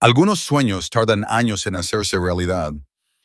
Algunos sueños tardan años en hacerse realidad,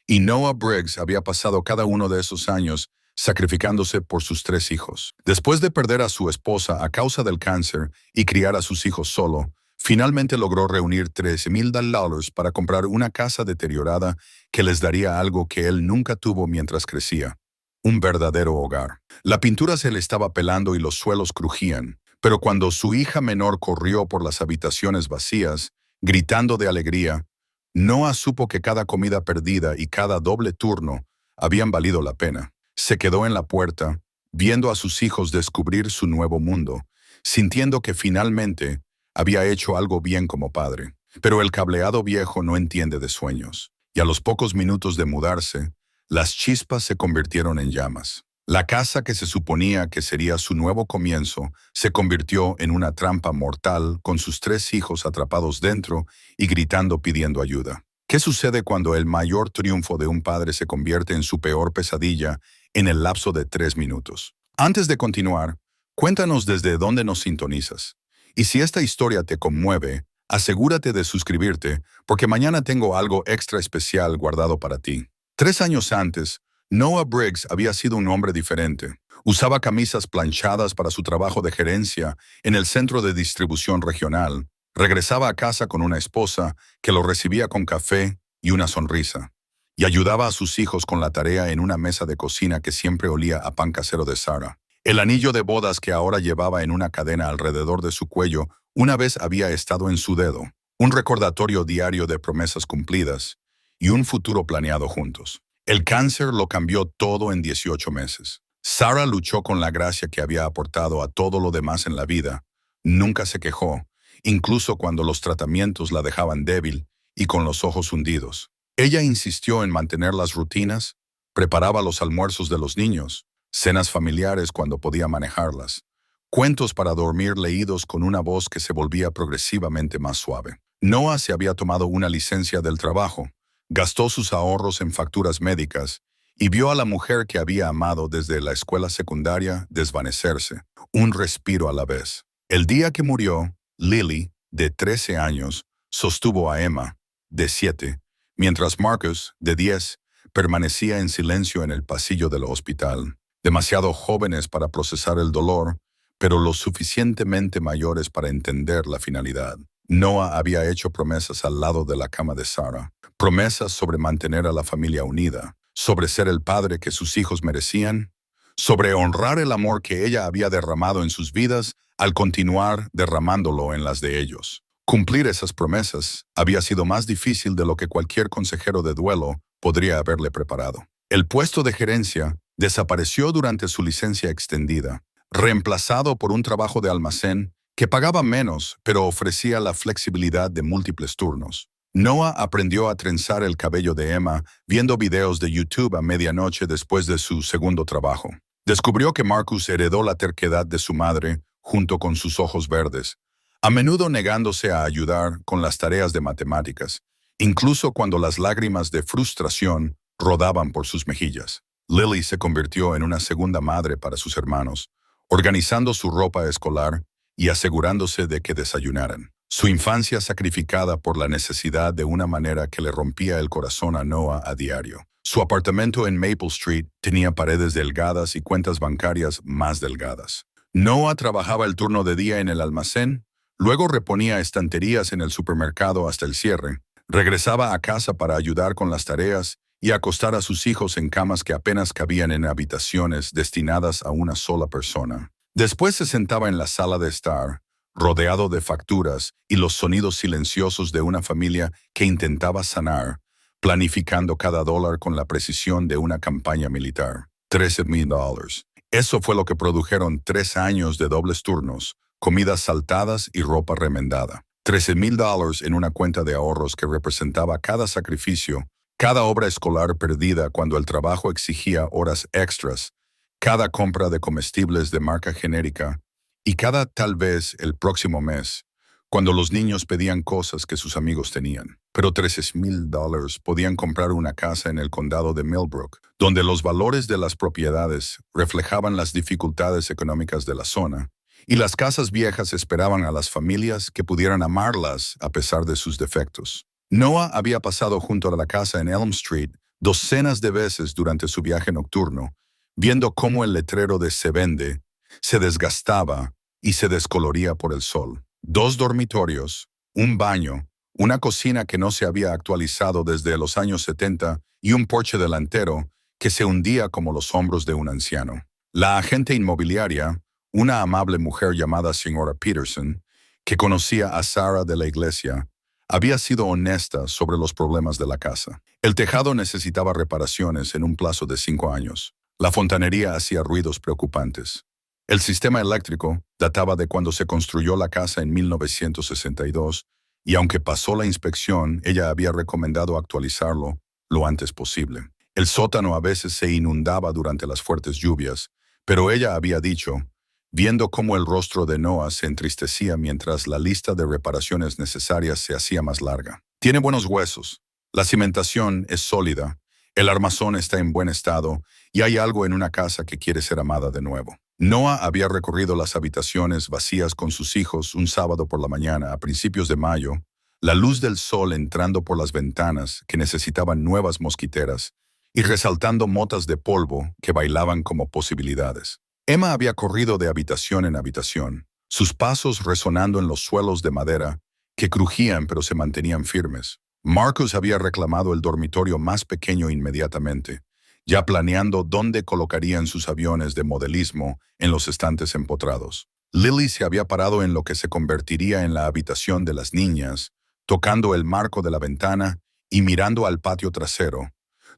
y Noah Briggs había pasado cada uno de esos años sacrificándose por sus 3 hijos. Después de perder a su esposa a causa del cáncer y criar a sus hijos solo, finalmente logró reunir $13,000 para comprar una casa deteriorada que les daría algo que él nunca tuvo mientras crecía: un verdadero hogar. La pintura se le estaba pelando y los suelos crujían, pero cuando su hija menor corrió por las habitaciones vacías, gritando de alegría, Noah supo que cada comida perdida y cada doble turno habían valido la pena. Se quedó en la puerta, viendo a sus hijos descubrir su nuevo mundo, sintiendo que finalmente había hecho algo bien como padre. Pero el cableado viejo no entiende de sueños, y a los pocos minutos de mudarse, las chispas se convirtieron en llamas. La casa que se suponía que sería su nuevo comienzo se convirtió en una trampa mortal, con sus 3 hijos atrapados dentro y gritando pidiendo ayuda. ¿Qué sucede cuando el mayor triunfo de un padre se convierte en su peor pesadilla en el lapso de 3 minutos? Antes de continuar, cuéntanos desde dónde nos sintonizas. Y si esta historia te conmueve, asegúrate de suscribirte, porque mañana tengo algo extra especial guardado para ti. 3 años antes, Noah Briggs había sido un hombre diferente. Usaba camisas planchadas para su trabajo de gerencia en el centro de distribución regional. Regresaba a casa con una esposa que lo recibía con café y una sonrisa, y ayudaba a sus hijos con la tarea en una mesa de cocina que siempre olía a pan casero de Sarah. El anillo de bodas que ahora llevaba en una cadena alrededor de su cuello una vez había estado en su dedo, un recordatorio diario de promesas cumplidas y un futuro planeado juntos. El cáncer lo cambió todo en 18 meses. Sarah luchó con la gracia que había aportado a todo lo demás en la vida. Nunca se quejó, incluso cuando los tratamientos la dejaban débil y con los ojos hundidos. Ella insistió en mantener las rutinas, preparaba los almuerzos de los niños, cenas familiares cuando podía manejarlas, cuentos para dormir leídos con una voz que se volvía progresivamente más suave. Noah se había tomado una licencia del trabajo, gastó sus ahorros en facturas médicas y vio a la mujer que había amado desde la escuela secundaria desvanecerse, un respiro a la vez. El día que murió, Lily, de 13 años, sostuvo a Emma, de 7, mientras Marcus, de 10, permanecía en silencio en el pasillo del hospital. Demasiado jóvenes para procesar el dolor, pero lo suficientemente mayores para entender la finalidad. Noah había hecho promesas al lado de la cama de Sarah, promesas sobre mantener a la familia unida, sobre ser el padre que sus hijos merecían, sobre honrar el amor que ella había derramado en sus vidas al continuar derramándolo en las de ellos. Cumplir esas promesas había sido más difícil de lo que cualquier consejero de duelo podría haberle preparado. El puesto de gerencia desapareció durante su licencia extendida, reemplazado por un trabajo de almacén que pagaba menos, pero ofrecía la flexibilidad de múltiples turnos. Noah aprendió a trenzar el cabello de Emma viendo videos de YouTube a medianoche después de su segundo trabajo. Descubrió que Marcus heredó la terquedad de su madre junto con sus ojos verdes, a menudo negándose a ayudar con las tareas de matemáticas, incluso cuando las lágrimas de frustración rodaban por sus mejillas. Lily se convirtió en una segunda madre para sus hermanos, organizando su ropa escolar y asegurándose de que desayunaran. Su infancia sacrificada por la necesidad de una manera que le rompía el corazón a Noah a diario. Su apartamento en Maple Street tenía paredes delgadas y cuentas bancarias más delgadas. Noah trabajaba el turno de día en el almacén, luego reponía estanterías en el supermercado hasta el cierre, regresaba a casa para ayudar con las tareas y acostar a sus hijos en camas que apenas cabían en habitaciones destinadas a una sola persona. Después se sentaba en la sala de estar, rodeado de facturas y los sonidos silenciosos de una familia que intentaba sanar, planificando cada dólar con la precisión de una campaña militar. $13,000. Eso fue lo que produjeron 3 años de dobles turnos, comidas saltadas y ropa remendada. $13,000 en una cuenta de ahorros que representaba cada sacrificio, cada obra escolar perdida cuando el trabajo exigía horas extras, cada compra de comestibles de marca genérica y cada tal vez el próximo mes, cuando los niños pedían cosas que sus amigos tenían. Pero $13,000 podían comprar una casa en el condado de Millbrook, donde los valores de las propiedades reflejaban las dificultades económicas de la zona, y las casas viejas esperaban a las familias que pudieran amarlas a pesar de sus defectos. Noah había pasado junto a la casa en Elm Street docenas de veces durante su viaje nocturno, viendo cómo el letrero de "se vende" se desgastaba y se descoloría por el sol. 2 dormitorios, un baño, una cocina que no se había actualizado desde los años 70 y un porche delantero que se hundía como los hombros de un anciano. La agente inmobiliaria, una amable mujer llamada señora Peterson, que conocía a Sarah de la iglesia, había sido honesta sobre los problemas de la casa. El tejado necesitaba reparaciones en un plazo de 5 años. La fontanería hacía ruidos preocupantes. El sistema eléctrico databa de cuando se construyó la casa en 1962, y aunque pasó la inspección, ella había recomendado actualizarlo lo antes posible. El sótano a veces se inundaba durante las fuertes lluvias, pero ella había dicho, viendo cómo el rostro de Noah se entristecía mientras la lista de reparaciones necesarias se hacía más larga. Tiene buenos huesos, la cimentación es sólida, el armazón está en buen estado y hay algo en una casa que quiere ser amada de nuevo. Noah había recorrido las habitaciones vacías con sus hijos un sábado por la mañana a principios de mayo, la luz del sol entrando por las ventanas que necesitaban nuevas mosquiteras y resaltando motas de polvo que bailaban como posibilidades. Emma había corrido de habitación en habitación, sus pasos resonando en los suelos de madera que crujían pero se mantenían firmes. Marcus había reclamado el dormitorio más pequeño inmediatamente, ya planeando dónde colocarían sus aviones de modelismo en los estantes empotrados. Lily se había parado en lo que se convertiría en la habitación de las niñas, tocando el marco de la ventana y mirando al patio trasero,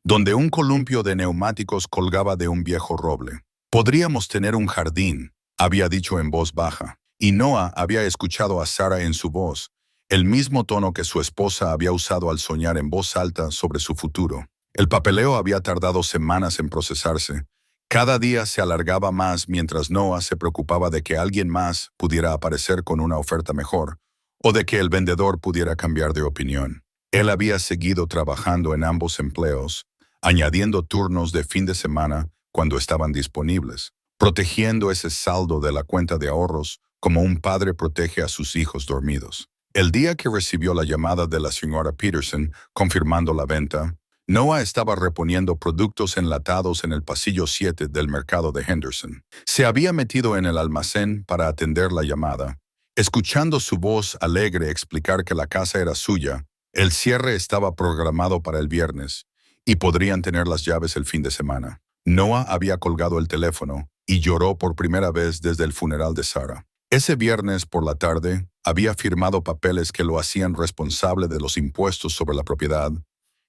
donde un columpio de neumáticos colgaba de un viejo roble. Podríamos tener un jardín, había dicho en voz baja, y Noah había escuchado a Sarah en su voz, el mismo tono que su esposa había usado al soñar en voz alta sobre su futuro. El papeleo había tardado semanas en procesarse. Cada día se alargaba más mientras Noah se preocupaba de que alguien más pudiera aparecer con una oferta mejor, o de que el vendedor pudiera cambiar de opinión. Él había seguido trabajando en ambos empleos, añadiendo turnos de fin de semana cuando estaban disponibles, protegiendo ese saldo de la cuenta de ahorros como un padre protege a sus hijos dormidos. El día que recibió la llamada de la señora Peterson confirmando la venta, Noah estaba reponiendo productos enlatados en el pasillo 7 del mercado de Henderson. Se había metido en el almacén para atender la llamada. Escuchando su voz alegre explicar que la casa era suya, el cierre estaba programado para el viernes y podrían tener las llaves el fin de semana. Noah había colgado el teléfono y lloró por primera vez desde el funeral de Sarah. Ese viernes por la tarde había firmado papeles que lo hacían responsable de los impuestos sobre la propiedad,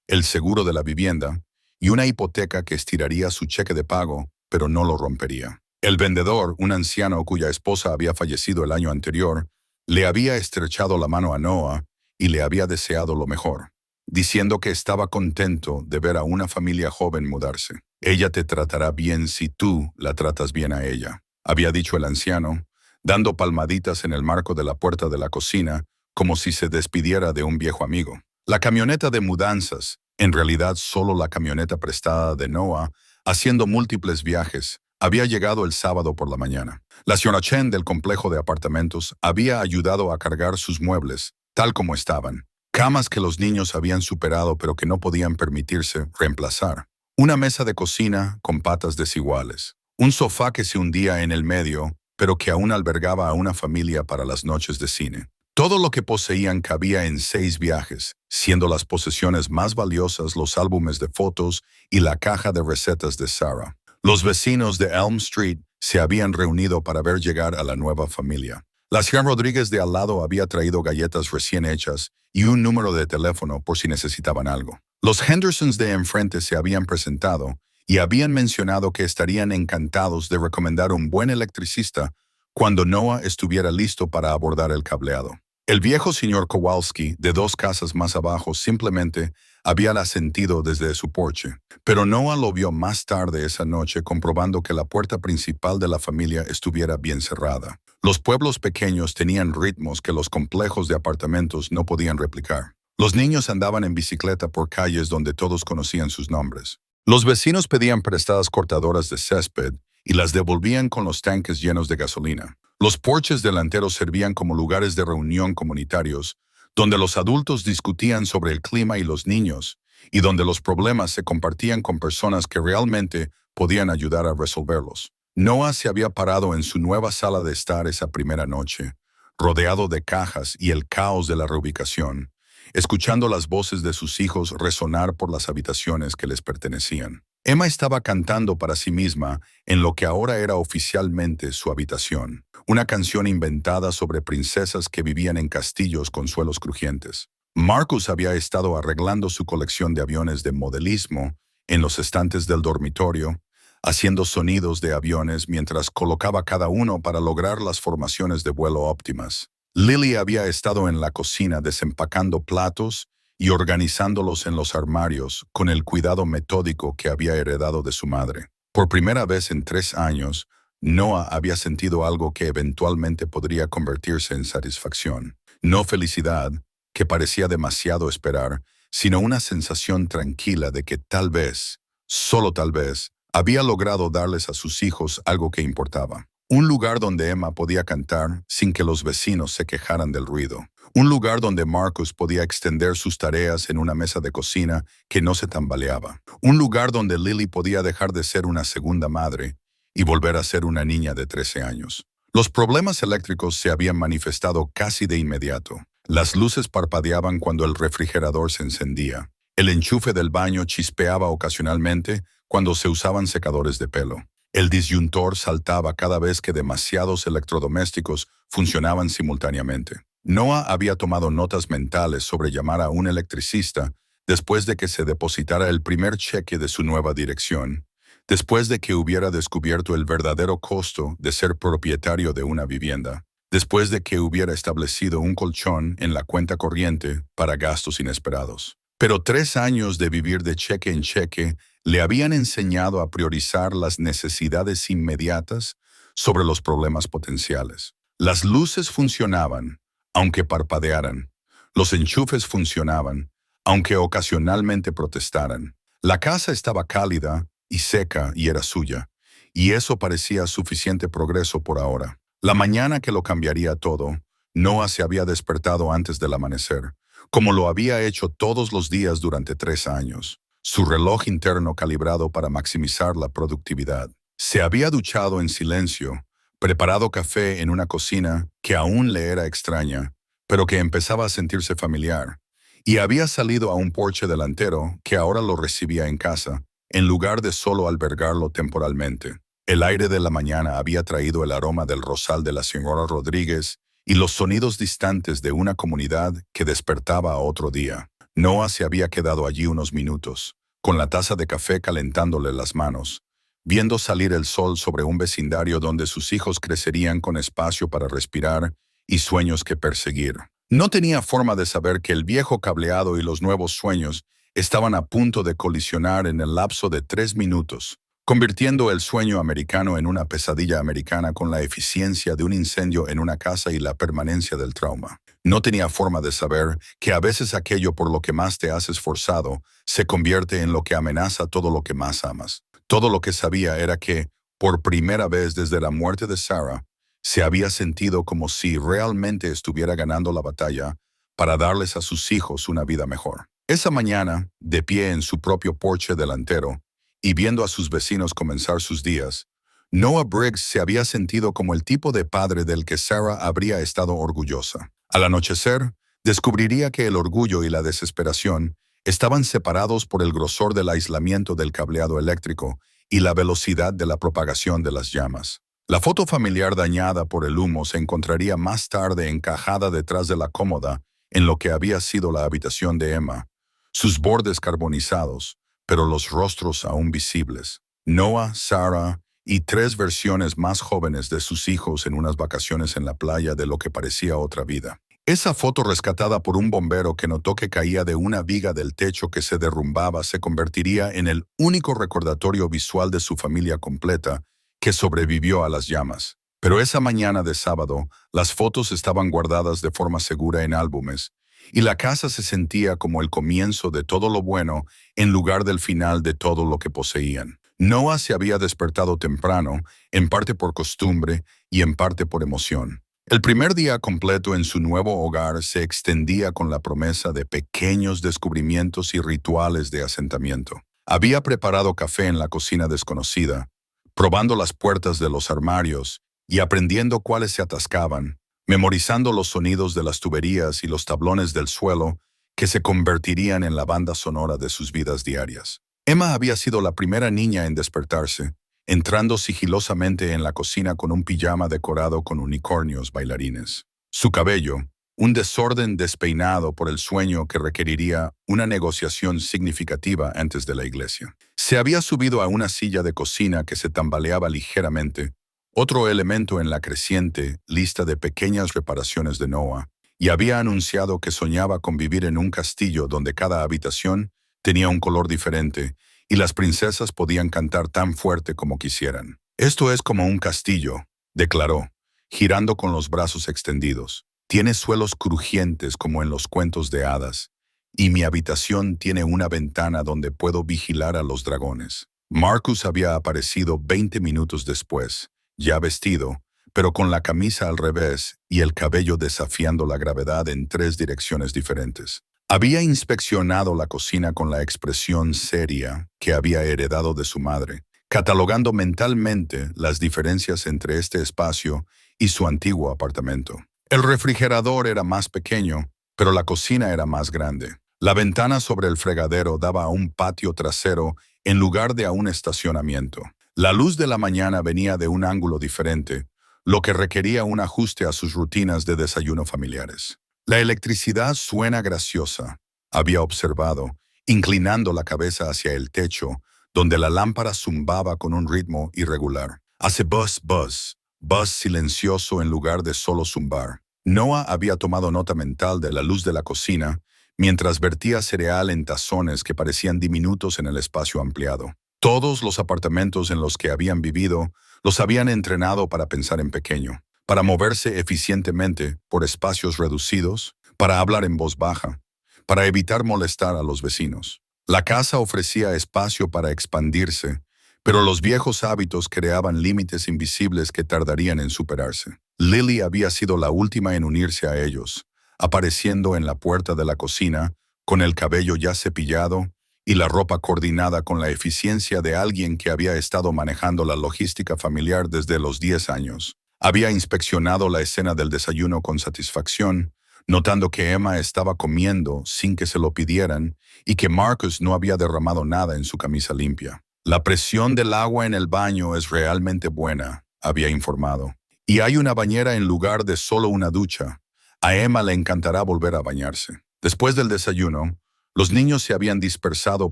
el seguro de la vivienda y una hipoteca que estiraría su cheque de pago, pero no lo rompería. El vendedor, un anciano cuya esposa había fallecido el año anterior, le había estrechado la mano a Noah y le había deseado lo mejor, diciendo que estaba contento de ver a una familia joven mudarse. Ella te tratará bien si tú la tratas bien a ella, había dicho el anciano, dando palmaditas en el marco de la puerta de la cocina, como si se despidiera de un viejo amigo. La camioneta de mudanzas, en realidad solo la camioneta prestada de Noah, haciendo múltiples viajes, había llegado el sábado por la mañana. La señora Chen del complejo de apartamentos había ayudado a cargar sus muebles, tal como estaban. Camas que los niños habían superado pero que no podían permitirse reemplazar. Una mesa de cocina con patas desiguales. Un sofá que se hundía en el medio, pero que aún albergaba a una familia para las noches de cine. Todo lo que poseían cabía en 6 viajes, siendo las posesiones más valiosas los álbumes de fotos y la caja de recetas de Sarah. Los vecinos de Elm Street se habían reunido para ver llegar a la nueva familia. La señora Rodríguez de al lado había traído galletas recién hechas y un número de teléfono por si necesitaban algo. Los Hendersons de enfrente se habían presentado y habían mencionado que estarían encantados de recomendar un buen electricista cuando Noah estuviera listo para abordar el cableado. El viejo señor Kowalski, de 2 casas más abajo, simplemente había asentido desde su porche, pero Noah lo vio más tarde esa noche comprobando que la puerta principal de la familia estuviera bien cerrada. Los pueblos pequeños tenían ritmos que los complejos de apartamentos no podían replicar. Los niños andaban en bicicleta por calles donde todos conocían sus nombres. Los vecinos pedían prestadas cortadoras de césped y las devolvían con los tanques llenos de gasolina. Los porches delanteros servían como lugares de reunión comunitarios, donde los adultos discutían sobre el clima y los niños, y donde los problemas se compartían con personas que realmente podían ayudar a resolverlos. Noah se había parado en su nueva sala de estar esa primera noche, rodeado de cajas y el caos de la reubicación, escuchando las voces de sus hijos resonar por las habitaciones que les pertenecían. Emma estaba cantando para sí misma en lo que ahora era oficialmente su habitación, una canción inventada sobre princesas que vivían en castillos con suelos crujientes. Marcus había estado arreglando su colección de aviones de modelismo en los estantes del dormitorio, haciendo sonidos de aviones mientras colocaba cada uno para lograr las formaciones de vuelo óptimas. Lily había estado en la cocina desempacando platos y organizándolos en los armarios con el cuidado metódico que había heredado de su madre. Por primera vez en 3 años, Noah había sentido algo que eventualmente podría convertirse en satisfacción. No felicidad, que parecía demasiado esperar, sino una sensación tranquila de que tal vez, solo tal vez, había logrado darles a sus hijos algo que importaba. Un lugar donde Emma podía cantar sin que los vecinos se quejaran del ruido. Un lugar donde Marcus podía extender sus tareas en una mesa de cocina que no se tambaleaba. Un lugar donde Lily podía dejar de ser una segunda madre y volver a ser una niña de 13 años. Los problemas eléctricos se habían manifestado casi de inmediato. Las luces parpadeaban cuando el refrigerador se encendía. El enchufe del baño chispeaba ocasionalmente cuando se usaban secadores de pelo. El disyuntor saltaba cada vez que demasiados electrodomésticos funcionaban simultáneamente. Noah había tomado notas mentales sobre llamar a un electricista después de que se depositara el primer cheque de su nueva dirección, después de que hubiera descubierto el verdadero costo de ser propietario de una vivienda, después de que hubiera establecido un colchón en la cuenta corriente para gastos inesperados. Pero 3 años de vivir de cheque en cheque le habían enseñado a priorizar las necesidades inmediatas sobre los problemas potenciales. Las luces funcionaban, aunque parpadearan. Los enchufes funcionaban, aunque ocasionalmente protestaran. La casa estaba cálida y seca y era suya, y eso parecía suficiente progreso por ahora. La mañana que lo cambiaría todo, Noah se había despertado antes del amanecer, como lo había hecho todos los días durante 3 años, su reloj interno calibrado para maximizar la productividad. Se había duchado en silencio, preparado café en una cocina que aún le era extraña, pero que empezaba a sentirse familiar, y había salido a un porche delantero que ahora lo recibía en casa, en lugar de solo albergarlo temporalmente. El aire de la mañana había traído el aroma del rosal de la señora Rodríguez y los sonidos distantes de una comunidad que despertaba a otro día. Noah se había quedado allí unos minutos, con la taza de café calentándole las manos, viendo salir el sol sobre un vecindario donde sus hijos crecerían con espacio para respirar y sueños que perseguir. No tenía forma de saber que el viejo cableado y los nuevos sueños estaban a punto de colisionar en el lapso de 3 minutos, convirtiendo el sueño americano en una pesadilla americana con la eficiencia de un incendio en una casa y la permanencia del trauma. No tenía forma de saber que a veces aquello por lo que más te has esforzado se convierte en lo que amenaza todo lo que más amas. Todo lo que sabía era que, por primera vez desde la muerte de Sarah, se había sentido como si realmente estuviera ganando la batalla para darles a sus hijos una vida mejor. Esa mañana, de pie en su propio porche delantero, y viendo a sus vecinos comenzar sus días, Noah Briggs se había sentido como el tipo de padre del que Sarah habría estado orgullosa. Al anochecer, descubriría que el orgullo y la desesperación estaban separados por el grosor del aislamiento del cableado eléctrico y la velocidad de la propagación de las llamas. La foto familiar dañada por el humo se encontraría más tarde encajada detrás de la cómoda en lo que había sido la habitación de Emma, sus bordes carbonizados, pero los rostros aún visibles. Noah, Sarah y 3 versiones más jóvenes de sus hijos en unas vacaciones en la playa de lo que parecía otra vida. Esa foto rescatada por un bombero que notó que caía de una viga del techo que se derrumbaba se convertiría en el único recordatorio visual de su familia completa que sobrevivió a las llamas. Pero esa mañana de sábado, las fotos estaban guardadas de forma segura en álbumes, y la casa se sentía como el comienzo de todo lo bueno en lugar del final de todo lo que poseían. Noah se había despertado temprano, en parte por costumbre y en parte por emoción. El primer día completo en su nuevo hogar se extendía con la promesa de pequeños descubrimientos y rituales de asentamiento. Había preparado café en la cocina desconocida, probando las puertas de los armarios y aprendiendo cuáles se atascaban, memorizando los sonidos de las tuberías y los tablones del suelo que se convertirían en la banda sonora de sus vidas diarias. Emma había sido la primera niña en despertarse, entrando sigilosamente en la cocina con un pijama decorado con unicornios bailarines. Su cabello, un desorden despeinado por el sueño que requeriría una negociación significativa antes de la iglesia. Se había subido a una silla de cocina que se tambaleaba ligeramente, otro elemento en la creciente lista de pequeñas reparaciones de Noah, y había anunciado que soñaba con vivir en un castillo donde cada habitación tenía un color diferente y las princesas podían cantar tan fuerte como quisieran. Esto es como un castillo, declaró, girando con los brazos extendidos. Tiene suelos crujientes como en los cuentos de hadas, y mi habitación tiene una ventana donde puedo vigilar a los dragones. Marcus había aparecido 20 minutos después, ya vestido, pero con la camisa al revés y el cabello desafiando la gravedad en 3 direcciones diferentes. Había inspeccionado la cocina con la expresión seria que había heredado de su madre, catalogando mentalmente las diferencias entre este espacio y su antiguo apartamento. El refrigerador era más pequeño, pero la cocina era más grande. La ventana sobre el fregadero daba a un patio trasero en lugar de a un estacionamiento. La luz de la mañana venía de un ángulo diferente, lo que requería un ajuste a sus rutinas de desayuno familiares. La electricidad suena graciosa, había observado, inclinando la cabeza hacia el techo, donde la lámpara zumbaba con un ritmo irregular. Hace buzz, buzz, buzz silencioso en lugar de solo zumbar. Noah había tomado nota mental de la luz de la cocina, mientras vertía cereal en tazones que parecían diminutos en el espacio ampliado. Todos los apartamentos en los que habían vivido los habían entrenado para pensar en pequeño, para moverse eficientemente por espacios reducidos, para hablar en voz baja, para evitar molestar a los vecinos. La casa ofrecía espacio para expandirse, pero los viejos hábitos creaban límites invisibles que tardarían en superarse. Lily había sido la última en unirse a ellos, apareciendo en la puerta de la cocina, con el cabello ya cepillado y la ropa coordinada con la eficiencia de alguien que había estado manejando la logística familiar desde los 10 años. Había inspeccionado la escena del desayuno con satisfacción, notando que Emma estaba comiendo sin que se lo pidieran y que Marcus no había derramado nada en su camisa limpia. La presión del agua en el baño es realmente buena, había informado. Y hay una bañera en lugar de solo una ducha. A Emma le encantará volver a bañarse. Después del desayuno, los niños se habían dispersado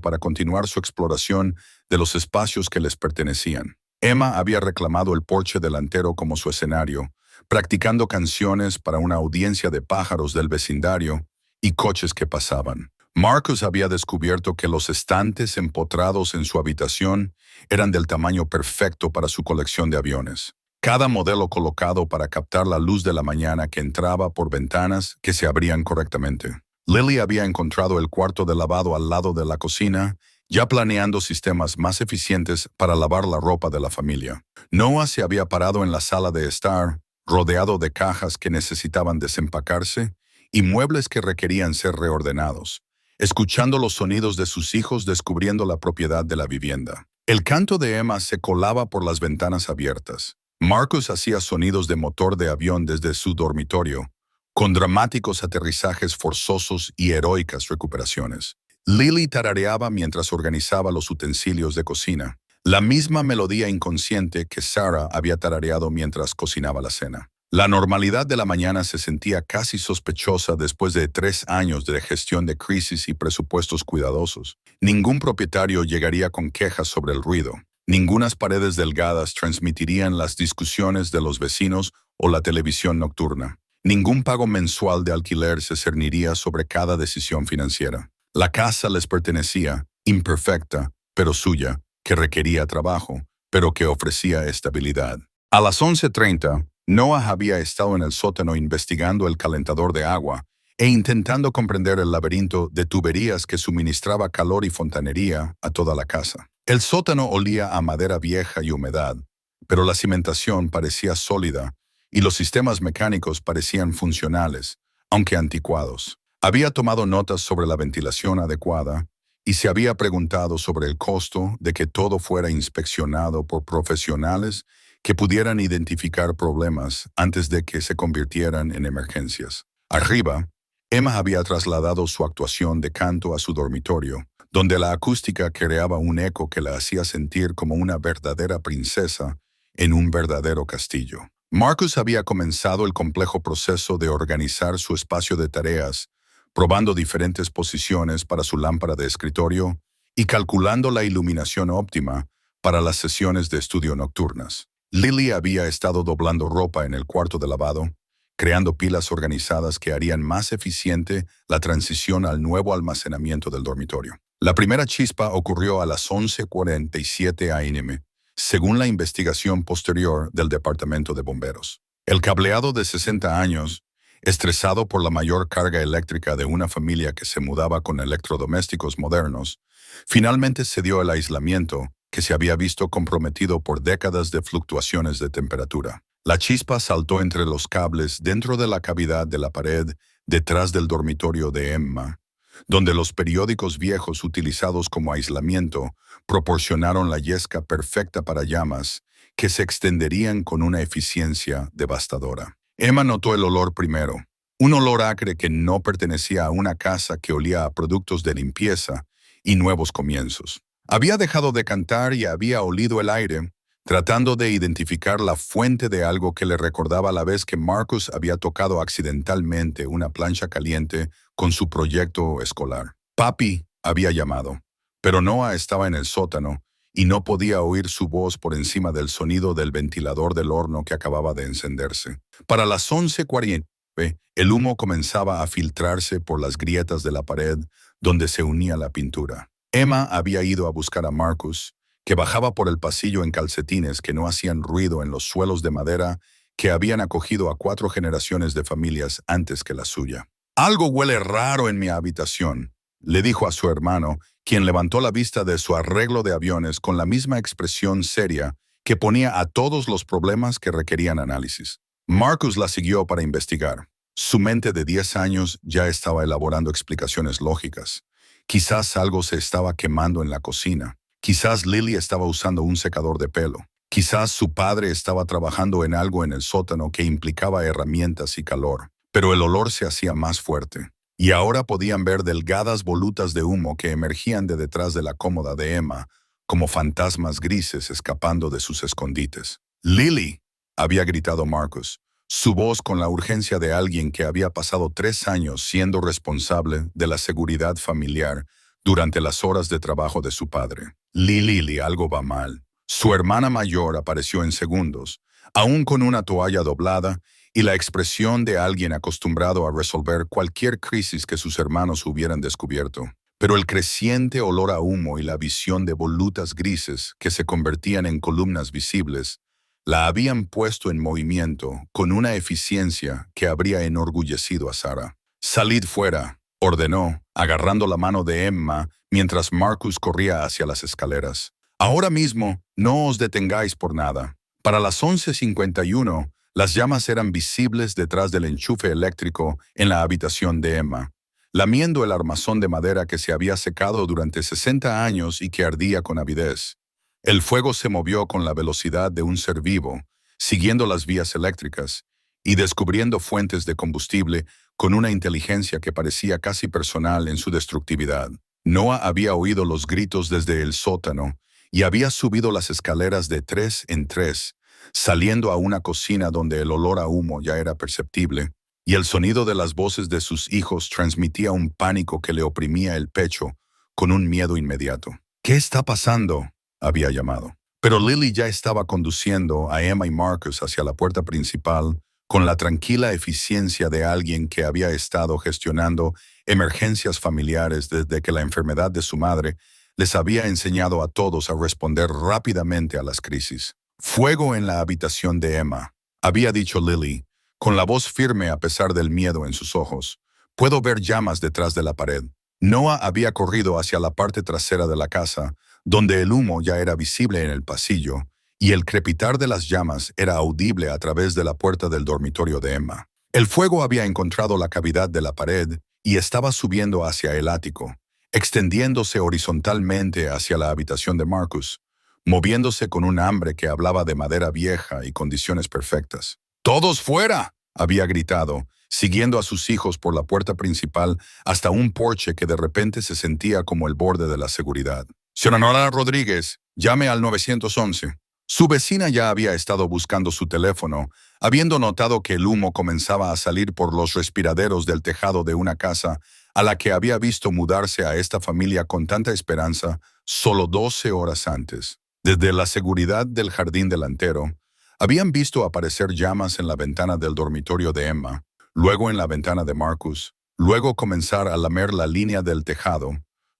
para continuar su exploración de los espacios que les pertenecían. Emma había reclamado el porche delantero como su escenario, practicando canciones para una audiencia de pájaros del vecindario y coches que pasaban. Marcus había descubierto que los estantes empotrados en su habitación eran del tamaño perfecto para su colección de aviones. Cada modelo colocado para captar la luz de la mañana que entraba por ventanas que se abrían correctamente. Lily había encontrado el cuarto de lavado al lado de la cocina, ya planeando sistemas más eficientes para lavar la ropa de la familia. Noah se había parado en la sala de estar, rodeado de cajas que necesitaban desempacarse y muebles que requerían ser reordenados, escuchando los sonidos de sus hijos descubriendo la propiedad de la vivienda. El canto de Emma se colaba por las ventanas abiertas. Marcus hacía sonidos de motor de avión desde su dormitorio, con dramáticos aterrizajes forzosos y heroicas recuperaciones. Lily tarareaba mientras organizaba los utensilios de cocina, la misma melodía inconsciente que Sarah había tarareado mientras cocinaba la cena. La normalidad de la mañana se sentía casi sospechosa después de 3 años de gestión de crisis y presupuestos cuidadosos. Ningún propietario llegaría con quejas sobre el ruido. Ningunas paredes delgadas transmitirían las discusiones de los vecinos o la televisión nocturna. Ningún pago mensual de alquiler se cerniría sobre cada decisión financiera. La casa les pertenecía, imperfecta, pero suya, que requería trabajo, pero que ofrecía estabilidad. A las 11:30, Noah había estado en el sótano investigando el calentador de agua e intentando comprender el laberinto de tuberías que suministraba calor y fontanería a toda la casa. El sótano olía a madera vieja y humedad, pero la cimentación parecía sólida y los sistemas mecánicos parecían funcionales, aunque anticuados. Había tomado notas sobre la ventilación adecuada y se había preguntado sobre el costo de que todo fuera inspeccionado por profesionales que pudieran identificar problemas antes de que se convirtieran en emergencias. Arriba, Emma había trasladado su actuación de canto a su dormitorio, donde la acústica creaba un eco que la hacía sentir como una verdadera princesa en un verdadero castillo. Marcus había comenzado el complejo proceso de organizar su espacio de tareas, probando diferentes posiciones para su lámpara de escritorio y calculando la iluminación óptima para las sesiones de estudio nocturnas. Lily había estado doblando ropa en el cuarto de lavado, creando pilas organizadas que harían más eficiente la transición al nuevo almacenamiento del dormitorio. La primera chispa ocurrió a las 11:47 a.m., según la investigación posterior del Departamento de Bomberos. El cableado de 60 años, estresado por la mayor carga eléctrica de una familia que se mudaba con electrodomésticos modernos, finalmente cedió al aislamiento que se había visto comprometido por décadas de fluctuaciones de temperatura. La chispa saltó entre los cables dentro de la cavidad de la pared detrás del dormitorio de Emma, donde los periódicos viejos utilizados como aislamiento proporcionaron la yesca perfecta para llamas que se extenderían con una eficiencia devastadora. Emma notó el olor primero, un olor acre que no pertenecía a una casa que olía a productos de limpieza y nuevos comienzos. Había dejado de cantar y había olido el aire, tratando de identificar la fuente de algo que le recordaba la vez que Marcus había tocado accidentalmente una plancha caliente con su proyecto escolar. Papi había llamado, pero Noah estaba en el sótano y no podía oír su voz por encima del sonido del ventilador del horno que acababa de encenderse. Para las 11:40, el humo comenzaba a filtrarse por las grietas de la pared donde se unía la pintura. Emma había ido a buscar a Marcus, que bajaba por el pasillo en calcetines que no hacían ruido en los suelos de madera que habían acogido a 4 generaciones de familias antes que la suya. «Algo huele raro en mi habitación», le dijo a su hermano, quien levantó la vista de su arreglo de aviones con la misma expresión seria que ponía a todos los problemas que requerían análisis. Marcus la siguió para investigar. Su mente de 10 años ya estaba elaborando explicaciones lógicas. Quizás algo se estaba quemando en la cocina. Quizás Lily estaba usando un secador de pelo. Quizás su padre estaba trabajando en algo en el sótano que implicaba herramientas y calor. Pero el olor se hacía más fuerte. Y ahora podían ver delgadas volutas de humo que emergían de detrás de la cómoda de Emma, como fantasmas grises escapando de sus escondites. «¡Lily!», había gritado Marcus, su voz con la urgencia de alguien que había pasado 3 años siendo responsable de la seguridad familiar durante las horas de trabajo de su padre. «Lily, algo va mal». Su hermana mayor apareció en segundos, aún con una toalla doblada y la expresión de alguien acostumbrado a resolver cualquier crisis que sus hermanos hubieran descubierto. Pero el creciente olor a humo y la visión de volutas grises que se convertían en columnas visibles la habían puesto en movimiento con una eficiencia que habría enorgullecido a Sarah. «Salid fuera», ordenó, agarrando la mano de Emma mientras Marcus corría hacia las escaleras. «Ahora mismo, no os detengáis por nada». Para las 11:51, las llamas eran visibles detrás del enchufe eléctrico en la habitación de Emma, lamiendo el armazón de madera que se había secado durante 60 años y que ardía con avidez. El fuego se movió con la velocidad de un ser vivo, siguiendo las vías eléctricas y descubriendo fuentes de combustible con una inteligencia que parecía casi personal en su destructividad. Noah había oído los gritos desde el sótano y había subido las escaleras de 3 en 3, saliendo a una cocina donde el olor a humo ya era perceptible, y el sonido de las voces de sus hijos transmitía un pánico que le oprimía el pecho con un miedo inmediato. «¿Qué está pasando?», había llamado. Pero Lily ya estaba conduciendo a Emma y Marcus hacia la puerta principal con la tranquila eficiencia de alguien que había estado gestionando emergencias familiares desde que la enfermedad de su madre les había enseñado a todos a responder rápidamente a las crisis. «Fuego en la habitación de Emma», había dicho Lily, con la voz firme a pesar del miedo en sus ojos. «Puedo ver llamas detrás de la pared». Noah había corrido hacia la parte trasera de la casa, donde el humo ya era visible en el pasillo, y el crepitar de las llamas era audible a través de la puerta del dormitorio de Emma. El fuego había encontrado la cavidad de la pared y estaba subiendo hacia el ático, extendiéndose horizontalmente hacia la habitación de Marcus, moviéndose con un hambre que hablaba de madera vieja y condiciones perfectas. ¡Todos fuera!, había gritado, siguiendo a sus hijos por la puerta principal hasta un porche que de repente se sentía como el borde de la seguridad. Señora Rodríguez, llame al 911. Su vecina ya había estado buscando su teléfono, habiendo notado que el humo comenzaba a salir por los respiraderos del tejado de una casa a la que había visto mudarse a esta familia con tanta esperanza solo 12 horas antes. Desde la seguridad del jardín delantero, habían visto aparecer llamas en la ventana del dormitorio de Emma, luego en la ventana de Marcus, luego comenzar a lamer la línea del tejado,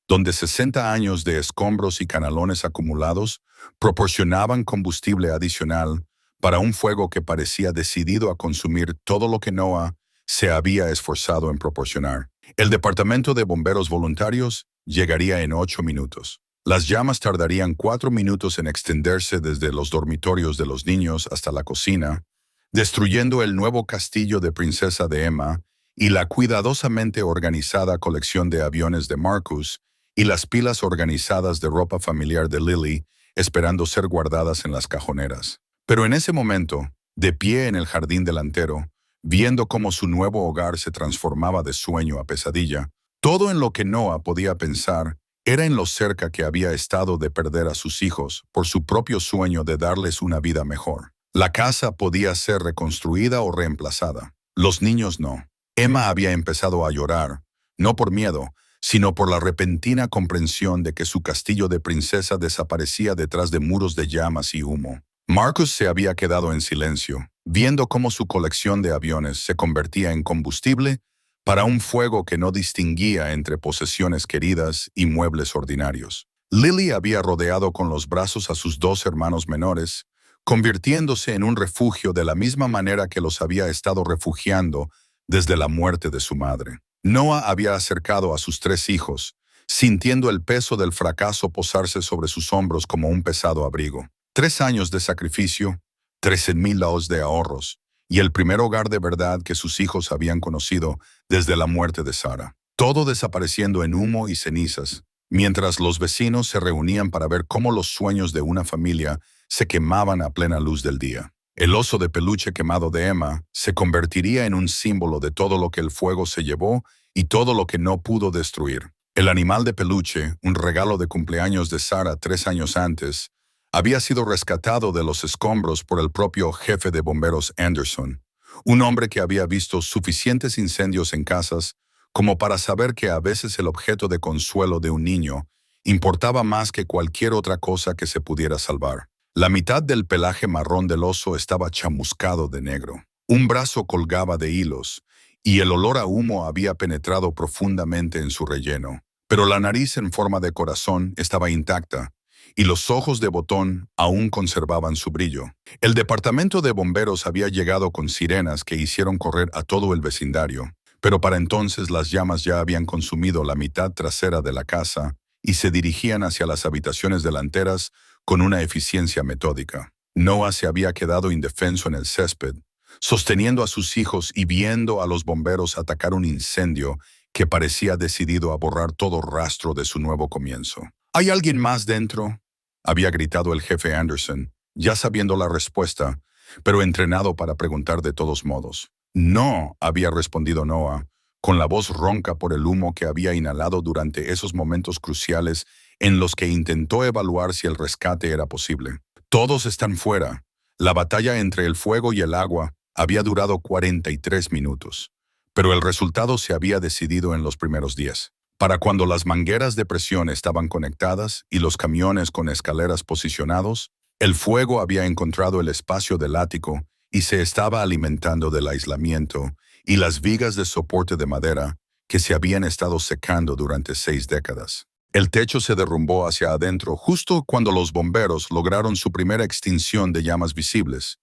donde 60 años de escombros y canalones acumulados proporcionaban combustible adicional para un fuego que parecía decidido a consumir todo lo que Noah se había esforzado en proporcionar. El departamento de bomberos voluntarios llegaría en 8 minutos. Las llamas tardarían 4 minutos en extenderse desde los dormitorios de los niños hasta la cocina, destruyendo el nuevo castillo de princesa de Emma y la cuidadosamente organizada colección de aviones de Marcus y las pilas organizadas de ropa familiar de Lily, esperando ser guardadas en las cajoneras. Pero en ese momento, de pie en el jardín delantero, viendo cómo su nuevo hogar se transformaba de sueño a pesadilla, todo en lo que Noah podía pensar era en lo cerca que había estado de perder a sus hijos por su propio sueño de darles una vida mejor. La casa podía ser reconstruida o reemplazada. Los niños no. Emma había empezado a llorar, no por miedo, sino por la repentina comprensión de que su castillo de princesa desaparecía detrás de muros de llamas y humo. Marcus se había quedado en silencio, viendo cómo su colección de aviones se convertía en combustible para un fuego que no distinguía entre posesiones queridas y muebles ordinarios. Lily había rodeado con los brazos a sus 2 hermanos menores, convirtiéndose en un refugio de la misma manera que los había estado refugiando desde la muerte de su madre. Noah había acercado a sus 3 hijos, sintiendo el peso del fracaso posarse sobre sus hombros como un pesado abrigo. 3 años de sacrificio, 13,000 laos de ahorros, y el primer hogar de verdad que sus hijos habían conocido desde la muerte de Sarah. Todo desapareciendo en humo y cenizas, mientras los vecinos se reunían para ver cómo los sueños de una familia se quemaban a plena luz del día. El oso de peluche quemado de Emma se convertiría en un símbolo de todo lo que el fuego se llevó y todo lo que no pudo destruir. El animal de peluche, un regalo de cumpleaños de Sarah 3 años antes, había sido rescatado de los escombros por el propio jefe de bomberos Anderson, un hombre que había visto suficientes incendios en casas como para saber que a veces el objeto de consuelo de un niño importaba más que cualquier otra cosa que se pudiera salvar. La mitad del pelaje marrón del oso estaba chamuscado de negro. Un brazo colgaba de hilos, y el olor a humo había penetrado profundamente en su relleno. Pero la nariz en forma de corazón estaba intacta, y los ojos de botón aún conservaban su brillo. El departamento de bomberos había llegado con sirenas que hicieron correr a todo el vecindario, pero para entonces las llamas ya habían consumido la mitad trasera de la casa y se dirigían hacia las habitaciones delanteras con una eficiencia metódica. Noah se había quedado indefenso en el césped, sosteniendo a sus hijos y viendo a los bomberos atacar un incendio que parecía decidido a borrar todo rastro de su nuevo comienzo. ¿Hay alguien más dentro?, había gritado el jefe Anderson, ya sabiendo la respuesta, pero entrenado para preguntar de todos modos. No, había respondido Noah, con la voz ronca por el humo que había inhalado durante esos momentos cruciales en los que intentó evaluar si el rescate era posible. Todos están fuera. La batalla entre el fuego y el agua había durado 43 minutos, pero el resultado se había decidido en los primeros 10. Para cuando las mangueras de presión estaban conectadas y los camiones con escaleras posicionados, el fuego había encontrado el espacio del ático y se estaba alimentando del aislamiento y las vigas de soporte de madera que se habían estado secando durante 6 décadas. El techo se derrumbó hacia adentro justo cuando los bomberos lograron su primera extinción de llamas visibles,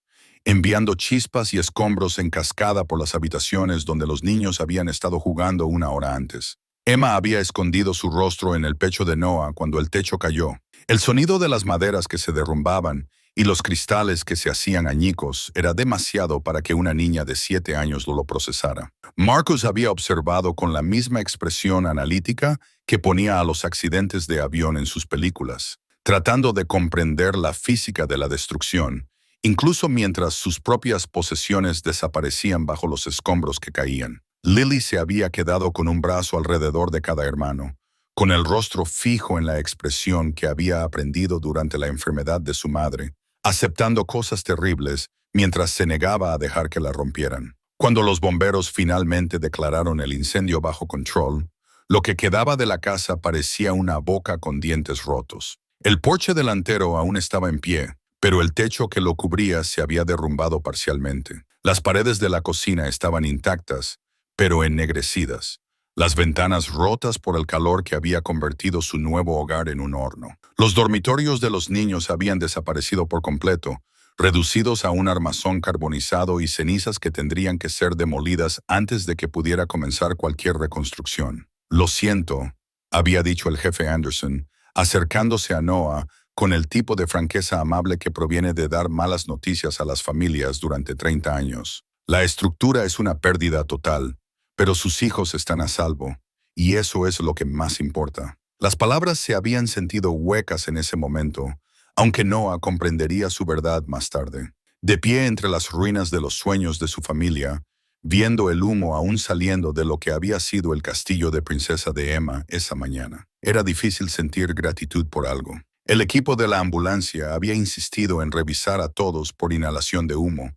enviando chispas y escombros en cascada por las habitaciones donde los niños habían estado jugando 1 hora antes. Emma había escondido su rostro en el pecho de Noah cuando el techo cayó. El sonido de las maderas que se derrumbaban y los cristales que se hacían añicos era demasiado para que una niña de 7 años lo procesara. Marcus había observado con la misma expresión analítica que ponía a los accidentes de avión en sus películas, tratando de comprender la física de la destrucción, incluso mientras sus propias posesiones desaparecían bajo los escombros que caían. Lily se había quedado con un brazo alrededor de cada hermano, con el rostro fijo en la expresión que había aprendido durante la enfermedad de su madre, aceptando cosas terribles mientras se negaba a dejar que la rompieran. Cuando los bomberos finalmente declararon el incendio bajo control, lo que quedaba de la casa parecía una boca con dientes rotos. El porche delantero aún estaba en pie, pero el techo que lo cubría se había derrumbado parcialmente. Las paredes de la cocina estaban intactas, pero ennegrecidas. Las ventanas rotas por el calor que había convertido su nuevo hogar en un horno. Los dormitorios de los niños habían desaparecido por completo, reducidos a un armazón carbonizado y cenizas que tendrían que ser demolidas antes de que pudiera comenzar cualquier reconstrucción. «Lo siento», había dicho el jefe Anderson, acercándose a Noah con el tipo de franqueza amable que proviene de dar malas noticias a las familias durante 30 años. «La estructura es una pérdida total, pero sus hijos están a salvo, y eso es lo que más importa». Las palabras se habían sentido huecas en ese momento, aunque Noah comprendería su verdad más tarde. De pie entre las ruinas de los sueños de su familia, viendo el humo aún saliendo de lo que había sido el castillo de princesa de Emma esa mañana, era difícil sentir gratitud por algo. El equipo de la ambulancia había insistido en revisar a todos por inhalación de humo,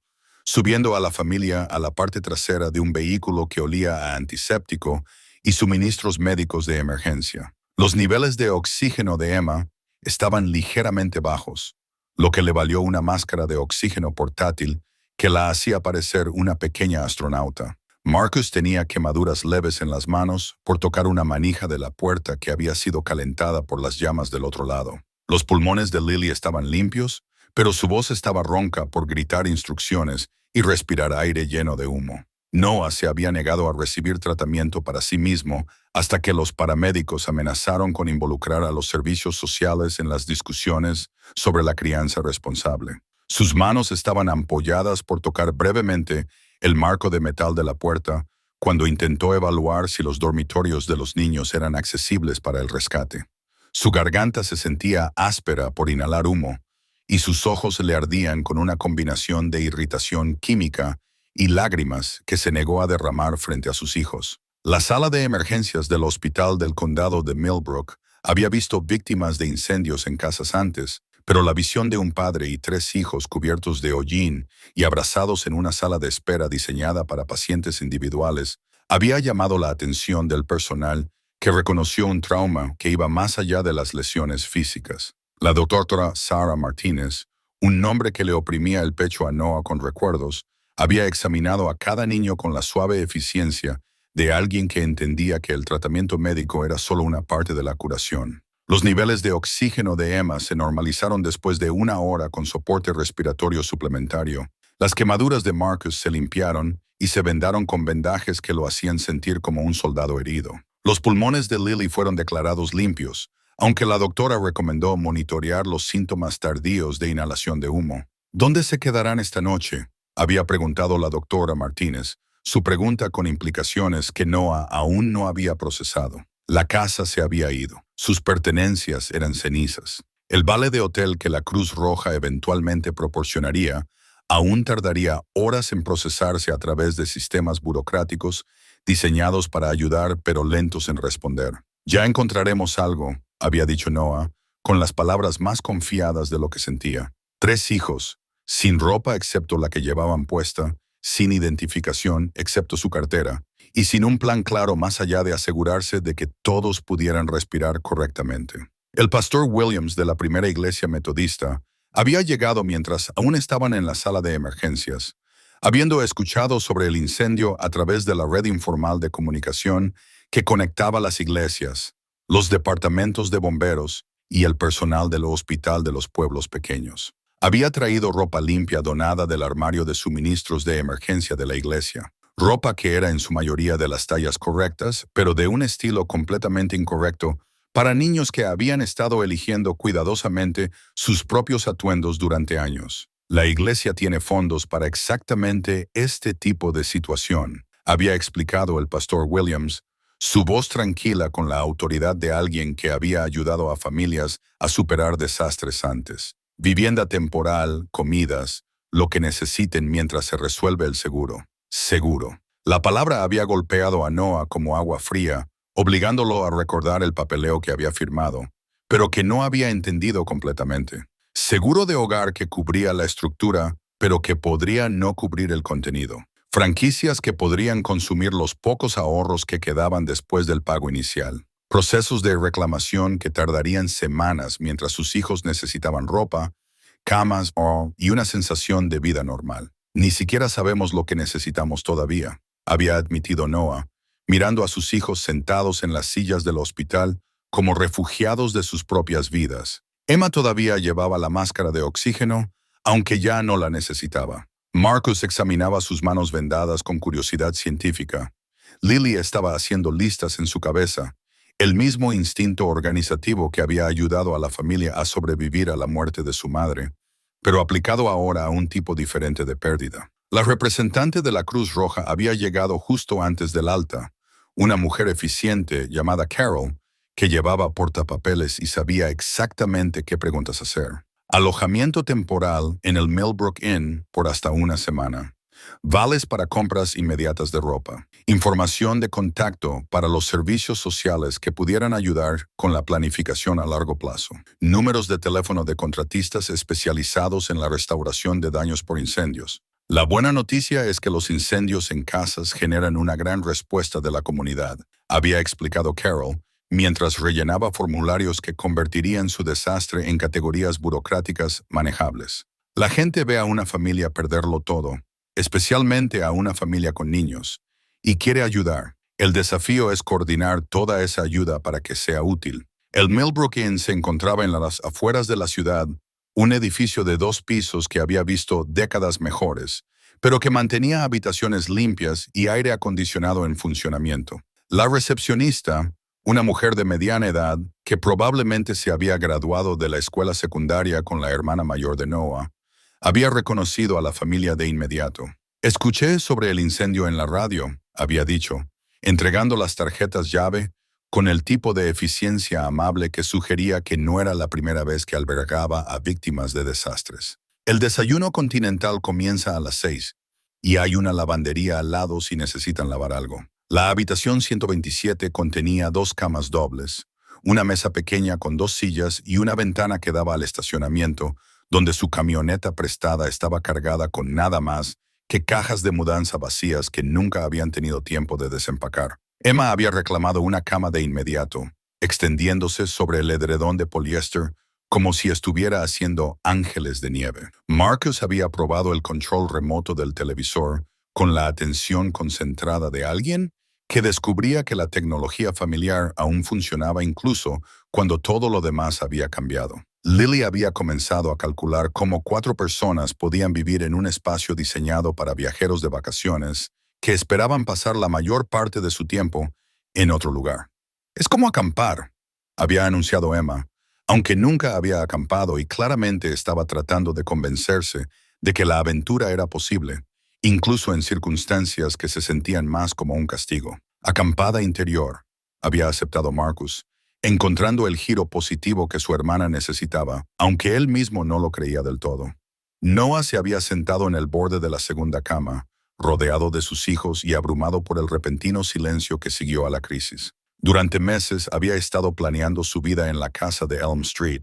subiendo a la familia a la parte trasera de un vehículo que olía a antiséptico y suministros médicos de emergencia. Los niveles de oxígeno de Emma estaban ligeramente bajos, lo que le valió una máscara de oxígeno portátil que la hacía parecer una pequeña astronauta. Marcus tenía quemaduras leves en las manos por tocar una manija de la puerta que había sido calentada por las llamas del otro lado. Los pulmones de Lily estaban limpios, pero su voz estaba ronca por gritar instrucciones y respirar aire lleno de humo. Noah se había negado a recibir tratamiento para sí mismo hasta que los paramédicos amenazaron con involucrar a los servicios sociales en las discusiones sobre la crianza responsable. Sus manos estaban ampolladas por tocar brevemente el marco de metal de la puerta cuando intentó evaluar si los dormitorios de los niños eran accesibles para el rescate. Su garganta se sentía áspera por inhalar humo, y sus ojos le ardían con una combinación de irritación química y lágrimas que se negó a derramar frente a sus hijos. La sala de emergencias del hospital del condado de Millbrook había visto víctimas de incendios en casas antes, pero la visión de un padre y 3 hijos cubiertos de hollín y abrazados en una sala de espera diseñada para pacientes individuales había llamado la atención del personal, que reconoció un trauma que iba más allá de las lesiones físicas. La doctora Sarah Martínez, un nombre que le oprimía el pecho a Noah con recuerdos, había examinado a cada niño con la suave eficiencia de alguien que entendía que el tratamiento médico era solo una parte de la curación. Los niveles de oxígeno de Emma se normalizaron después de 1 hora con soporte respiratorio suplementario. Las quemaduras de Marcus se limpiaron y se vendaron con vendajes que lo hacían sentir como un soldado herido. Los pulmones de Lily fueron declarados limpios, aunque la doctora recomendó monitorear los síntomas tardíos de inhalación de humo. ¿Dónde se quedarán esta noche?, había preguntado la doctora Martínez, su pregunta con implicaciones que Noah aún no había procesado. La casa se había ido. Sus pertenencias eran cenizas. El vale de hotel que la Cruz Roja eventualmente proporcionaría aún tardaría horas en procesarse a través de sistemas burocráticos diseñados para ayudar pero lentos en responder. «Ya encontraremos algo», había dicho Noah, con las palabras más confiadas de lo que sentía. 3 hijos, sin ropa excepto la que llevaban puesta, sin identificación excepto su cartera, y sin un plan claro más allá de asegurarse de que todos pudieran respirar correctamente. El pastor Williams de la primera iglesia metodista había llegado mientras aún estaban en la sala de emergencias, habiendo escuchado sobre el incendio a través de la red informal de comunicación que conectaba las iglesias, los departamentos de bomberos y el personal del hospital de los pueblos pequeños. Había traído ropa limpia donada del armario de suministros de emergencia de la iglesia, ropa que era en su mayoría de las tallas correctas, pero de un estilo completamente incorrecto para niños que habían estado eligiendo cuidadosamente sus propios atuendos durante años. La iglesia tiene fondos para exactamente este tipo de situación, había explicado el pastor Williams, su voz tranquila con la autoridad de alguien que había ayudado a familias a superar desastres antes. Vivienda temporal, comidas, lo que necesiten mientras se resuelve el seguro. Seguro. La palabra había golpeado a Noah como agua fría, obligándolo a recordar el papeleo que había firmado, pero que no había entendido completamente. Seguro de hogar que cubría la estructura, pero que podría no cubrir el contenido. Franquicias que podrían consumir los pocos ahorros que quedaban después del pago inicial. Procesos de reclamación que tardarían semanas mientras sus hijos necesitaban ropa, camas y una sensación de vida normal. Ni siquiera sabemos lo que necesitamos todavía, había admitido Noah, mirando a sus hijos sentados en las sillas del hospital como refugiados de sus propias vidas. Emma todavía llevaba la máscara de oxígeno, aunque ya no la necesitaba. Marcus examinaba sus manos vendadas con curiosidad científica. Lily estaba haciendo listas en su cabeza, el mismo instinto organizativo que había ayudado a la familia a sobrevivir a la muerte de su madre, pero aplicado ahora a un tipo diferente de pérdida. La representante de la Cruz Roja había llegado justo antes del alta, una mujer eficiente llamada Carol, que llevaba portapapeles y sabía exactamente qué preguntas hacer. Alojamiento temporal en el Millbrook Inn por hasta una semana. Vales para compras inmediatas de ropa. Información de contacto para los servicios sociales que pudieran ayudar con la planificación a largo plazo. Números de teléfono de contratistas especializados en la restauración de daños por incendios. La buena noticia es que los incendios en casas generan una gran respuesta de la comunidad, había explicado Carol, mientras rellenaba formularios que convertirían su desastre en categorías burocráticas manejables. La gente ve a una familia perderlo todo, especialmente a una familia con niños, y quiere ayudar. El desafío es coordinar toda esa ayuda para que sea útil. El Millbrook Inn se encontraba en las afueras de la ciudad, un edificio de 2 pisos que había visto décadas mejores, pero que mantenía habitaciones limpias y aire acondicionado en funcionamiento. La recepcionista, una mujer de mediana edad, que probablemente se había graduado de la escuela secundaria con la hermana mayor de Noah, había reconocido a la familia de inmediato. Escuché sobre el incendio en la radio, había dicho, entregando las tarjetas llave con el tipo de eficiencia amable que sugería que no era la primera vez que albergaba a víctimas de desastres. El desayuno continental comienza a las 6 y hay una lavandería al lado si necesitan lavar algo. La habitación 127 contenía 2 camas dobles, una mesa pequeña con 2 sillas y una ventana que daba al estacionamiento, donde su camioneta prestada estaba cargada con nada más que cajas de mudanza vacías que nunca habían tenido tiempo de desempacar. Emma había reclamado una cama de inmediato, extendiéndose sobre el edredón de poliéster como si estuviera haciendo ángeles de nieve. Marcus había probado el control remoto del televisor con la atención concentrada de alguien que descubría que la tecnología familiar aún funcionaba incluso cuando todo lo demás había cambiado. Lily había comenzado a calcular cómo 4 personas podían vivir en un espacio diseñado para viajeros de vacaciones que esperaban pasar la mayor parte de su tiempo en otro lugar. Es como acampar, había anunciado Emma, aunque nunca había acampado y claramente estaba tratando de convencerse de que la aventura era posible, incluso en circunstancias que se sentían más como un castigo. Acampada interior, había aceptado Marcus, encontrando el giro positivo que su hermana necesitaba, aunque él mismo no lo creía del todo. Noah se había sentado en el borde de la segunda cama, rodeado de sus hijos y abrumado por el repentino silencio que siguió a la crisis. Durante meses había estado planeando su vida en la casa de Elm Street.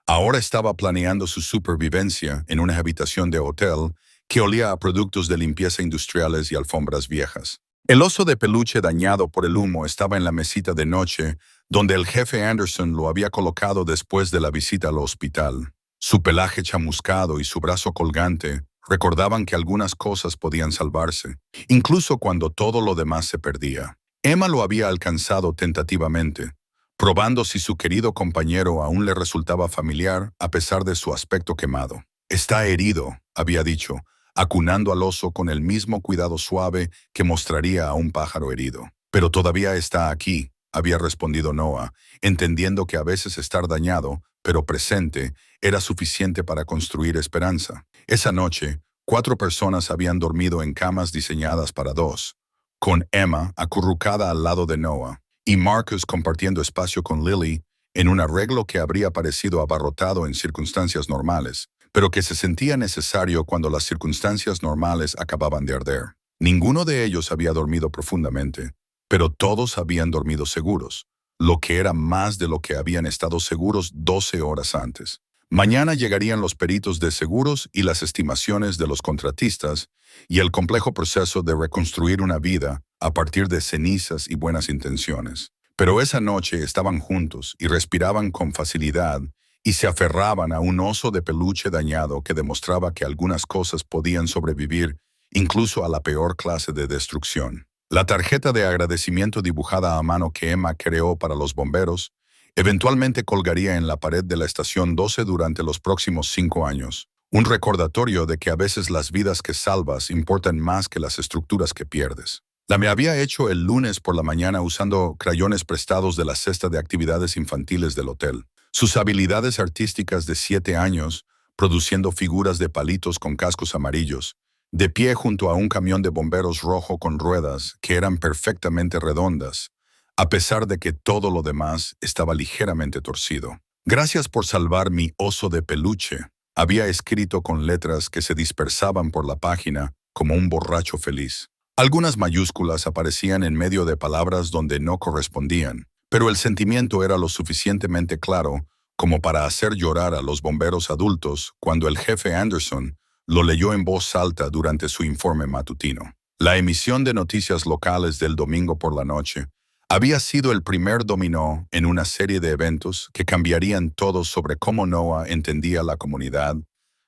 Ahora estaba planeando su supervivencia en una habitación de hotel que olía a productos de limpieza industriales y alfombras viejas. El oso de peluche dañado por el humo estaba en la mesita de noche, donde el jefe Anderson lo había colocado después de la visita al hospital. Su pelaje chamuscado y su brazo colgante recordaban que algunas cosas podían salvarse, incluso cuando todo lo demás se perdía. Emma lo había alcanzado tentativamente, probando si su querido compañero aún le resultaba familiar a pesar de su aspecto quemado. Está herido, había dicho, acunando al oso con el mismo cuidado suave que mostraría a un pájaro herido. Pero todavía está aquí, había respondido Noah, entendiendo que a veces estar dañado, pero presente, era suficiente para construir esperanza. Esa noche, 4 personas habían dormido en camas diseñadas para 2, con Emma acurrucada al lado de Noah, y Marcus compartiendo espacio con Lily en un arreglo que habría parecido abarrotado en circunstancias normales, pero que se sentía necesario cuando las circunstancias normales acababan de arder. Ninguno de ellos había dormido profundamente, pero todos habían dormido seguros, lo que era más de lo que habían estado seguros 12 horas antes. Mañana llegarían los peritos de seguros y las estimaciones de los contratistas y el complejo proceso de reconstruir una vida a partir de cenizas y buenas intenciones. Pero esa noche estaban juntos y respiraban con facilidad y se aferraban a un oso de peluche dañado que demostraba que algunas cosas podían sobrevivir incluso a la peor clase de destrucción. La tarjeta de agradecimiento dibujada a mano que Emma creó para los bomberos eventualmente colgaría en la pared de la estación 12 durante los próximos 5 años. Un recordatorio de que a veces las vidas que salvas importan más que las estructuras que pierdes. La me había hecho el lunes por la mañana usando crayones prestados de la cesta de actividades infantiles del hotel. Sus habilidades artísticas de 7 años, produciendo figuras de palitos con cascos amarillos, de pie junto a un camión de bomberos rojo con ruedas que eran perfectamente redondas, a pesar de que todo lo demás estaba ligeramente torcido. Gracias por salvar mi oso de peluche, había escrito con letras que se dispersaban por la página como un borracho feliz. Algunas mayúsculas aparecían en medio de palabras donde no correspondían, pero el sentimiento era lo suficientemente claro como para hacer llorar a los bomberos adultos cuando el jefe Anderson lo leyó en voz alta durante su informe matutino. La emisión de noticias locales del domingo por la noche había sido el primer dominó en una serie de eventos que cambiarían todo sobre cómo Noah entendía la comunidad,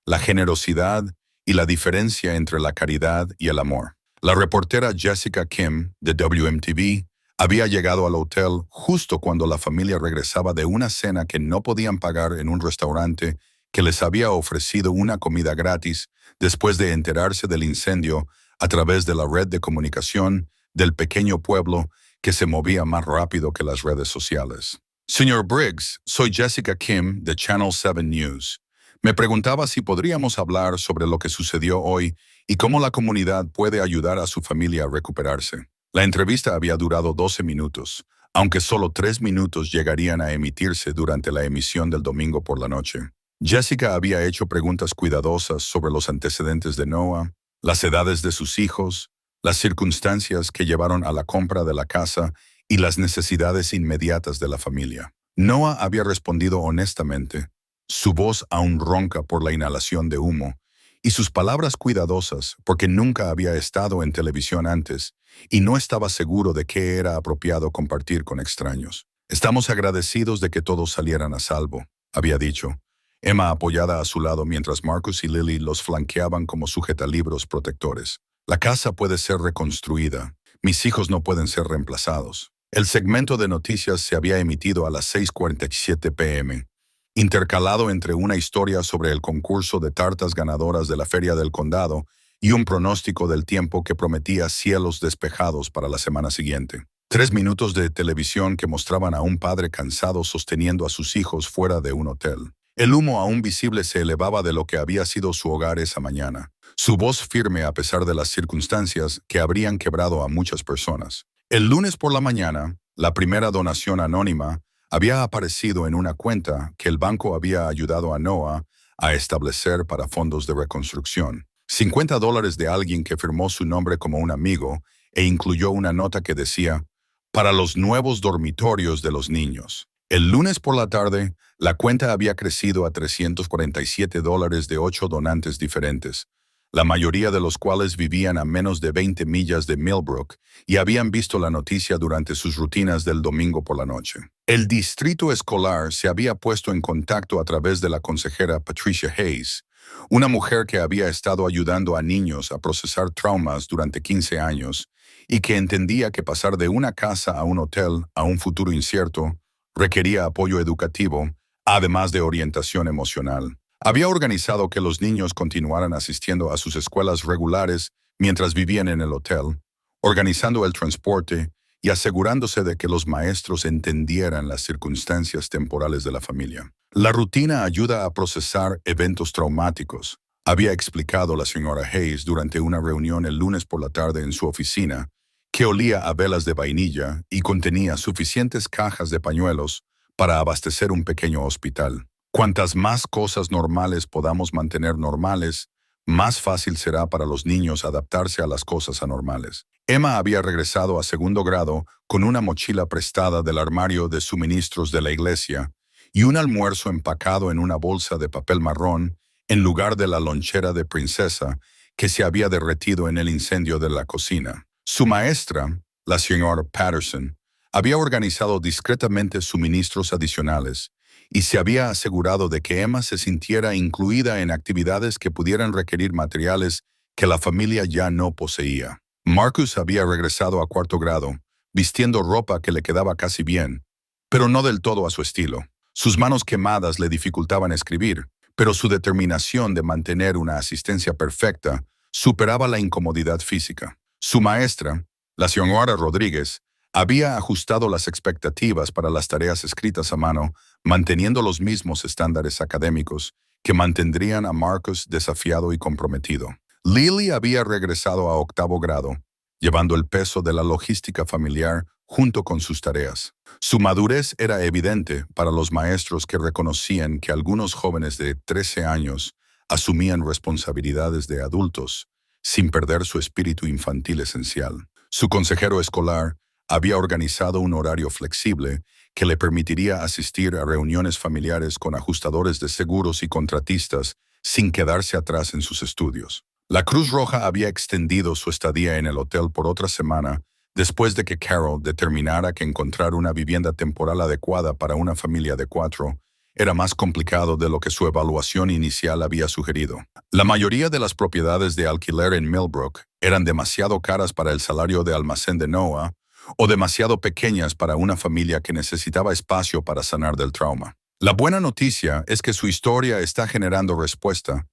la generosidad y la diferencia entre la caridad y el amor. La reportera Jessica Kim, de WMTV, había llegado al hotel justo cuando la familia regresaba de una cena que no podían pagar en un restaurante que les había ofrecido una comida gratis después de enterarse del incendio a través de la red de comunicación del pequeño pueblo que se movía más rápido que las redes sociales. Señor Briggs, soy Jessica Kim de Channel 7 News. Me preguntaba si podríamos hablar sobre lo que sucedió hoy y cómo la comunidad puede ayudar a su familia a recuperarse. La entrevista había durado 12 minutos, aunque solo 3 minutos llegarían a emitirse durante la emisión del domingo por la noche. Jessica había hecho preguntas cuidadosas sobre los antecedentes de Noah, las edades de sus hijos, las circunstancias que llevaron a la compra de la casa y las necesidades inmediatas de la familia. Noah había respondido honestamente, su voz aún ronca por la inhalación de humo, y sus palabras cuidadosas porque nunca había estado en televisión antes y no estaba seguro de qué era apropiado compartir con extraños. Estamos agradecidos de que todos salieran a salvo, había dicho, Emma apoyada a su lado mientras Marcus y Lily los flanqueaban como sujetalibros protectores. La casa puede ser reconstruida. Mis hijos no pueden ser reemplazados. El segmento de noticias se había emitido a las 6:47 p.m., intercalado entre una historia sobre el concurso de tartas ganadoras de la Feria del Condado y un pronóstico del tiempo que prometía cielos despejados para la semana siguiente. 3 minutos de televisión que mostraban a un padre cansado sosteniendo a sus hijos fuera de un hotel. El humo aún visible se elevaba de lo que había sido su hogar esa mañana. Su voz firme a pesar de las circunstancias que habrían quebrado a muchas personas. El lunes por la mañana, la primera donación anónima había aparecido en una cuenta que el banco había ayudado a Noah a establecer para fondos de reconstrucción. $50 de alguien que firmó su nombre como un amigo e incluyó una nota que decía, para los nuevos dormitorios de los niños. El lunes por la tarde, la cuenta había crecido a $347 de 8 donantes diferentes, la mayoría de los cuales vivían a menos de 20 millas de Millbrook y habían visto la noticia durante sus rutinas del domingo por la noche. El distrito escolar se había puesto en contacto a través de la consejera Patricia Hayes, una mujer que había estado ayudando a niños a procesar traumas durante 15 años y que entendía que pasar de una casa a un hotel a un futuro incierto requería apoyo educativo, además de orientación emocional. Había organizado que los niños continuaran asistiendo a sus escuelas regulares mientras vivían en el hotel, organizando el transporte y asegurándose de que los maestros entendieran las circunstancias temporales de la familia. La rutina ayuda a procesar eventos traumáticos, había explicado la señora Hayes durante una reunión el lunes por la tarde en su oficina, que olía a velas de vainilla y contenía suficientes cajas de pañuelos para abastecer un pequeño hospital. Cuantas más cosas normales podamos mantener normales, más fácil será para los niños adaptarse a las cosas anormales. Emma había regresado a segundo grado con una mochila prestada del armario de suministros de la iglesia y un almuerzo empacado en una bolsa de papel marrón en lugar de la lonchera de princesa que se había derretido en el incendio de la cocina. Su maestra, la señora Patterson, había organizado discretamente suministros adicionales y se había asegurado de que Emma se sintiera incluida en actividades que pudieran requerir materiales que la familia ya no poseía. Marcus había regresado a cuarto grado, vistiendo ropa que le quedaba casi bien, pero no del todo a su estilo. Sus manos quemadas le dificultaban escribir, pero su determinación de mantener una asistencia perfecta superaba la incomodidad física. Su maestra, la señora Rodríguez, había ajustado las expectativas para las tareas escritas a mano, manteniendo los mismos estándares académicos que mantendrían a Marcus desafiado y comprometido. Lily había regresado a octavo grado, llevando el peso de la logística familiar junto con sus tareas. Su madurez era evidente para los maestros que reconocían que algunos jóvenes de 13 años asumían responsabilidades de adultos sin perder su espíritu infantil esencial. Su consejero escolar había organizado un horario flexible que le permitiría asistir a reuniones familiares con ajustadores de seguros y contratistas sin quedarse atrás en sus estudios. La Cruz Roja había extendido su estadía en el hotel por otra semana después de que Carol determinara que encontrar una vivienda temporal adecuada para una familia de 4 era más complicado de lo que su evaluación inicial había sugerido. La mayoría de las propiedades de alquiler en Millbrook eran demasiado caras para el salario de almacén de Noah o demasiado pequeñas para una familia que necesitaba espacio para sanar del trauma. La buena noticia es que su historia está generando respuesta,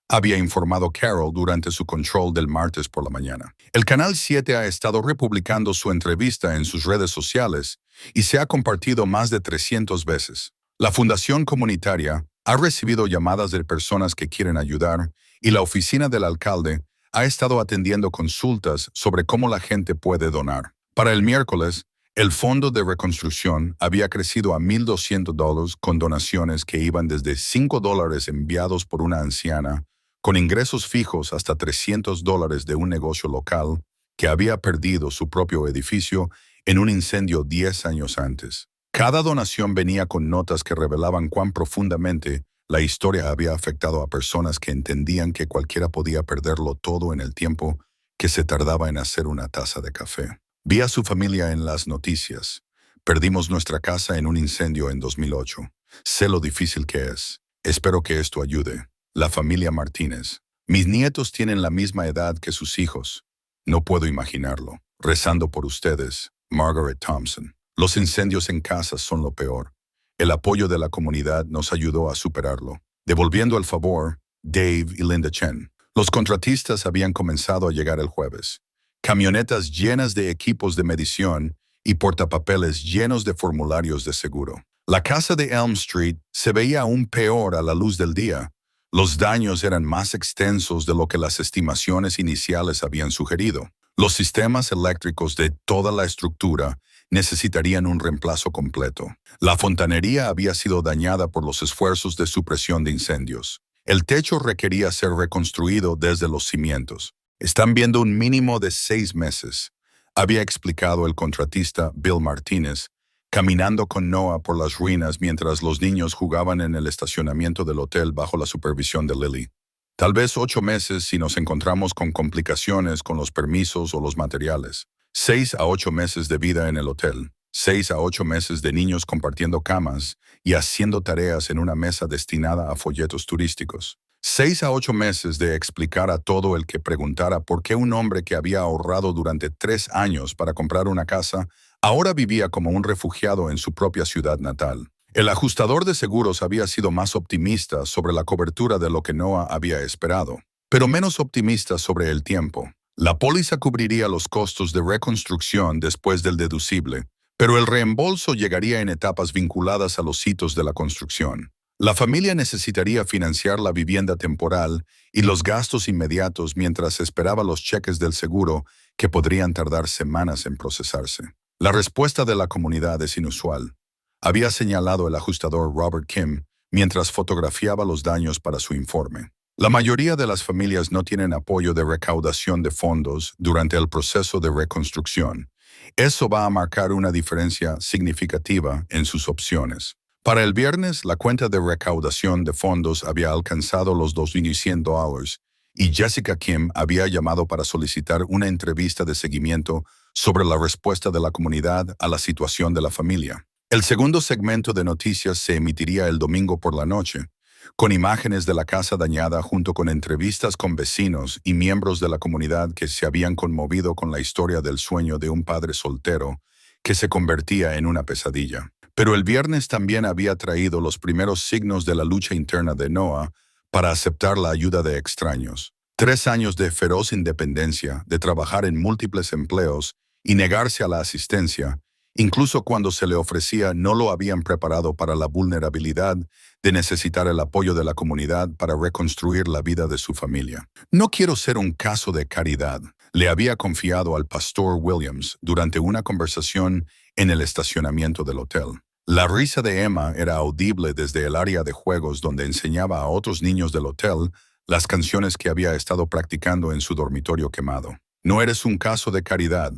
había informado Carol durante su control del martes por la mañana. El Canal 7 ha estado republicando su entrevista en sus redes sociales y se ha compartido más de 300 veces. La Fundación Comunitaria ha recibido llamadas de personas que quieren ayudar y la oficina del alcalde ha estado atendiendo consultas sobre cómo la gente puede donar. Para el miércoles, el Fondo de Reconstrucción había crecido a $1,200 con donaciones que iban desde $5 enviados por una anciana con ingresos fijos hasta $300 de un negocio local que había perdido su propio edificio en un incendio 10 años antes. Cada donación venía con notas que revelaban cuán profundamente la historia había afectado a personas que entendían que cualquiera podía perderlo todo en el tiempo que se tardaba en hacer una taza de café. Vi a su familia en las noticias. Perdimos nuestra casa en un incendio en 2008. Sé lo difícil que es. Espero que esto ayude. La familia Martínez. Mis nietos tienen la misma edad que sus hijos. No puedo imaginarlo. Rezando por ustedes, Margaret Thompson. Los incendios en casas son lo peor. El apoyo de la comunidad nos ayudó a superarlo. Devolviendo el favor, Dave y Linda Chen. Los contratistas habían comenzado a llegar el jueves. Camionetas llenas de equipos de medición y portapapeles llenos de formularios de seguro. La casa de Elm Street se veía aún peor a la luz del día. Los daños eran más extensos de lo que las estimaciones iniciales habían sugerido. Los sistemas eléctricos de toda la estructura necesitarían un reemplazo completo. La fontanería había sido dañada por los esfuerzos de supresión de incendios. El techo requería ser reconstruido desde los cimientos. Están viendo un mínimo de 6 meses, había explicado el contratista Bill Martínez, caminando con Noah por las ruinas mientras los niños jugaban en el estacionamiento del hotel bajo la supervisión de Lily. Tal vez 8 meses si nos encontramos con complicaciones con los permisos o los materiales. 6 a 8 meses de vida en el hotel. 6 a 8 meses de niños compartiendo camas y haciendo tareas en una mesa destinada a folletos turísticos. 6 a 8 meses de explicar a todo el que preguntara por qué un hombre que había ahorrado durante 3 años para comprar una casa ahora vivía como un refugiado en su propia ciudad natal. El ajustador de seguros había sido más optimista sobre la cobertura de lo que Noah había esperado, pero menos optimista sobre el tiempo. La póliza cubriría los costos de reconstrucción después del deducible, pero el reembolso llegaría en etapas vinculadas a los hitos de la construcción. La familia necesitaría financiar la vivienda temporal y los gastos inmediatos mientras esperaba los cheques del seguro que podrían tardar semanas en procesarse. La respuesta de la comunidad es inusual. Había señalado el ajustador Robert Kim mientras fotografiaba los daños para su informe. La mayoría de las familias no tienen apoyo de recaudación de fondos durante el proceso de reconstrucción. Eso va a marcar una diferencia significativa en sus opciones. Para el viernes, la cuenta de recaudación de fondos había alcanzado los $2,100 y Jessica Kim había llamado para solicitar una entrevista de seguimiento sobre la respuesta de la comunidad a la situación de la familia. El segundo segmento de noticias se emitiría el domingo por la noche, con imágenes de la casa dañada junto con entrevistas con vecinos y miembros de la comunidad que se habían conmovido con la historia del sueño de un padre soltero que se convertía en una pesadilla. Pero el viernes también había traído los primeros signos de la lucha interna de Noah para aceptar la ayuda de extraños. 3 años de feroz independencia, de trabajar en múltiples empleos y negarse a la asistencia, incluso cuando se le ofrecía, no lo habían preparado para la vulnerabilidad de necesitar el apoyo de la comunidad para reconstruir la vida de su familia. No quiero ser un caso de caridad, le había confiado al pastor Williams durante una conversación en el estacionamiento del hotel. La risa de Emma era audible desde el área de juegos donde enseñaba a otros niños del hotel las canciones que había estado practicando en su dormitorio quemado. No eres un caso de caridad,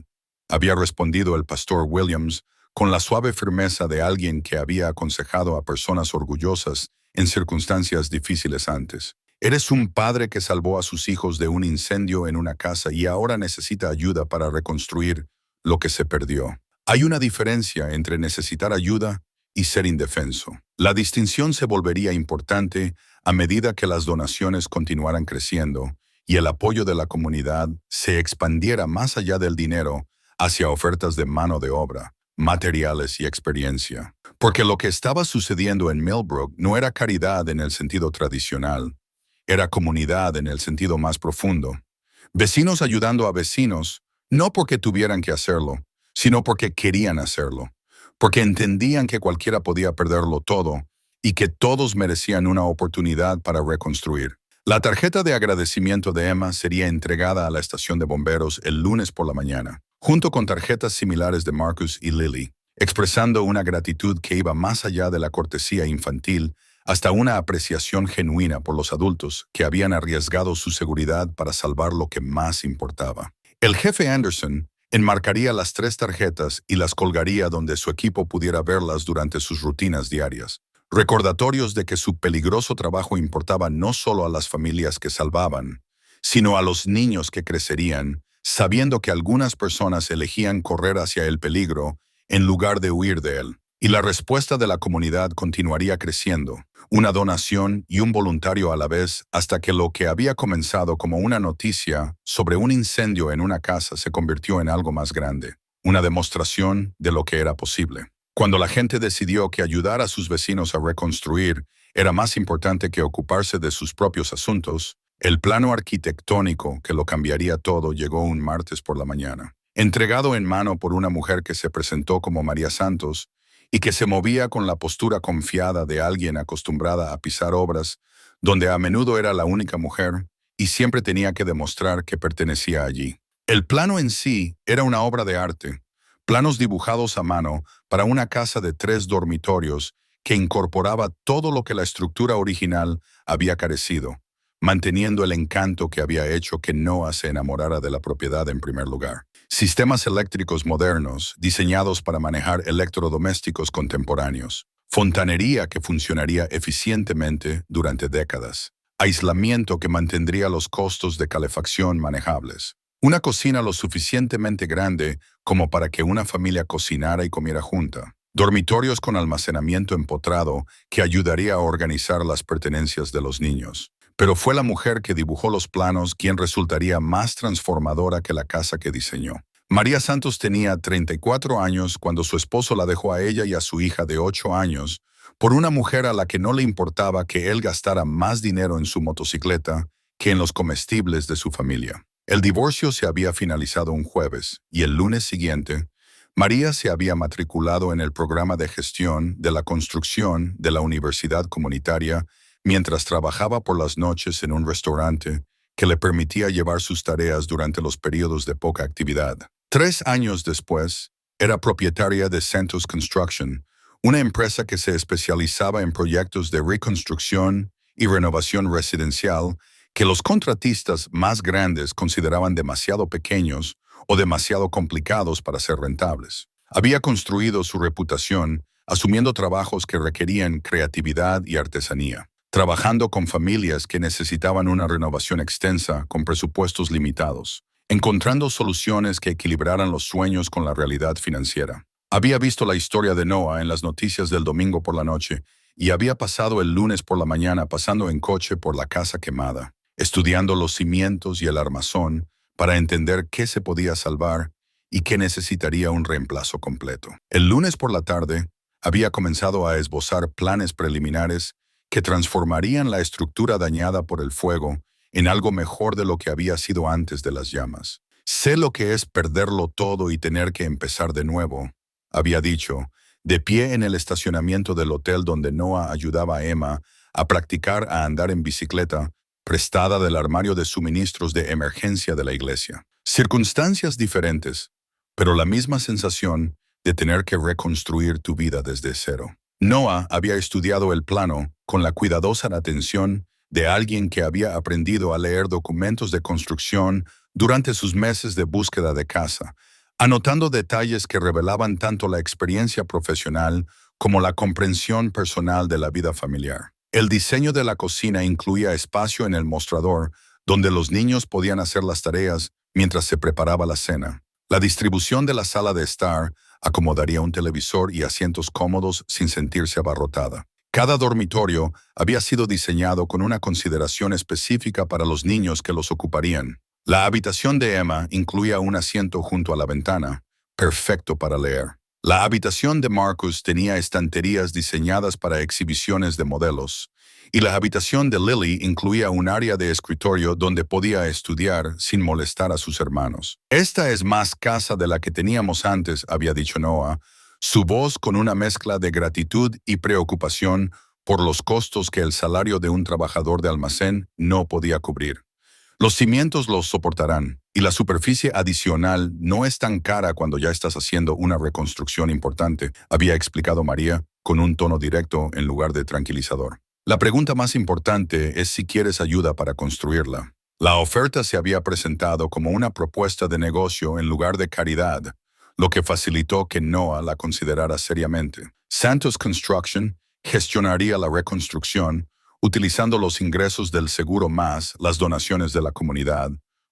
había respondido el pastor Williams con la suave firmeza de alguien que había aconsejado a personas orgullosas en circunstancias difíciles antes. Eres un padre que salvó a sus hijos de un incendio en una casa y ahora necesita ayuda para reconstruir lo que se perdió. Hay una diferencia entre necesitar ayuda y ser indefenso. La distinción se volvería importante a medida que las donaciones continuaran creciendo y el apoyo de la comunidad se expandiera más allá del dinero hacia ofertas de mano de obra, materiales y experiencia. Porque lo que estaba sucediendo en Millbrook no era caridad en el sentido tradicional, era comunidad en el sentido más profundo. Vecinos ayudando a vecinos, no porque tuvieran que hacerlo, sino porque querían hacerlo, porque entendían que cualquiera podía perderlo todo y que todos merecían una oportunidad para reconstruir. La tarjeta de agradecimiento de Emma sería entregada a la estación de bomberos el lunes por la mañana, junto con tarjetas similares de Marcus y Lily, expresando una gratitud que iba más allá de la cortesía infantil hasta una apreciación genuina por los adultos que habían arriesgado su seguridad para salvar lo que más importaba. El jefe Anderson enmarcaría las 3 tarjetas y las colgaría donde su equipo pudiera verlas durante sus rutinas diarias. Recordatorios de que su peligroso trabajo importaba no solo a las familias que salvaban, sino a los niños que crecerían, sabiendo que algunas personas elegían correr hacia el peligro en lugar de huir de él. Y la respuesta de la comunidad continuaría creciendo, una donación y un voluntario a la vez, hasta que lo que había comenzado como una noticia sobre un incendio en una casa se convirtió en algo más grande, una demostración de lo que era posible. Cuando la gente decidió que ayudar a sus vecinos a reconstruir era más importante que ocuparse de sus propios asuntos, el plano arquitectónico que lo cambiaría todo llegó un martes por la mañana. Entregado en mano por una mujer que se presentó como María Santos y que se movía con la postura confiada de alguien acostumbrada a pisar obras, donde a menudo era la única mujer y siempre tenía que demostrar que pertenecía allí. El plano en sí era una obra de arte, planos dibujados a mano para una casa de 3 dormitorios que incorporaba todo lo que la estructura original había carecido, manteniendo el encanto que había hecho que Noah se enamorara de la propiedad en primer lugar. Sistemas eléctricos modernos diseñados para manejar electrodomésticos contemporáneos. Fontanería que funcionaría eficientemente durante décadas. Aislamiento que mantendría los costos de calefacción manejables. Una cocina lo suficientemente grande como para que una familia cocinara y comiera junta. Dormitorios con almacenamiento empotrado que ayudaría a organizar las pertenencias de los niños. Pero fue la mujer que dibujó los planos quien resultaría más transformadora que la casa que diseñó. María Santos tenía 34 años cuando su esposo la dejó a ella y a su hija de 8 años por una mujer a la que no le importaba que él gastara más dinero en su motocicleta que en los comestibles de su familia. El divorcio se había finalizado un jueves y el lunes siguiente, María se había matriculado en el programa de gestión de la construcción de la Universidad Comunitaria mientras trabajaba por las noches en un restaurante que le permitía llevar sus tareas durante los periodos de poca actividad. 3 años después, era propietaria de Santos Construction, una empresa que se especializaba en proyectos de reconstrucción y renovación residencial que los contratistas más grandes consideraban demasiado pequeños o demasiado complicados para ser rentables. Había construido su reputación asumiendo trabajos que requerían creatividad y artesanía, trabajando con familias que necesitaban una renovación extensa con presupuestos limitados, encontrando soluciones que equilibraran los sueños con la realidad financiera. Había visto la historia de Noah en las noticias del domingo por la noche y había pasado el lunes por la mañana pasando en coche por la casa quemada, estudiando los cimientos y el armazón para entender qué se podía salvar y qué necesitaría un reemplazo completo. El lunes por la tarde, había comenzado a esbozar planes preliminares que transformarían la estructura dañada por el fuego en algo mejor de lo que había sido antes de las llamas. Sé lo que es perderlo todo y tener que empezar de nuevo, había dicho, de pie en el estacionamiento del hotel donde Noah ayudaba a Emma a practicar a andar en bicicleta prestada del armario de suministros de emergencia de la iglesia. Circunstancias diferentes, pero la misma sensación de tener que reconstruir tu vida desde cero. Noah había estudiado el plano con la cuidadosa atención de alguien que había aprendido a leer documentos de construcción durante sus meses de búsqueda de casa, anotando detalles que revelaban tanto la experiencia profesional como la comprensión personal de la vida familiar. El diseño de la cocina incluía espacio en el mostrador donde los niños podían hacer las tareas mientras se preparaba la cena. La distribución de la sala de estar acomodaría un televisor y asientos cómodos sin sentirse abarrotada. Cada dormitorio había sido diseñado con una consideración específica para los niños que los ocuparían. La habitación de Emma incluía un asiento junto a la ventana, perfecto para leer. La habitación de Marcus tenía estanterías diseñadas para exhibiciones de modelos, y la habitación de Lily incluía un área de escritorio donde podía estudiar sin molestar a sus hermanos. Esta es más casa de la que teníamos antes, había dicho Noah, su voz con una mezcla de gratitud y preocupación por los costos que el salario de un trabajador de almacén no podía cubrir. Los cimientos los soportarán, y la superficie adicional no es tan cara cuando ya estás haciendo una reconstrucción importante, había explicado María con un tono directo en lugar de tranquilizador. La pregunta más importante es si quieres ayuda para construirla. La oferta se había presentado como una propuesta de negocio en lugar de caridad, lo que facilitó que Noah la considerara seriamente. Santos Construction gestionaría la reconstrucción utilizando los ingresos del seguro más las donaciones de la comunidad,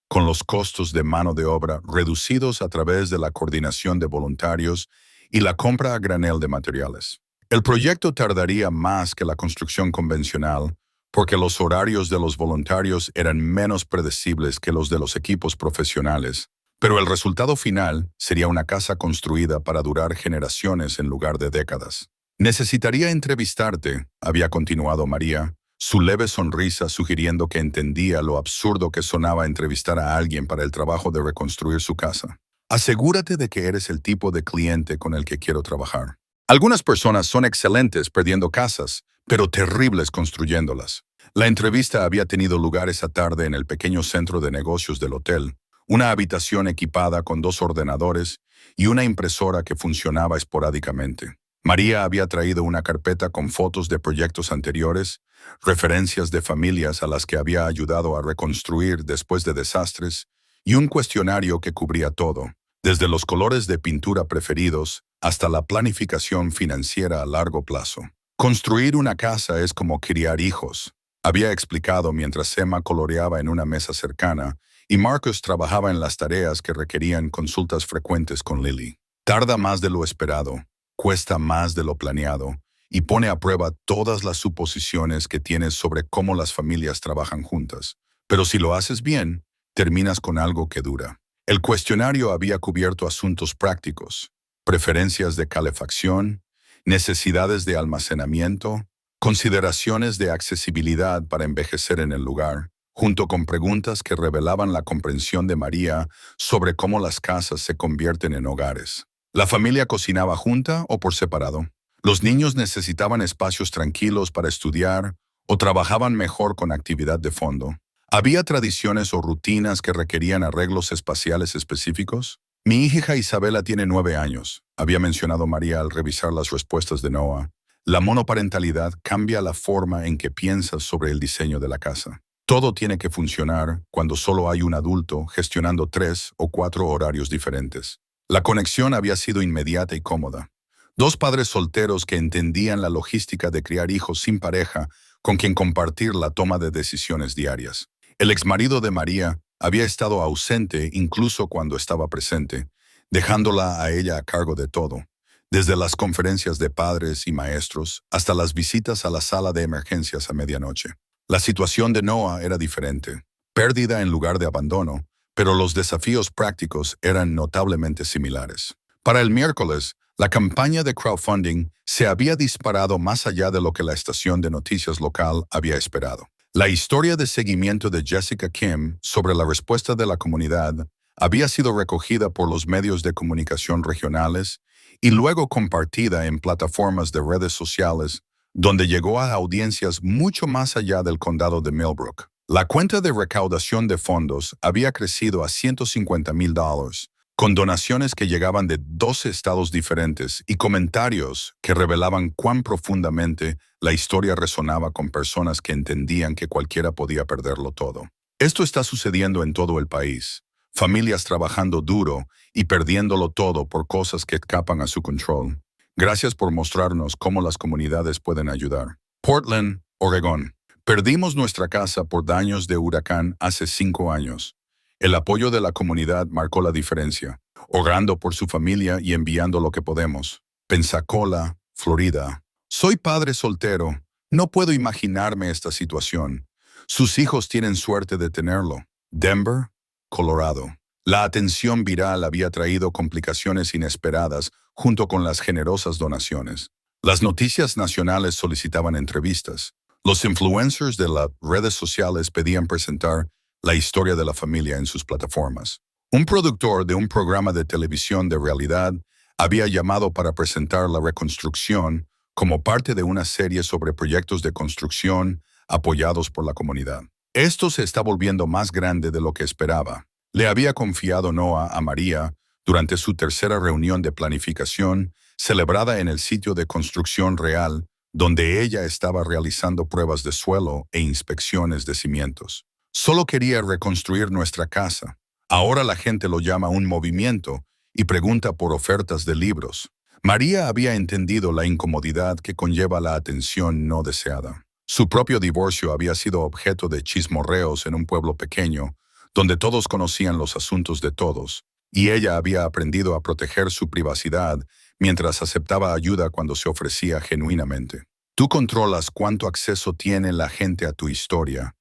con los costos de mano de obra reducidos a través de la coordinación de voluntarios y la compra a granel de materiales. El proyecto tardaría más que la construcción convencional porque los horarios de los voluntarios eran menos predecibles que los de los equipos profesionales, pero el resultado final sería una casa construida para durar generaciones en lugar de décadas. Necesitaría entrevistarte, había continuado María, su leve sonrisa sugiriendo que entendía lo absurdo que sonaba entrevistar a alguien para el trabajo de reconstruir su casa. Asegúrate de que eres el tipo de cliente con el que quiero trabajar. Algunas personas son excelentes perdiendo casas, pero terribles construyéndolas. La entrevista había tenido lugar esa tarde en el pequeño centro de negocios del hotel, una habitación equipada con 2 ordenadores y una impresora que funcionaba esporádicamente. María había traído una carpeta con fotos de proyectos anteriores, referencias de familias a las que había ayudado a reconstruir después de desastres y un cuestionario que cubría todo, desde los colores de pintura preferidos hasta la planificación financiera a largo plazo. Construir una casa es como criar hijos, había explicado mientras Emma coloreaba en una mesa cercana y Marcus trabajaba en las tareas que requerían consultas frecuentes con Lily. Tarda más de lo esperado, cuesta más de lo planeado y pone a prueba todas las suposiciones que tienes sobre cómo las familias trabajan juntas. Pero si lo haces bien, terminas con algo que dura. El cuestionario había cubierto asuntos prácticos, preferencias de calefacción, necesidades de almacenamiento, consideraciones de accesibilidad para envejecer en el lugar, junto con preguntas que revelaban la comprensión de María sobre cómo las casas se convierten en hogares. La familia cocinaba junta o por separado. Los niños necesitaban espacios tranquilos para estudiar o trabajaban mejor con actividad de fondo. ¿Había tradiciones o rutinas que requerían arreglos espaciales específicos? Mi hija Isabela tiene 9 años, había mencionado María al revisar las respuestas de Noah. La monoparentalidad cambia la forma en que piensas sobre el diseño de la casa. Todo tiene que funcionar cuando solo hay un adulto gestionando 3 o 4 horarios diferentes. La conexión había sido inmediata y cómoda. Dos padres solteros que entendían la logística de criar hijos sin pareja con quien compartir la toma de decisiones diarias. El exmarido de María había estado ausente incluso cuando estaba presente, dejándola a ella a cargo de todo, desde las conferencias de padres y maestros hasta las visitas a la sala de emergencias a medianoche. La situación de Noah era diferente, pérdida en lugar de abandono, pero los desafíos prácticos eran notablemente similares. Para el miércoles, la campaña de crowdfunding se había disparado más allá de lo que la estación de noticias local había esperado. La historia de seguimiento de Jessica Kim sobre la respuesta de la comunidad había sido recogida por los medios de comunicación regionales y luego compartida en plataformas de redes sociales donde llegó a audiencias mucho más allá del condado de Millbrook. La cuenta de recaudación de fondos había crecido a $150,000, con donaciones que llegaban de 12 estados diferentes y comentarios que revelaban cuán profundamente la historia resonaba con personas que entendían que cualquiera podía perderlo todo. Esto está sucediendo en todo el país. Familias trabajando duro y perdiéndolo todo por cosas que escapan a su control. Gracias por mostrarnos cómo las comunidades pueden ayudar. Portland, Oregón. Perdimos nuestra casa por daños de huracán hace 5 años. El apoyo de la comunidad marcó la diferencia, orando por su familia y enviando lo que podemos. Pensacola, Florida. Soy padre soltero. No puedo imaginarme esta situación. Sus hijos tienen suerte de tenerlo. Denver, Colorado. La atención viral había traído complicaciones inesperadas junto con las generosas donaciones. Las noticias nacionales solicitaban entrevistas. Los influencers de las redes sociales pedían presentar la historia de la familia en sus plataformas. Un productor de un programa de televisión de realidad había llamado para presentar la reconstrucción como parte de una serie sobre proyectos de construcción apoyados por la comunidad. Esto se está volviendo más grande de lo que esperaba. Le había confiado Noah a María durante su tercera reunión de planificación, celebrada en el sitio de construcción real, donde ella estaba realizando pruebas de suelo e inspecciones de cimientos. Solo quería reconstruir nuestra casa. Ahora la gente lo llama un movimiento y pregunta por ofertas de libros. María había entendido la incomodidad que conlleva la atención no deseada. Su propio divorcio había sido objeto de chismorreos en un pueblo pequeño, donde todos conocían los asuntos de todos, y ella había aprendido a proteger su privacidad mientras aceptaba ayuda cuando se ofrecía genuinamente. Tú controlas cuánto acceso tiene la gente a tu historia,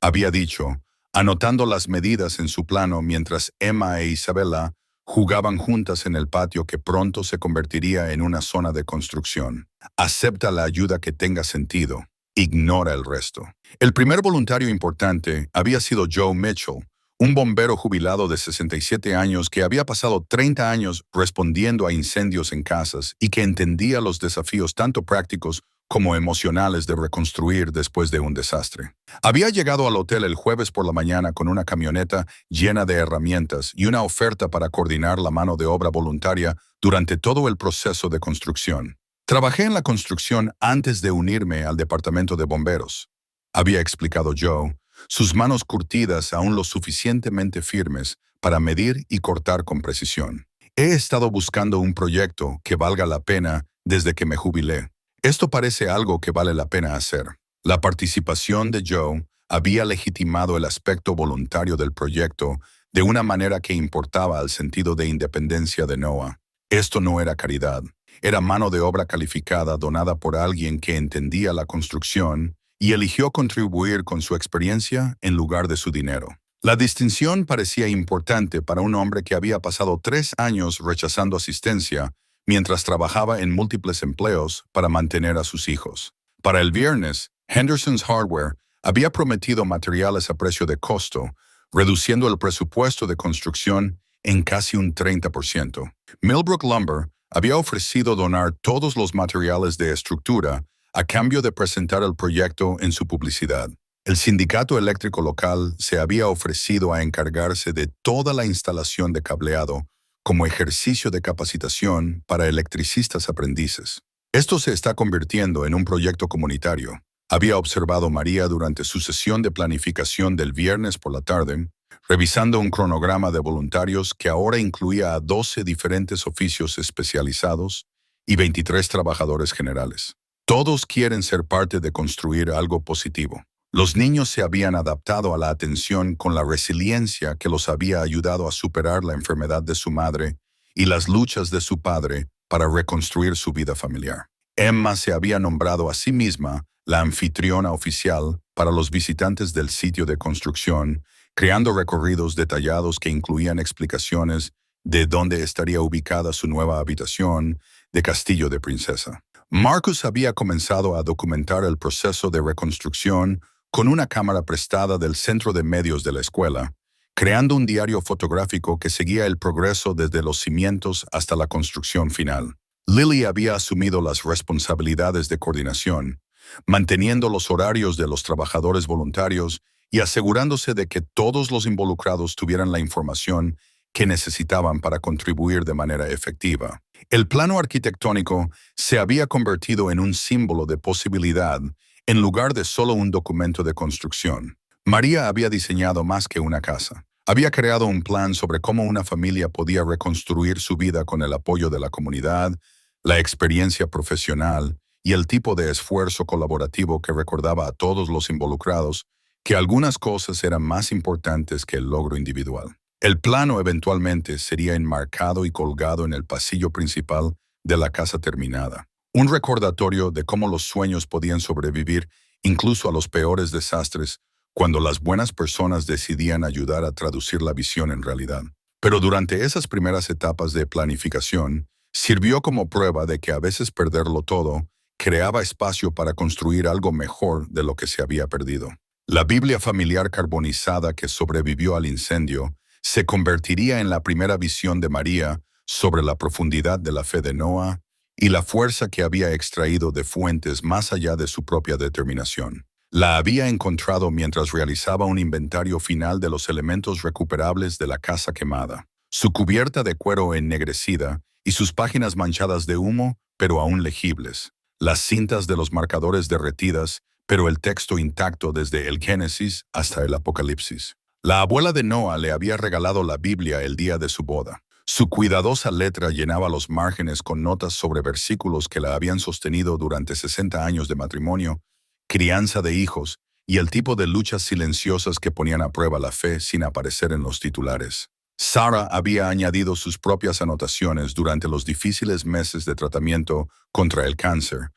había dicho, anotando las medidas en su plano mientras Emma e Isabela jugaban juntas en el patio que pronto se convertiría en una zona de construcción. Acepta la ayuda que tenga sentido. Ignora el resto. El primer voluntario importante había sido Joe Mitchell, un bombero jubilado de 67 años que había pasado 30 años respondiendo a incendios en casas y que entendía los desafíos tanto prácticos como emocionales de reconstruir después de un desastre. Había llegado al hotel el jueves por la mañana con una camioneta llena de herramientas y una oferta para coordinar la mano de obra voluntaria durante todo el proceso de construcción. Trabajé en la construcción antes de unirme al departamento de bomberos, había explicado Joe, sus manos curtidas aún lo suficientemente firmes para medir y cortar con precisión. He estado buscando un proyecto que valga la pena desde que me jubilé. Esto parece algo que vale la pena hacer. La participación de Joe había legitimado el aspecto voluntario del proyecto de una manera que importaba al sentido de independencia de Noah. Esto no era caridad, era mano de obra calificada donada por alguien que entendía la construcción y eligió contribuir con su experiencia en lugar de su dinero. La distinción parecía importante para un hombre que había pasado 3 años rechazando asistencia mientras trabajaba en múltiples empleos para mantener a sus hijos. Para el viernes, Henderson's Hardware había prometido materiales a precio de costo, reduciendo el presupuesto de construcción en casi un 30%. Millbrook Lumber había ofrecido donar todos los materiales de estructura a cambio de presentar el proyecto en su publicidad. El sindicato eléctrico local se había ofrecido a encargarse de toda la instalación de cableado como ejercicio de capacitación para electricistas aprendices. Esto se está convirtiendo en un proyecto comunitario, había observado María durante su sesión de planificación del viernes por la tarde, revisando un cronograma de voluntarios que ahora incluía a 12 diferentes oficios especializados y 23 trabajadores generales. Todos quieren ser parte de construir algo positivo. Los niños se habían adaptado a la atención con la resiliencia que los había ayudado a superar la enfermedad de su madre y las luchas de su padre para reconstruir su vida familiar. Emma se había nombrado a sí misma la anfitriona oficial para los visitantes del sitio de construcción, creando recorridos detallados que incluían explicaciones de dónde estaría ubicada su nueva habitación de Castillo de Princesa. Marcus había comenzado a documentar el proceso de reconstrucción con una cámara prestada del centro de medios de la escuela, creando un diario fotográfico que seguía el progreso desde los cimientos hasta la construcción final. Lily había asumido las responsabilidades de coordinación, manteniendo los horarios de los trabajadores voluntarios y asegurándose de que todos los involucrados tuvieran la información que necesitaban para contribuir de manera efectiva. El plano arquitectónico se había convertido en un símbolo de posibilidad en lugar de solo un documento de construcción. María había diseñado más que una casa. Había creado un plan sobre cómo una familia podía reconstruir su vida con el apoyo de la comunidad, la experiencia profesional y el tipo de esfuerzo colaborativo que recordaba a todos los involucrados que algunas cosas eran más importantes que el logro individual. El plano eventualmente sería enmarcado y colgado en el pasillo principal de la casa terminada. Un recordatorio de cómo los sueños podían sobrevivir incluso a los peores desastres cuando las buenas personas decidían ayudar a traducir la visión en realidad. Pero durante esas primeras etapas de planificación, sirvió como prueba de que a veces perderlo todo creaba espacio para construir algo mejor de lo que se había perdido. La Biblia familiar carbonizada que sobrevivió al incendio se convertiría en la primera visión de María sobre la profundidad de la fe de Noah y la fuerza que había extraído de fuentes más allá de su propia determinación. La había encontrado mientras realizaba un inventario final de los elementos recuperables de la casa quemada. Su cubierta de cuero ennegrecida y sus páginas manchadas de humo, pero aún legibles. Las cintas de los marcadores derretidas, pero el texto intacto desde el Génesis hasta el Apocalipsis. La abuela de Noah le había regalado la Biblia el día de su boda. Su cuidadosa letra llenaba los márgenes con notas sobre versículos que la habían sostenido durante 60 años de matrimonio, crianza de hijos y el tipo de luchas silenciosas que ponían a prueba la fe sin aparecer en los titulares. Sarah había añadido sus propias anotaciones durante los difíciles meses de tratamiento contra el cáncer,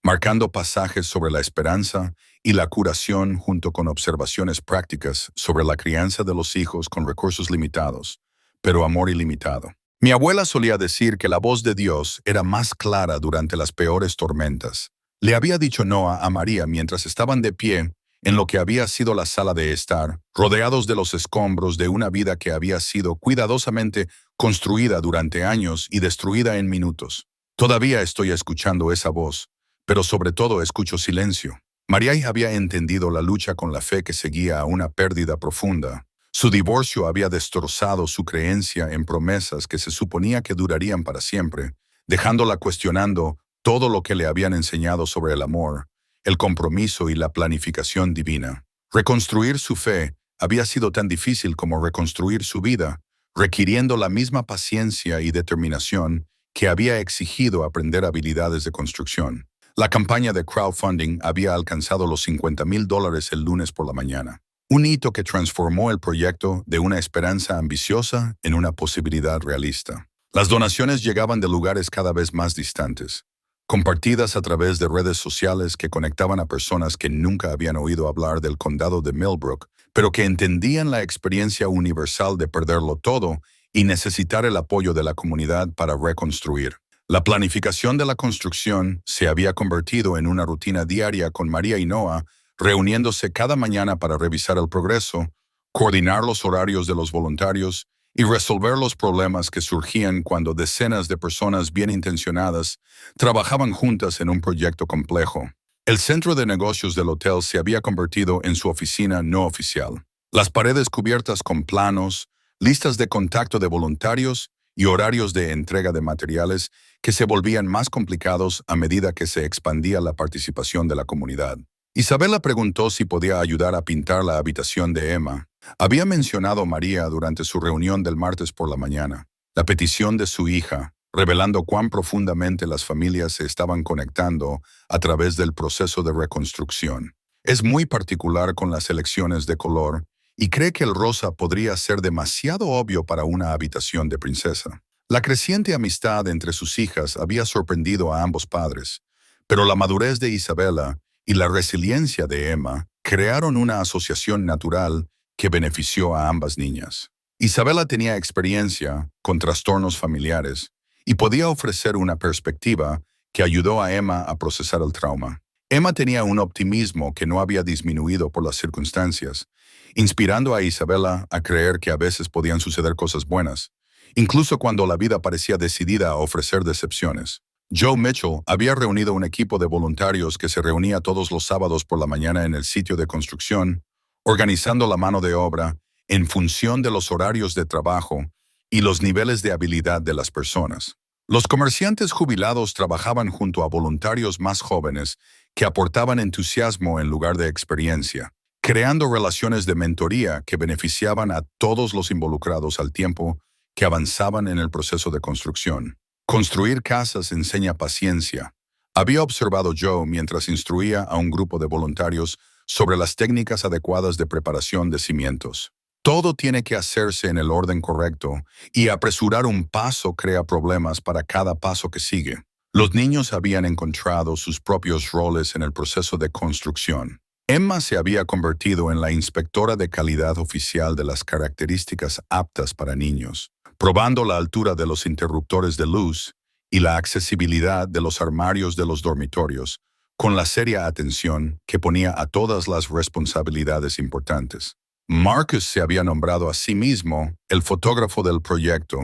marcando pasajes sobre la esperanza y la curación junto con observaciones prácticas sobre la crianza de los hijos con recursos limitados, pero amor ilimitado. Mi abuela solía decir que la voz de Dios era más clara durante las peores tormentas. Le había dicho Noah a María mientras estaban de pie en lo que había sido la sala de estar, rodeados de los escombros de una vida que había sido cuidadosamente construida durante años y destruida en minutos. Todavía estoy escuchando esa voz, pero sobre todo escucho silencio. María había entendido la lucha con la fe que seguía a una pérdida profunda. Su divorcio había destrozado su creencia en promesas que se suponía que durarían para siempre, dejándola cuestionando todo lo que le habían enseñado sobre el amor, el compromiso y la planificación divina. Reconstruir su fe había sido tan difícil como reconstruir su vida, requiriendo la misma paciencia y determinación que había exigido aprender habilidades de construcción. La campaña de crowdfunding había alcanzado los $50,000 el lunes por la mañana, un hito que transformó el proyecto de una esperanza ambiciosa en una posibilidad realista. Las donaciones llegaban de lugares cada vez más distantes, compartidas a través de redes sociales que conectaban a personas que nunca habían oído hablar del condado de Millbrook, pero que entendían la experiencia universal de perderlo todo y necesitar el apoyo de la comunidad para reconstruir. La planificación de la construcción se había convertido en una rutina diaria con María y Noah, reuniéndose cada mañana para revisar el progreso, coordinar los horarios de los voluntarios y resolver los problemas que surgían cuando decenas de personas bien intencionadas trabajaban juntas en un proyecto complejo. El centro de negocios del hotel se había convertido en su oficina no oficial. Las paredes cubiertas con planos, listas de contacto de voluntarios y horarios de entrega de materiales que se volvían más complicados a medida que se expandía la participación de la comunidad. Isabela preguntó si podía ayudar a pintar la habitación de Emma. Había mencionado a María durante su reunión del martes por la mañana, la petición de su hija, revelando cuán profundamente las familias se estaban conectando a través del proceso de reconstrucción. Es muy particular con las elecciones de color y cree que el rosa podría ser demasiado obvio para una habitación de princesa. La creciente amistad entre sus hijas había sorprendido a ambos padres, pero la madurez de Isabela y la resiliencia de Emma crearon una asociación natural que benefició a ambas niñas. Isabela tenía experiencia con trastornos familiares y podía ofrecer una perspectiva que ayudó a Emma a procesar el trauma. Emma tenía un optimismo que no había disminuido por las circunstancias, inspirando a Isabela a creer que a veces podían suceder cosas buenas, incluso cuando la vida parecía decidida a ofrecer decepciones. Joe Mitchell había reunido un equipo de voluntarios que se reunía todos los sábados por la mañana en el sitio de construcción, organizando la mano de obra en función de los horarios de trabajo y los niveles de habilidad de las personas. Los comerciantes jubilados trabajaban junto a voluntarios más jóvenes que aportaban entusiasmo en lugar de experiencia, creando relaciones de mentoría que beneficiaban a todos los involucrados al tiempo que avanzaban en el proceso de construcción. Construir casas enseña paciencia. Había observado Joe mientras instruía a un grupo de voluntarios sobre las técnicas adecuadas de preparación de cimientos. Todo tiene que hacerse en el orden correcto, y apresurar un paso crea problemas para cada paso que sigue. Los niños habían encontrado sus propios roles en el proceso de construcción. Emma se había convertido en la inspectora de calidad oficial de las características aptas para niños, probando la altura de los interruptores de luz y la accesibilidad de los armarios de los dormitorios, con la seria atención que ponía a todas las responsabilidades importantes. Marcus se había nombrado a sí mismo el fotógrafo del proyecto,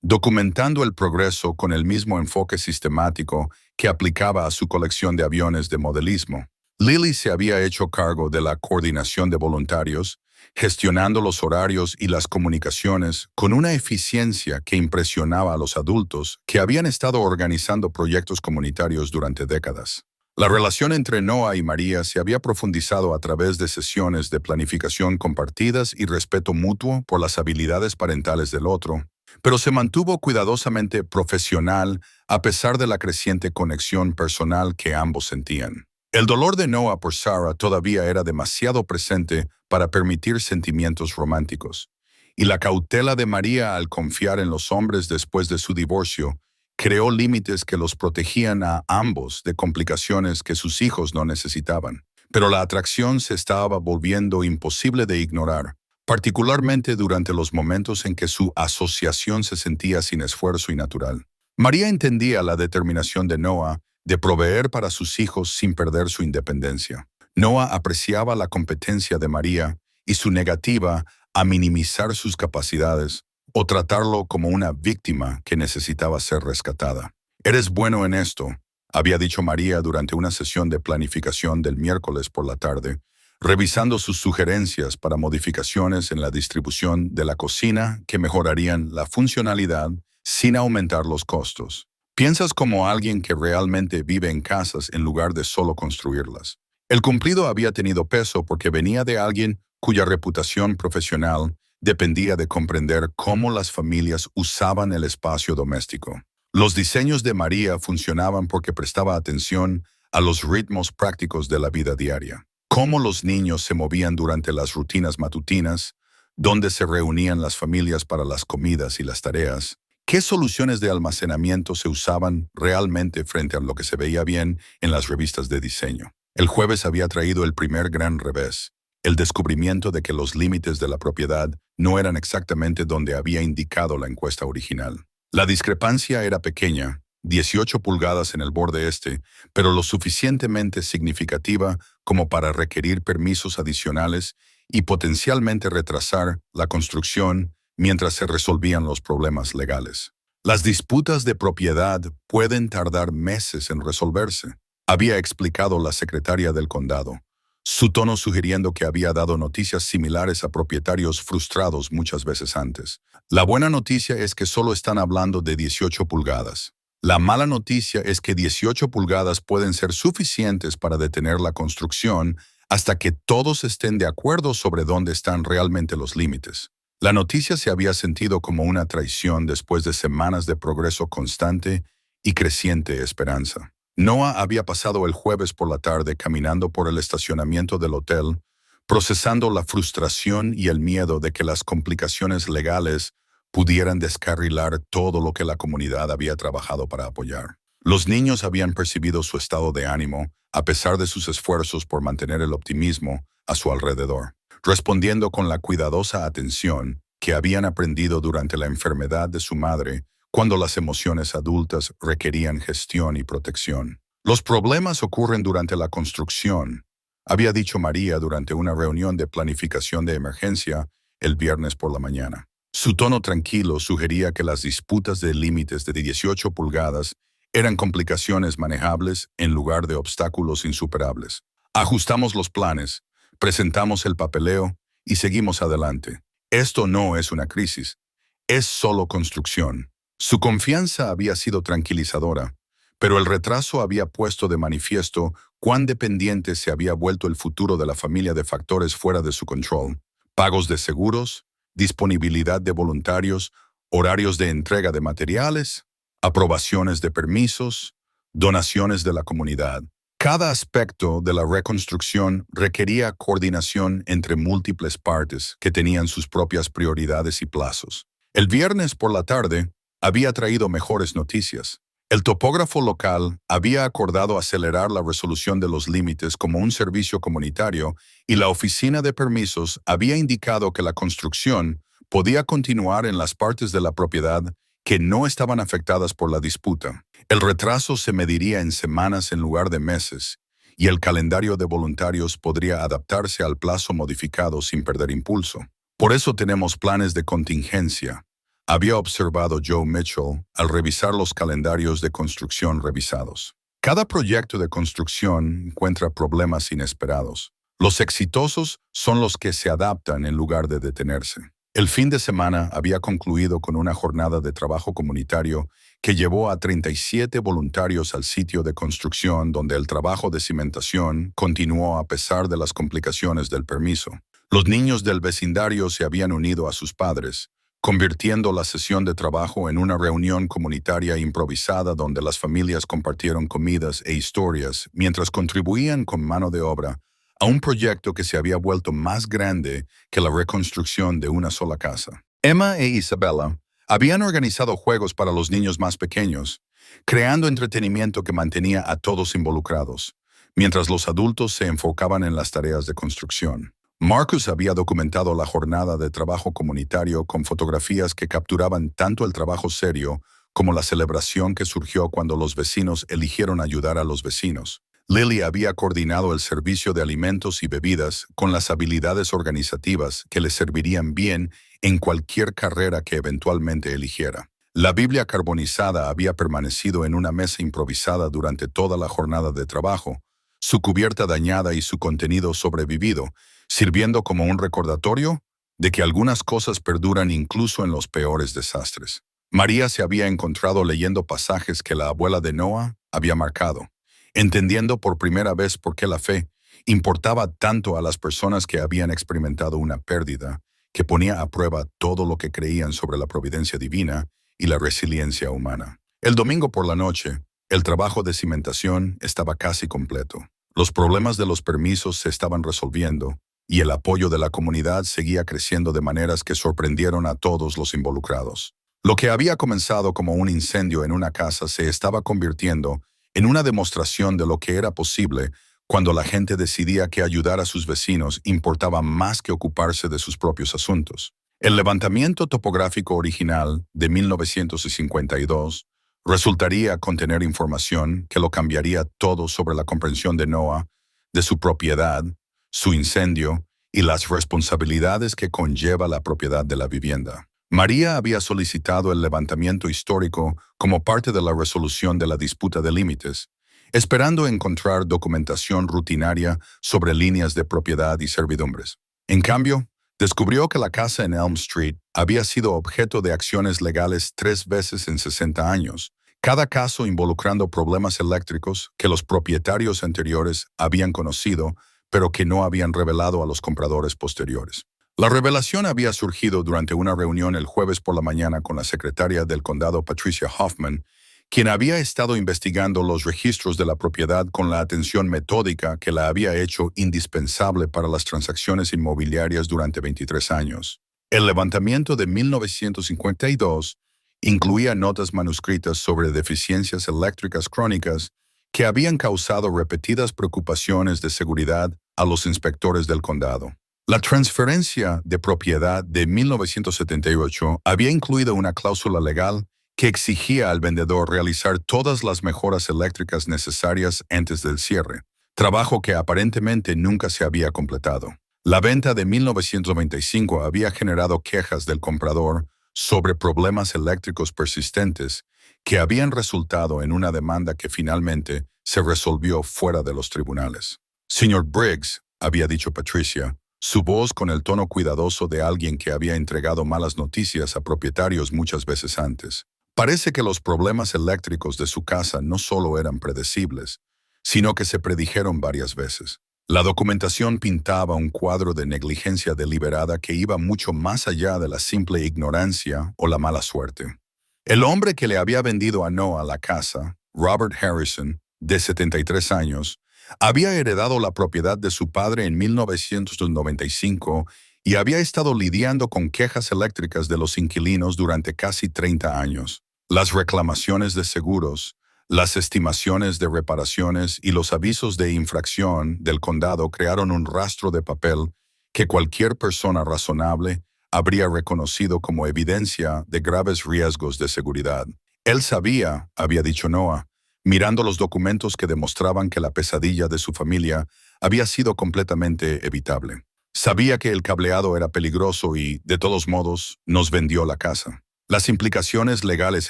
documentando el progreso con el mismo enfoque sistemático que aplicaba a su colección de aviones de modelismo. Lily se había hecho cargo de la coordinación de voluntarios, gestionando los horarios y las comunicaciones con una eficiencia que impresionaba a los adultos que habían estado organizando proyectos comunitarios durante décadas. La relación entre Noah y María se había profundizado a través de sesiones de planificación compartidas y respeto mutuo por las habilidades parentales del otro, pero se mantuvo cuidadosamente profesional a pesar de la creciente conexión personal que ambos sentían. El dolor de Noah por Sarah todavía era demasiado presente para permitir sentimientos románticos, y la cautela de María al confiar en los hombres después de su divorcio creó límites que los protegían a ambos de complicaciones que sus hijos no necesitaban. Pero la atracción se estaba volviendo imposible de ignorar, particularmente durante los momentos en que su asociación se sentía sin esfuerzo y natural. María entendía la determinación de Noah de proveer para sus hijos sin perder su independencia. Noah apreciaba la competencia de María y su negativa a minimizar sus capacidades o tratarlo como una víctima que necesitaba ser rescatada. «Eres bueno en esto», había dicho María durante una sesión de planificación del miércoles por la tarde, revisando sus sugerencias para modificaciones en la distribución de la cocina que mejorarían la funcionalidad sin aumentar los costos. «Piensas como alguien que realmente vive en casas en lugar de solo construirlas». El cumplido había tenido peso porque venía de alguien cuya reputación profesional dependía de comprender cómo las familias usaban el espacio doméstico. Los diseños de María funcionaban porque prestaba atención a los ritmos prácticos de la vida diaria. Cómo los niños se movían durante las rutinas matutinas, dónde se reunían las familias para las comidas y las tareas, qué soluciones de almacenamiento se usaban realmente frente a lo que se veía bien en las revistas de diseño. El jueves había traído el primer gran revés, el descubrimiento de que los límites de la propiedad no eran exactamente donde había indicado la encuesta original. La discrepancia era pequeña, 18 pulgadas en el borde este, pero lo suficientemente significativa como para requerir permisos adicionales y potencialmente retrasar la construcción mientras se resolvían los problemas legales. Las disputas de propiedad pueden tardar meses en resolverse, había explicado la secretaria del condado, su tono sugiriendo que había dado noticias similares a propietarios frustrados muchas veces antes. La buena noticia es que solo están hablando de 18 pulgadas. La mala noticia es que 18 pulgadas pueden ser suficientes para detener la construcción hasta que todos estén de acuerdo sobre dónde están realmente los límites. La noticia se había sentido como una traición después de semanas de progreso constante y creciente esperanza. Noah había pasado el jueves por la tarde caminando por el estacionamiento del hotel, procesando la frustración y el miedo de que las complicaciones legales pudieran descarrilar todo lo que la comunidad había trabajado para apoyar. Los niños habían percibido su estado de ánimo, a pesar de sus esfuerzos por mantener el optimismo a su alrededor, respondiendo con la cuidadosa atención que habían aprendido durante la enfermedad de su madre cuando las emociones adultas requerían gestión y protección. Los problemas ocurren durante la construcción, había dicho María durante una reunión de planificación de emergencia el viernes por la mañana. Su tono tranquilo sugería que las disputas de límites de 18 pulgadas eran complicaciones manejables en lugar de obstáculos insuperables. Ajustamos los planes, presentamos el papeleo y seguimos adelante. Esto no es una crisis, es solo construcción. Su confianza había sido tranquilizadora, pero el retraso había puesto de manifiesto cuán dependiente se había vuelto el futuro de la familia de factores fuera de su control. Pagos de seguros, disponibilidad de voluntarios, horarios de entrega de materiales, aprobaciones de permisos, donaciones de la comunidad. Cada aspecto de la reconstrucción requería coordinación entre múltiples partes que tenían sus propias prioridades y plazos. El viernes por la tarde había traído mejores noticias. El topógrafo local había acordado acelerar la resolución de los límites como un servicio comunitario y la oficina de permisos había indicado que la construcción podía continuar en las partes de la propiedad que no estaban afectadas por la disputa. El retraso se mediría en semanas en lugar de meses, y el calendario de voluntarios podría adaptarse al plazo modificado sin perder impulso. Por eso tenemos planes de contingencia, había observado Joe Mitchell al revisar los calendarios de construcción revisados. Cada proyecto de construcción encuentra problemas inesperados. Los exitosos son los que se adaptan en lugar de detenerse. El fin de semana había concluido con una jornada de trabajo comunitario que llevó a 37 voluntarios al sitio de construcción donde el trabajo de cimentación continuó a pesar de las complicaciones del permiso. Los niños del vecindario se habían unido a sus padres, convirtiendo la sesión de trabajo en una reunión comunitaria improvisada donde las familias compartieron comidas e historias mientras contribuían con mano de obra a un proyecto que se había vuelto más grande que la reconstrucción de una sola casa. Emma e Isabella habían organizado juegos para los niños más pequeños, creando entretenimiento que mantenía a todos involucrados, mientras los adultos se enfocaban en las tareas de construcción. Marcus había documentado la jornada de trabajo comunitario con fotografías que capturaban tanto el trabajo serio como la celebración que surgió cuando los vecinos eligieron ayudar a los vecinos. Lily había coordinado el servicio de alimentos y bebidas con las habilidades organizativas que le servirían bien en cualquier carrera que eventualmente eligiera. La Biblia carbonizada había permanecido en una mesa improvisada durante toda la jornada de trabajo, su cubierta dañada y su contenido sobrevivido, sirviendo como un recordatorio de que algunas cosas perduran incluso en los peores desastres. María se había encontrado leyendo pasajes que la abuela de Noah había marcado, entendiendo por primera vez por qué la fe importaba tanto a las personas que habían experimentado una pérdida que ponía a prueba todo lo que creían sobre la providencia divina y la resiliencia humana. El domingo por la noche, el trabajo de cimentación estaba casi completo. Los problemas de los permisos se estaban resolviendo y el apoyo de la comunidad seguía creciendo de maneras que sorprendieron a todos los involucrados. Lo que había comenzado como un incendio en una casa se estaba convirtiendo en una demostración de lo que era posible cuando la gente decidía que ayudar a sus vecinos importaba más que ocuparse de sus propios asuntos. El levantamiento topográfico original de 1952 resultaría contener información que lo cambiaría todo sobre la comprensión de Noah, de su propiedad, su incendio y las responsabilidades que conlleva la propiedad de la vivienda. María había solicitado el levantamiento histórico como parte de la resolución de la disputa de límites, esperando encontrar documentación rutinaria sobre líneas de propiedad y servidumbres. En cambio, descubrió que la casa en Elm Street había sido objeto de acciones legales 3 veces en 60 años, cada caso involucrando problemas eléctricos que los propietarios anteriores habían conocido, pero que no habían revelado a los compradores posteriores. La revelación había surgido durante una reunión el jueves por la mañana con la secretaria del condado Patricia Hoffman, quien había estado investigando los registros de la propiedad con la atención metódica que la había hecho indispensable para las transacciones inmobiliarias durante 23 años. El levantamiento de 1952 incluía notas manuscritas sobre deficiencias eléctricas crónicas que habían causado repetidas preocupaciones de seguridad a los inspectores del condado. La transferencia de propiedad de 1978 había incluido una cláusula legal que exigía al vendedor realizar todas las mejoras eléctricas necesarias antes del cierre, trabajo que aparentemente nunca se había completado. La venta de 1995 había generado quejas del comprador sobre problemas eléctricos persistentes que habían resultado en una demanda que finalmente se resolvió fuera de los tribunales. Señor Briggs, había dicho Patricia, su voz con el tono cuidadoso de alguien que había entregado malas noticias a propietarios muchas veces antes. Parece que los problemas eléctricos de su casa no solo eran predecibles, sino que se predijeron varias veces. La documentación pintaba un cuadro de negligencia deliberada que iba mucho más allá de la simple ignorancia o la mala suerte. El hombre que le había vendido a Noah la casa, Robert Harrison, de 73 años, había heredado la propiedad de su padre en 1995 y había estado lidiando con quejas eléctricas de los inquilinos durante casi 30 años. Las reclamaciones de seguros, las estimaciones de reparaciones y los avisos de infracción del condado crearon un rastro de papel que cualquier persona razonable habría reconocido como evidencia de graves riesgos de seguridad. Él sabía, había dicho Noah, mirando los documentos que demostraban que la pesadilla de su familia había sido completamente evitable. Sabía que el cableado era peligroso y, de todos modos, nos vendió la casa. Las implicaciones legales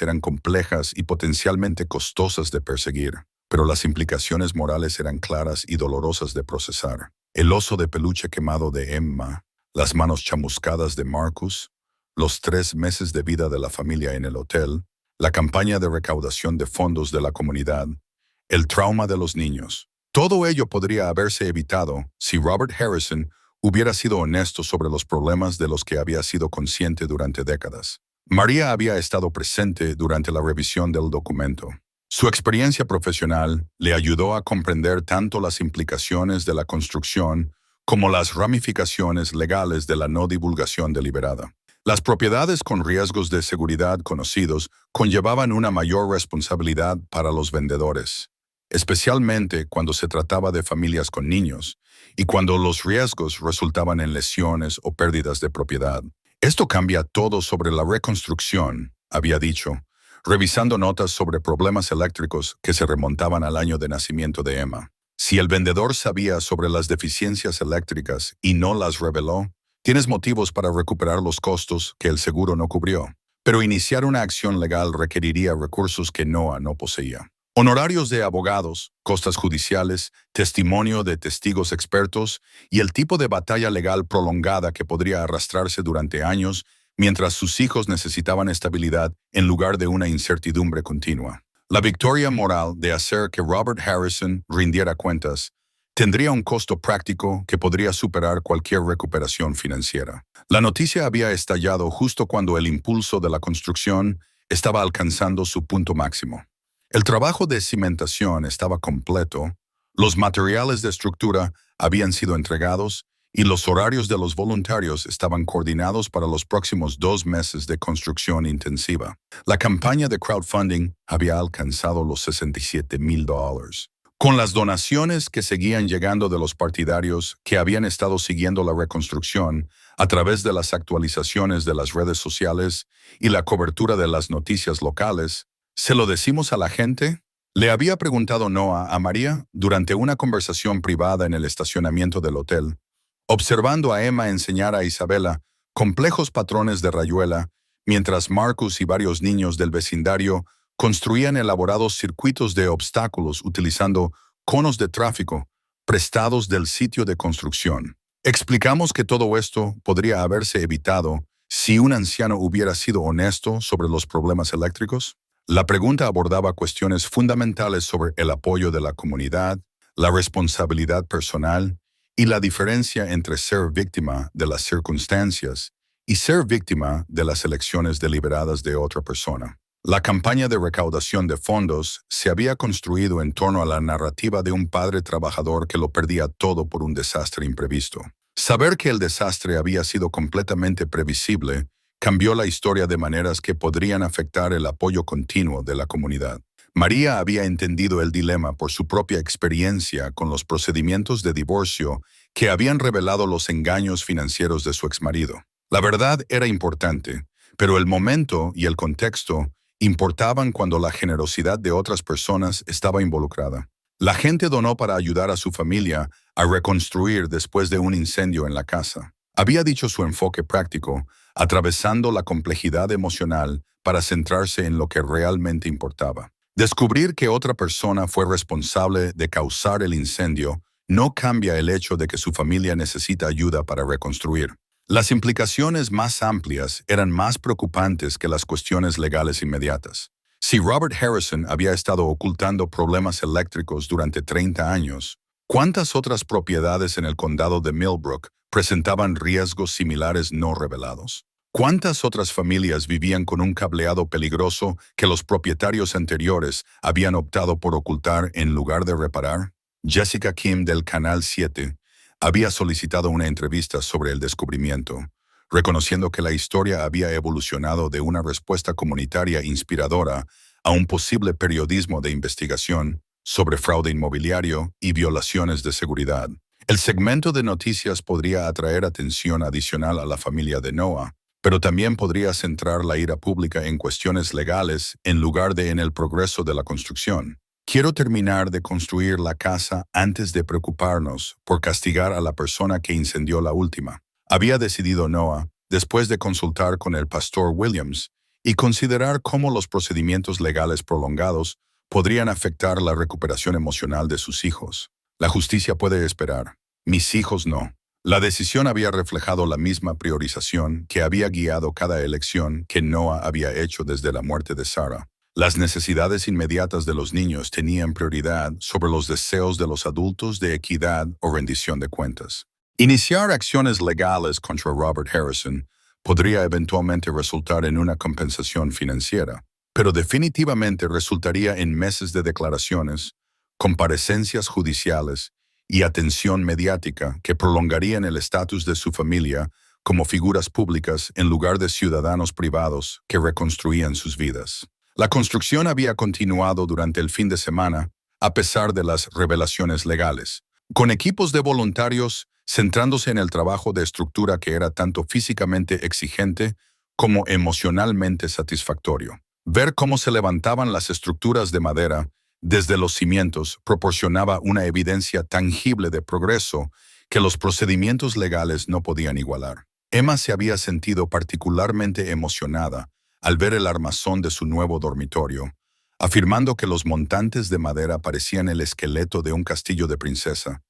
eran complejas y potencialmente costosas de perseguir, pero las implicaciones morales eran claras y dolorosas de procesar. El oso de peluche quemado de Emma, las manos chamuscadas de Marcus, los 3 meses de vida de la familia en el hotel, la campaña de recaudación de fondos de la comunidad, el trauma de los niños. Todo ello podría haberse evitado si Robert Harrison hubiera sido honesto sobre los problemas de los que había sido consciente durante décadas. María había estado presente durante la revisión del documento. Su experiencia profesional le ayudó a comprender tanto las implicaciones de la construcción como las ramificaciones legales de la no divulgación deliberada. Las propiedades con riesgos de seguridad conocidos conllevaban una mayor responsabilidad para los vendedores, especialmente cuando se trataba de familias con niños y cuando los riesgos resultaban en lesiones o pérdidas de propiedad. Esto cambia todo sobre la reconstrucción, había dicho, revisando notas sobre problemas eléctricos que se remontaban al año de nacimiento de Emma. Si el vendedor sabía sobre las deficiencias eléctricas y no las reveló, tienes motivos para recuperar los costos que el seguro no cubrió. Pero iniciar una acción legal requeriría recursos que Noah no poseía. Honorarios de abogados, costas judiciales, testimonio de testigos expertos y el tipo de batalla legal prolongada que podría arrastrarse durante años mientras sus hijos necesitaban estabilidad en lugar de una incertidumbre continua. La victoria moral de hacer que Robert Harrison rindiera cuentas tendría un costo práctico que podría superar cualquier recuperación financiera. La noticia había estallado justo cuando el impulso de la construcción estaba alcanzando su punto máximo. El trabajo de cimentación estaba completo, los materiales de estructura habían sido entregados y los horarios de los voluntarios estaban coordinados para los próximos 2 meses de construcción intensiva. La campaña de crowdfunding había alcanzado los $67,000. Con las donaciones que seguían llegando de los partidarios que habían estado siguiendo la reconstrucción a través de las actualizaciones de las redes sociales y la cobertura de las noticias locales, ¿Se lo decimos a la gente? Le había preguntado Noah a María durante una conversación privada en el estacionamiento del hotel, observando a Emma enseñar a Isabela complejos patrones de rayuela, mientras Marcus y varios niños del vecindario construían elaborados circuitos de obstáculos utilizando conos de tráfico prestados del sitio de construcción. Explicamos que todo esto podría haberse evitado si un anciano hubiera sido honesto sobre los problemas eléctricos. La pregunta abordaba cuestiones fundamentales sobre el apoyo de la comunidad, la responsabilidad personal y la diferencia entre ser víctima de las circunstancias y ser víctima de las elecciones deliberadas de otra persona. La campaña de recaudación de fondos se había construido en torno a la narrativa de un padre trabajador que lo perdía todo por un desastre imprevisto. Saber que el desastre había sido completamente previsible cambió la historia de maneras que podrían afectar el apoyo continuo de la comunidad. María había entendido el dilema por su propia experiencia con los procedimientos de divorcio que habían revelado los engaños financieros de su exmarido. La verdad era importante, pero el momento y el contexto importaban cuando la generosidad de otras personas estaba involucrada. La gente donó para ayudar a su familia a reconstruir después de un incendio en la casa. Había dicho su enfoque práctico, atravesando la complejidad emocional para centrarse en lo que realmente importaba. Descubrir que otra persona fue responsable de causar el incendio no cambia el hecho de que su familia necesita ayuda para reconstruir. Las implicaciones más amplias eran más preocupantes que las cuestiones legales inmediatas. Si Robert Harrison había estado ocultando problemas eléctricos durante 30 años, ¿cuántas otras propiedades en el condado de Millbrook presentaban riesgos similares no revelados? ¿Cuántas otras familias vivían con un cableado peligroso que los propietarios anteriores habían optado por ocultar en lugar de reparar? Jessica Kim del Canal 7 había solicitado una entrevista sobre el descubrimiento, reconociendo que la historia había evolucionado de una respuesta comunitaria inspiradora a un posible periodismo de investigación sobre fraude inmobiliario y violaciones de seguridad. El segmento de noticias podría atraer atención adicional a la familia de Noah, pero también podría centrar la ira pública en cuestiones legales en lugar de en el progreso de la construcción. Quiero terminar de construir la casa antes de preocuparnos por castigar a la persona que incendió la última. Había decidido Noah, después de consultar con el pastor Williams y considerar cómo los procedimientos legales prolongados podrían afectar la recuperación emocional de sus hijos. La justicia puede esperar. Mis hijos no. La decisión había reflejado la misma priorización que había guiado cada elección que Noah había hecho desde la muerte de Sarah. Las necesidades inmediatas de los niños tenían prioridad sobre los deseos de los adultos de equidad o rendición de cuentas. Iniciar acciones legales contra Robert Harrison podría eventualmente resultar en una compensación financiera, pero definitivamente resultaría en meses de declaraciones, comparecencias judiciales y atención mediática que prolongarían el estatus de su familia como figuras públicas en lugar de ciudadanos privados que reconstruían sus vidas. La construcción había continuado durante el fin de semana, a pesar de las revelaciones legales, con equipos de voluntarios centrándose en el trabajo de estructura que era tanto físicamente exigente como emocionalmente satisfactorio. Ver cómo se levantaban las estructuras de madera desde los cimientos proporcionaba una evidencia tangible de progreso que los procedimientos legales no podían igualar. Emma se había sentido particularmente emocionada al ver el armazón de su nuevo dormitorio, afirmando que los montantes de madera parecían el esqueleto de un castillo de princesa,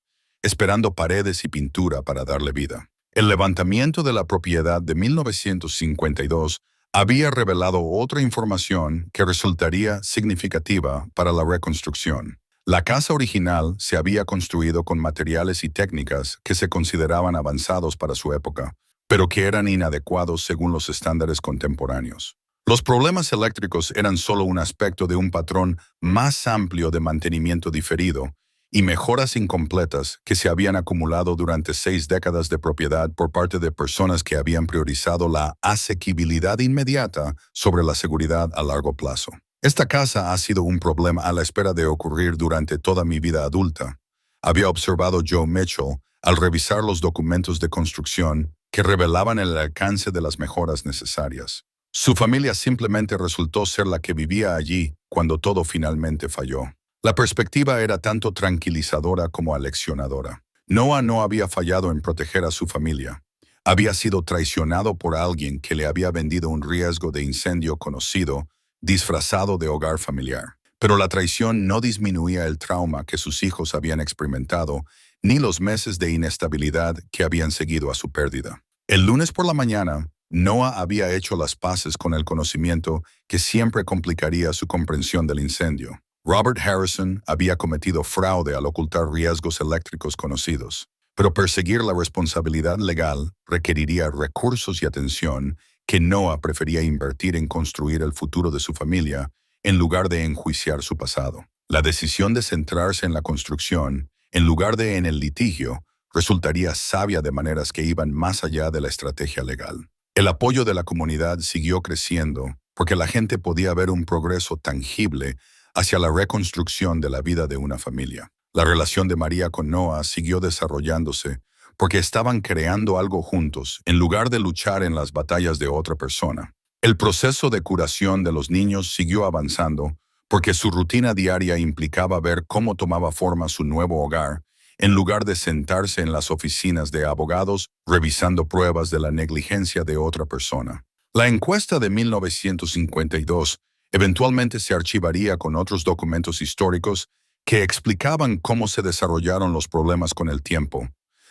esperando paredes y pintura para darle vida. El levantamiento de la propiedad de 1952 había revelado otra información que resultaría significativa para la reconstrucción. La casa original se había construido con materiales y técnicas que se consideraban avanzados para su época, pero que eran inadecuados según los estándares contemporáneos. Los problemas eléctricos eran solo un aspecto de un patrón más amplio de mantenimiento diferido y mejoras incompletas que se habían acumulado durante 6 décadas de propiedad por parte de personas que habían priorizado la asequibilidad inmediata sobre la seguridad a largo plazo. Esta casa ha sido un problema a la espera de ocurrir durante toda mi vida adulta, había observado Joe Mitchell al revisar los documentos de construcción que revelaban el alcance de las mejoras necesarias. Su familia simplemente resultó ser la que vivía allí cuando todo finalmente falló. La perspectiva era tanto tranquilizadora como aleccionadora. Noah no había fallado en proteger a su familia. Había sido traicionado por alguien que le había vendido un riesgo de incendio conocido, disfrazado de hogar familiar. Pero la traición no disminuía el trauma que sus hijos habían experimentado, ni los meses de inestabilidad que habían seguido a su pérdida. El lunes por la mañana, Noah había hecho las paces con el conocimiento que siempre complicaría su comprensión del incendio. Robert Harrison había cometido fraude al ocultar riesgos eléctricos conocidos, pero perseguir la responsabilidad legal requeriría recursos y atención que Noah prefería invertir en construir el futuro de su familia en lugar de enjuiciar su pasado. La decisión de centrarse en la construcción, en lugar de en el litigio, resultaría sabia de maneras que iban más allá de la estrategia legal. El apoyo de la comunidad siguió creciendo porque la gente podía ver un progreso tangible hacia la reconstrucción de la vida de una familia. La relación de María con Noah siguió desarrollándose porque estaban creando algo juntos en lugar de luchar en las batallas de otra persona. El proceso de curación de los niños siguió avanzando porque su rutina diaria implicaba ver cómo tomaba forma su nuevo hogar en lugar de sentarse en las oficinas de abogados revisando pruebas de la negligencia de otra persona. La encuesta de 1952 eventualmente se archivaría con otros documentos históricos que explicaban cómo se desarrollaron los problemas con el tiempo,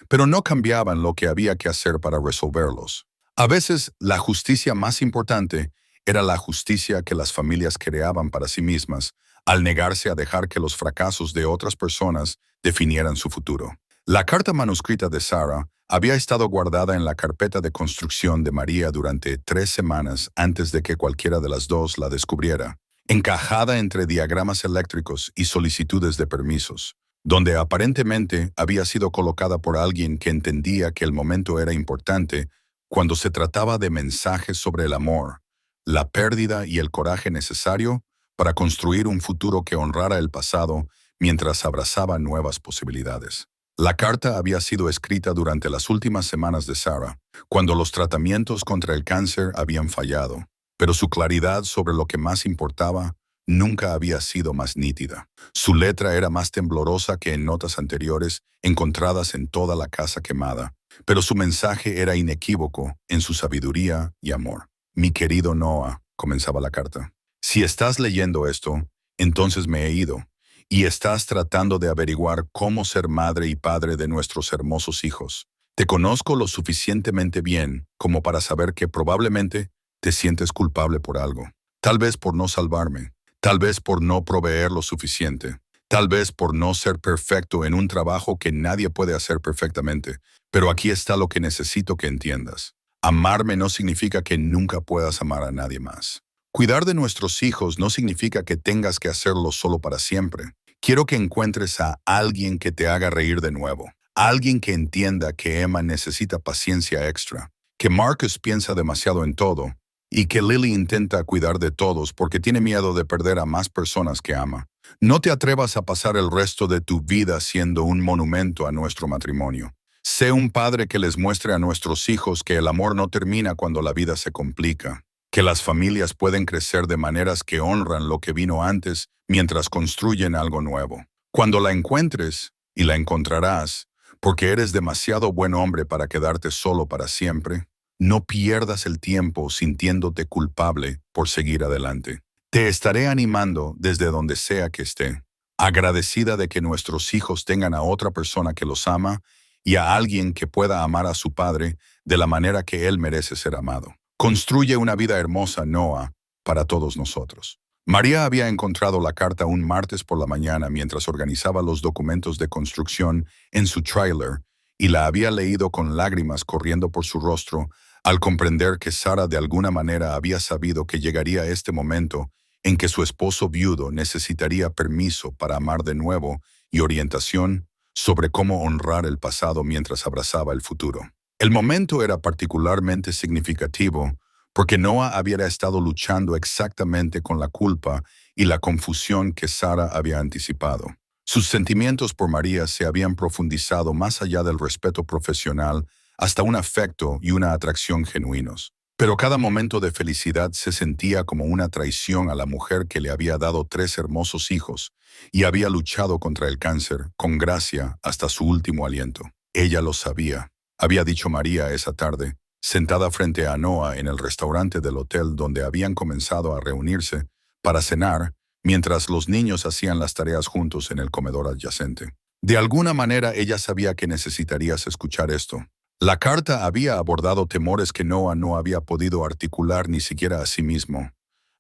pero no cambiaban lo que había que hacer para resolverlos. A veces, la justicia más importante era la justicia que las familias creaban para sí mismas, al negarse a dejar que los fracasos de otras personas definieran su futuro. La carta manuscrita de Sarah había estado guardada en la carpeta de construcción de María durante 3 semanas antes de que cualquiera de las dos la descubriera, encajada entre diagramas eléctricos y solicitudes de permisos, donde aparentemente había sido colocada por alguien que entendía que el momento era importante cuando se trataba de mensajes sobre el amor, la pérdida y el coraje necesario para construir un futuro que honrara el pasado mientras abrazaba nuevas posibilidades. La carta había sido escrita durante las últimas semanas de Sarah, cuando los tratamientos contra el cáncer habían fallado, pero su claridad sobre lo que más importaba nunca había sido más nítida. Su letra era más temblorosa que en notas anteriores encontradas en toda la casa quemada, pero su mensaje era inequívoco en su sabiduría y amor. Mi querido Noah, comenzaba la carta, si estás leyendo esto, entonces me he ido, y estás tratando de averiguar cómo ser madre y padre de nuestros hermosos hijos. Te conozco lo suficientemente bien como para saber que probablemente te sientes culpable por algo. Tal vez por no salvarme, tal vez por no proveer lo suficiente, tal vez por no ser perfecto en un trabajo que nadie puede hacer perfectamente. Pero aquí está lo que necesito que entiendas. Amarme no significa que nunca puedas amar a nadie más. Cuidar de nuestros hijos no significa que tengas que hacerlo solo para siempre. Quiero que encuentres a alguien que te haga reír de nuevo. Alguien que entienda que Emma necesita paciencia extra, que Marcus piensa demasiado en todo, y que Lily intenta cuidar de todos porque tiene miedo de perder a más personas que ama. No te atrevas a pasar el resto de tu vida siendo un monumento a nuestro matrimonio. Sé un padre que les muestre a nuestros hijos que el amor no termina cuando la vida se complica, que las familias pueden crecer de maneras que honran lo que vino antes mientras construyen algo nuevo. Cuando la encuentres, y la encontrarás, porque eres demasiado buen hombre para quedarte solo para siempre, no pierdas el tiempo sintiéndote culpable por seguir adelante. Te estaré animando desde donde sea que esté, agradecida de que nuestros hijos tengan a otra persona que los ama y a alguien que pueda amar a su padre de la manera que él merece ser amado. Construye una vida hermosa, Noah, para todos nosotros. María había encontrado la carta un martes por la mañana mientras organizaba los documentos de construcción en su tráiler y la había leído con lágrimas corriendo por su rostro al comprender que Sarah de alguna manera había sabido que llegaría este momento en que su esposo viudo necesitaría permiso para amar de nuevo y orientación sobre cómo honrar el pasado mientras abrazaba el futuro. El momento era particularmente significativo porque Noah había estado luchando exactamente con la culpa y la confusión que Sarah había anticipado. Sus sentimientos por María se habían profundizado más allá del respeto profesional hasta un afecto y una atracción genuinos. Pero cada momento de felicidad se sentía como una traición a la mujer que le había dado 3 hermosos hijos y había luchado contra el cáncer con gracia hasta su último aliento. Ella lo sabía, había dicho María esa tarde, sentada frente a Noah en el restaurante del hotel donde habían comenzado a reunirse para cenar, mientras los niños hacían las tareas juntos en el comedor adyacente. De alguna manera ella sabía que necesitarías escuchar esto. La carta había abordado temores que Noah no había podido articular ni siquiera a sí mismo.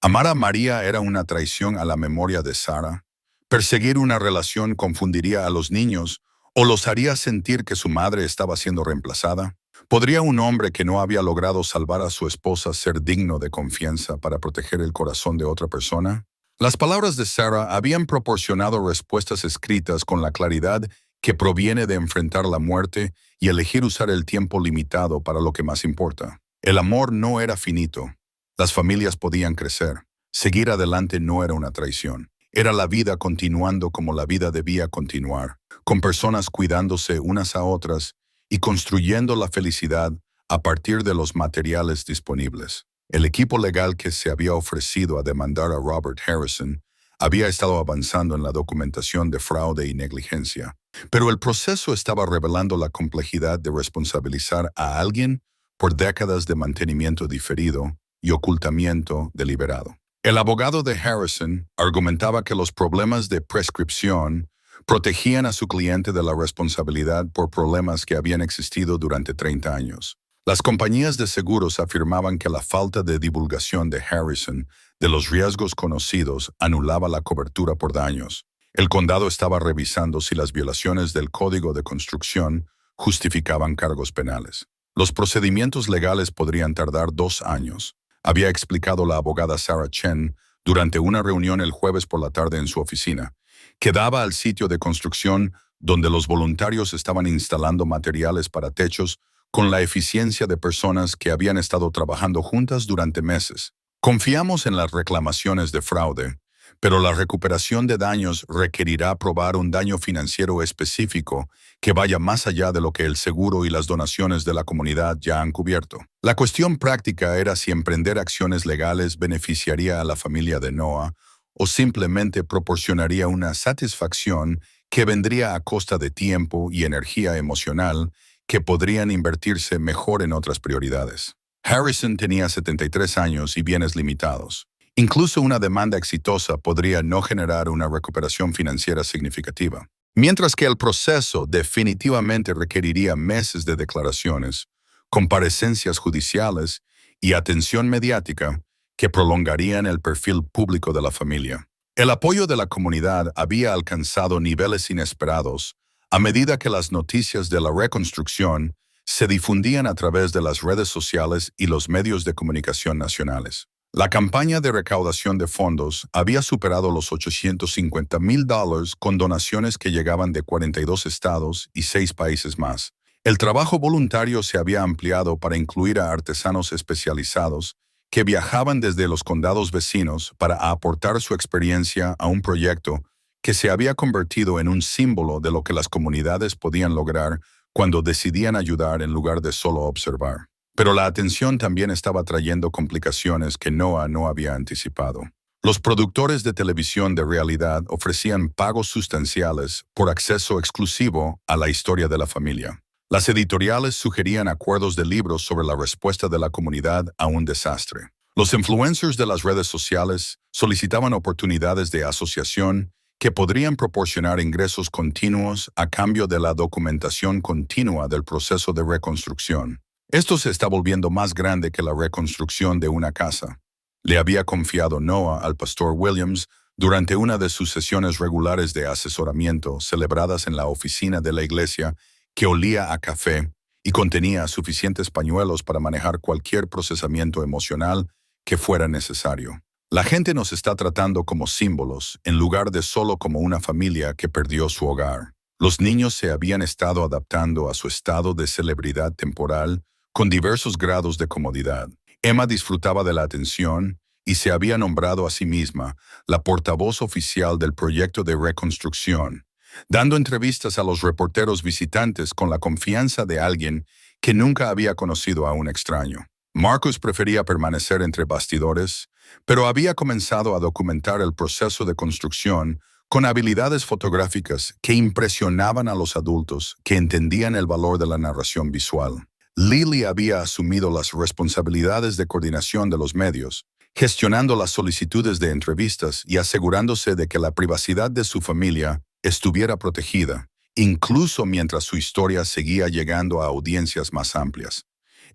Amar a María era una traición a la memoria de Sara. Perseguir una relación confundiría a los niños o los haría sentir que su madre estaba siendo reemplazada. ¿Podría un hombre que no había logrado salvar a su esposa ser digno de confianza para proteger el corazón de otra persona? Las palabras de Sara habían proporcionado respuestas escritas con la claridad que proviene de enfrentar la muerte y elegir usar el tiempo limitado para lo que más importa. El amor no era finito. Las familias podían crecer. Seguir adelante no era una traición. Era la vida continuando como la vida debía continuar, con personas cuidándose unas a otras y construyendo la felicidad a partir de los materiales disponibles. El equipo legal que se había ofrecido a demandar a Robert Harrison había estado avanzando en la documentación de fraude y negligencia, pero el proceso estaba revelando la complejidad de responsabilizar a alguien por décadas de mantenimiento diferido y ocultamiento deliberado. El abogado de Harrison argumentaba que los problemas de prescripción protegían a su cliente de la responsabilidad por problemas que habían existido durante 30 años. Las compañías de seguros afirmaban que la falta de divulgación de Harrison de los riesgos conocidos anulaba la cobertura por daños. El condado estaba revisando si las violaciones del Código de Construcción justificaban cargos penales. Los procedimientos legales podrían tardar 2 años, había explicado la abogada Sarah Chen durante una reunión el jueves por la tarde en su oficina, que daba al sitio de construcción donde los voluntarios estaban instalando materiales para techos con la eficiencia de personas que habían estado trabajando juntas durante meses. Confiamos en las reclamaciones de fraude, pero la recuperación de daños requerirá probar un daño financiero específico que vaya más allá de lo que el seguro y las donaciones de la comunidad ya han cubierto. La cuestión práctica era si emprender acciones legales beneficiaría a la familia de Noah o simplemente proporcionaría una satisfacción que vendría a costa de tiempo y energía emocional que podrían invertirse mejor en otras prioridades. Harrison tenía 73 años y bienes limitados. Incluso una demanda exitosa podría no generar una recuperación financiera significativa, mientras que el proceso definitivamente requeriría meses de declaraciones, comparecencias judiciales y atención mediática que prolongarían el perfil público de la familia. El apoyo de la comunidad había alcanzado niveles inesperados a medida que las noticias de la reconstrucción se difundían a través de las redes sociales y los medios de comunicación nacionales. La campaña de recaudación de fondos había superado los $850,000 con donaciones que llegaban de 42 estados y 6 países más. El trabajo voluntario se había ampliado para incluir a artesanos especializados que viajaban desde los condados vecinos para aportar su experiencia a un proyecto que se había convertido en un símbolo de lo que las comunidades podían lograr cuando decidían ayudar en lugar de solo observar. Pero la atención también estaba trayendo complicaciones que Noah no había anticipado. Los productores de televisión de realidad ofrecían pagos sustanciales por acceso exclusivo a la historia de la familia. Las editoriales sugerían acuerdos de libros sobre la respuesta de la comunidad a un desastre. Los influencers de las redes sociales solicitaban oportunidades de asociación que podrían proporcionar ingresos continuos a cambio de la documentación continua del proceso de reconstrucción. Esto se está volviendo más grande que la reconstrucción de una casa. Le había confiado Noah al pastor Williams durante una de sus sesiones regulares de asesoramiento celebradas en la oficina de la iglesia que olía a café y contenía suficientes pañuelos para manejar cualquier procesamiento emocional que fuera necesario. La gente nos está tratando como símbolos en lugar de solo como una familia que perdió su hogar. Los niños se habían estado adaptando a su estado de celebridad temporal con diversos grados de comodidad. Emma disfrutaba de la atención y se había nombrado a sí misma la portavoz oficial del proyecto de reconstrucción, dando entrevistas a los reporteros visitantes con la confianza de alguien que nunca había conocido a un extraño. Marcus prefería permanecer entre bastidores, pero había comenzado a documentar el proceso de construcción con habilidades fotográficas que impresionaban a los adultos que entendían el valor de la narración visual. Lily había asumido las responsabilidades de coordinación de los medios, gestionando las solicitudes de entrevistas y asegurándose de que la privacidad de su familia estuviera protegida, incluso mientras su historia seguía llegando a audiencias más amplias.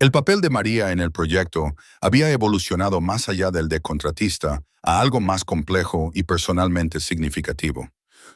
El papel de María en el proyecto había evolucionado más allá del de contratista a algo más complejo y personalmente significativo.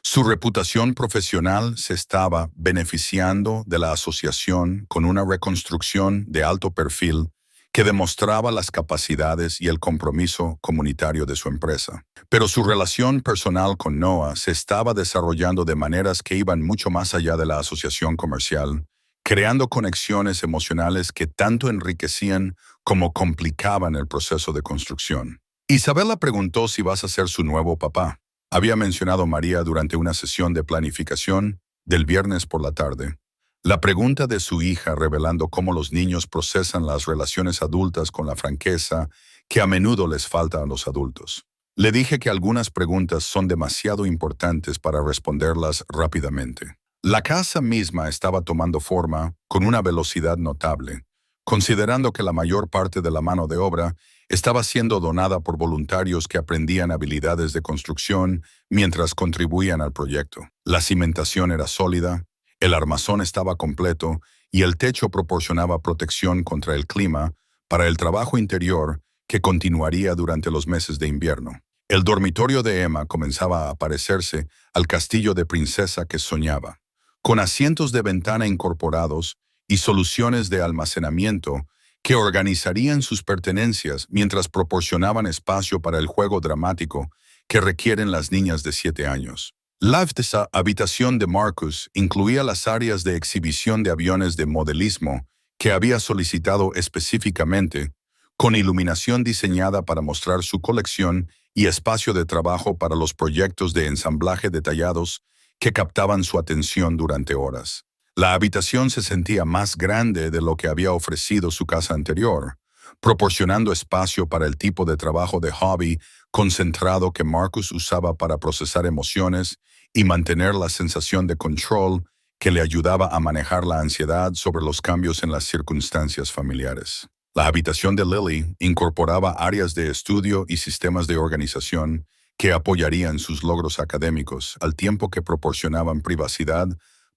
Su reputación profesional se estaba beneficiando de la asociación con una reconstrucción de alto perfil que demostraba las capacidades y el compromiso comunitario de su empresa. Pero su relación personal con Noah se estaba desarrollando de maneras que iban mucho más allá de la asociación comercial, creando conexiones emocionales que tanto enriquecían como complicaban el proceso de construcción. Isabela preguntó si vas a ser su nuevo papá. Había mencionado María durante una sesión de planificación del viernes por la tarde. La pregunta de su hija revelando cómo los niños procesan las relaciones adultas con la franqueza que a menudo les falta a los adultos. Le dije que algunas preguntas son demasiado importantes para responderlas rápidamente. La casa misma estaba tomando forma con una velocidad notable, considerando que la mayor parte de la mano de obra estaba siendo donada por voluntarios que aprendían habilidades de construcción mientras contribuían al proyecto. La cimentación era sólida, el armazón estaba completo y el techo proporcionaba protección contra el clima para el trabajo interior que continuaría durante los meses de invierno. El dormitorio de Emma comenzaba a parecerse al castillo de princesa que soñaba, con asientos de ventana incorporados y soluciones de almacenamiento que organizarían sus pertenencias mientras proporcionaban espacio para el juego dramático que requieren las niñas de 7 años. La habitación de Marcus incluía las áreas de exhibición de aviones de modelismo que había solicitado específicamente, con iluminación diseñada para mostrar su colección y espacio de trabajo para los proyectos de ensamblaje detallados que captaban su atención durante horas. La habitación se sentía más grande de lo que había ofrecido su casa anterior, proporcionando espacio para el tipo de trabajo de hobby concentrado que Marcus usaba para procesar emociones y mantener la sensación de control que le ayudaba a manejar la ansiedad sobre los cambios en las circunstancias familiares. La habitación de Lily incorporaba áreas de estudio y sistemas de organización que apoyarían sus logros académicos, al tiempo que proporcionaban privacidad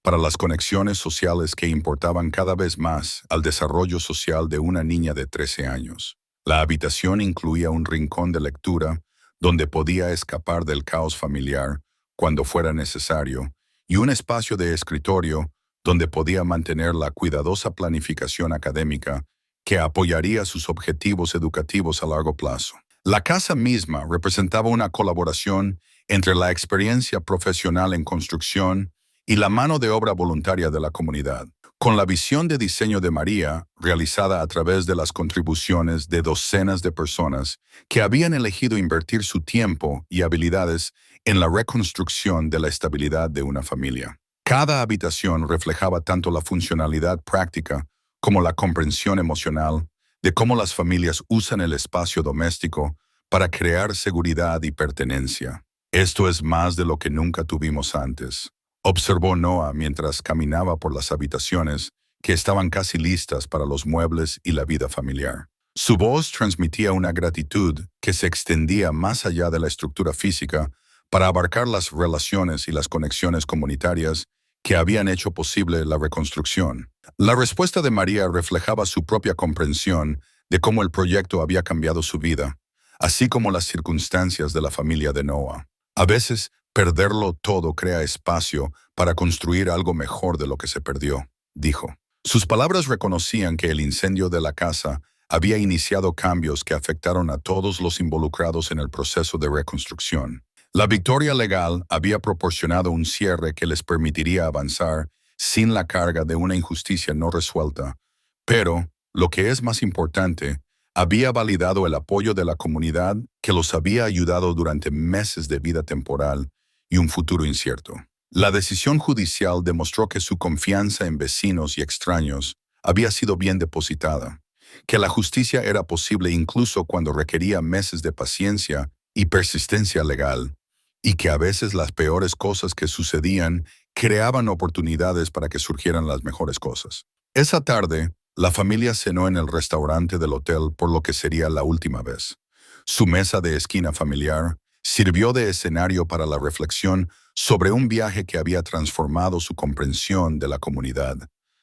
para las conexiones sociales que importaban cada vez más al desarrollo social de una niña de 13 años. La habitación incluía un rincón de lectura donde podía escapar del caos familiar cuando fuera necesario, y un espacio de escritorio donde podía mantener la cuidadosa planificación académica que apoyaría sus objetivos educativos a largo plazo. La casa misma representaba una colaboración entre la experiencia profesional en construcción y la mano de obra voluntaria de la comunidad, con la visión de diseño de María realizada a través de las contribuciones de docenas de personas que habían elegido invertir su tiempo y habilidades en la reconstrucción de la estabilidad de una familia. Cada habitación reflejaba tanto la funcionalidad práctica como la comprensión emocional de cómo las familias usan el espacio doméstico para crear seguridad y pertenencia. Esto es más de lo que nunca tuvimos antes, observó Noah mientras caminaba por las habitaciones que estaban casi listas para los muebles y la vida familiar. Su voz transmitía una gratitud que se extendía más allá de la estructura física para abarcar las relaciones y las conexiones comunitarias que habían hecho posible la reconstrucción. La respuesta de María reflejaba su propia comprensión de cómo el proyecto había cambiado su vida, así como las circunstancias de la familia de Noah. A veces, perderlo todo crea espacio para construir algo mejor de lo que se perdió, dijo. Sus palabras reconocían que el incendio de la casa había iniciado cambios que afectaron a todos los involucrados en el proceso de reconstrucción. La victoria legal había proporcionado un cierre que les permitiría avanzar sin la carga de una injusticia no resuelta, pero, lo que es más importante, había validado el apoyo de la comunidad que los había ayudado durante meses de vida temporal y un futuro incierto. La decisión judicial demostró que su confianza en vecinos y extraños había sido bien depositada, que la justicia era posible incluso cuando requería meses de paciencia y persistencia legal, y que a veces las peores cosas que sucedían creaban oportunidades para que surgieran las mejores cosas. Esa tarde, la familia cenó en el restaurante del hotel por lo que sería la última vez. Su mesa de esquina familiar sirvió de escenario para la reflexión sobre un viaje que había transformado su comprensión de la comunidad,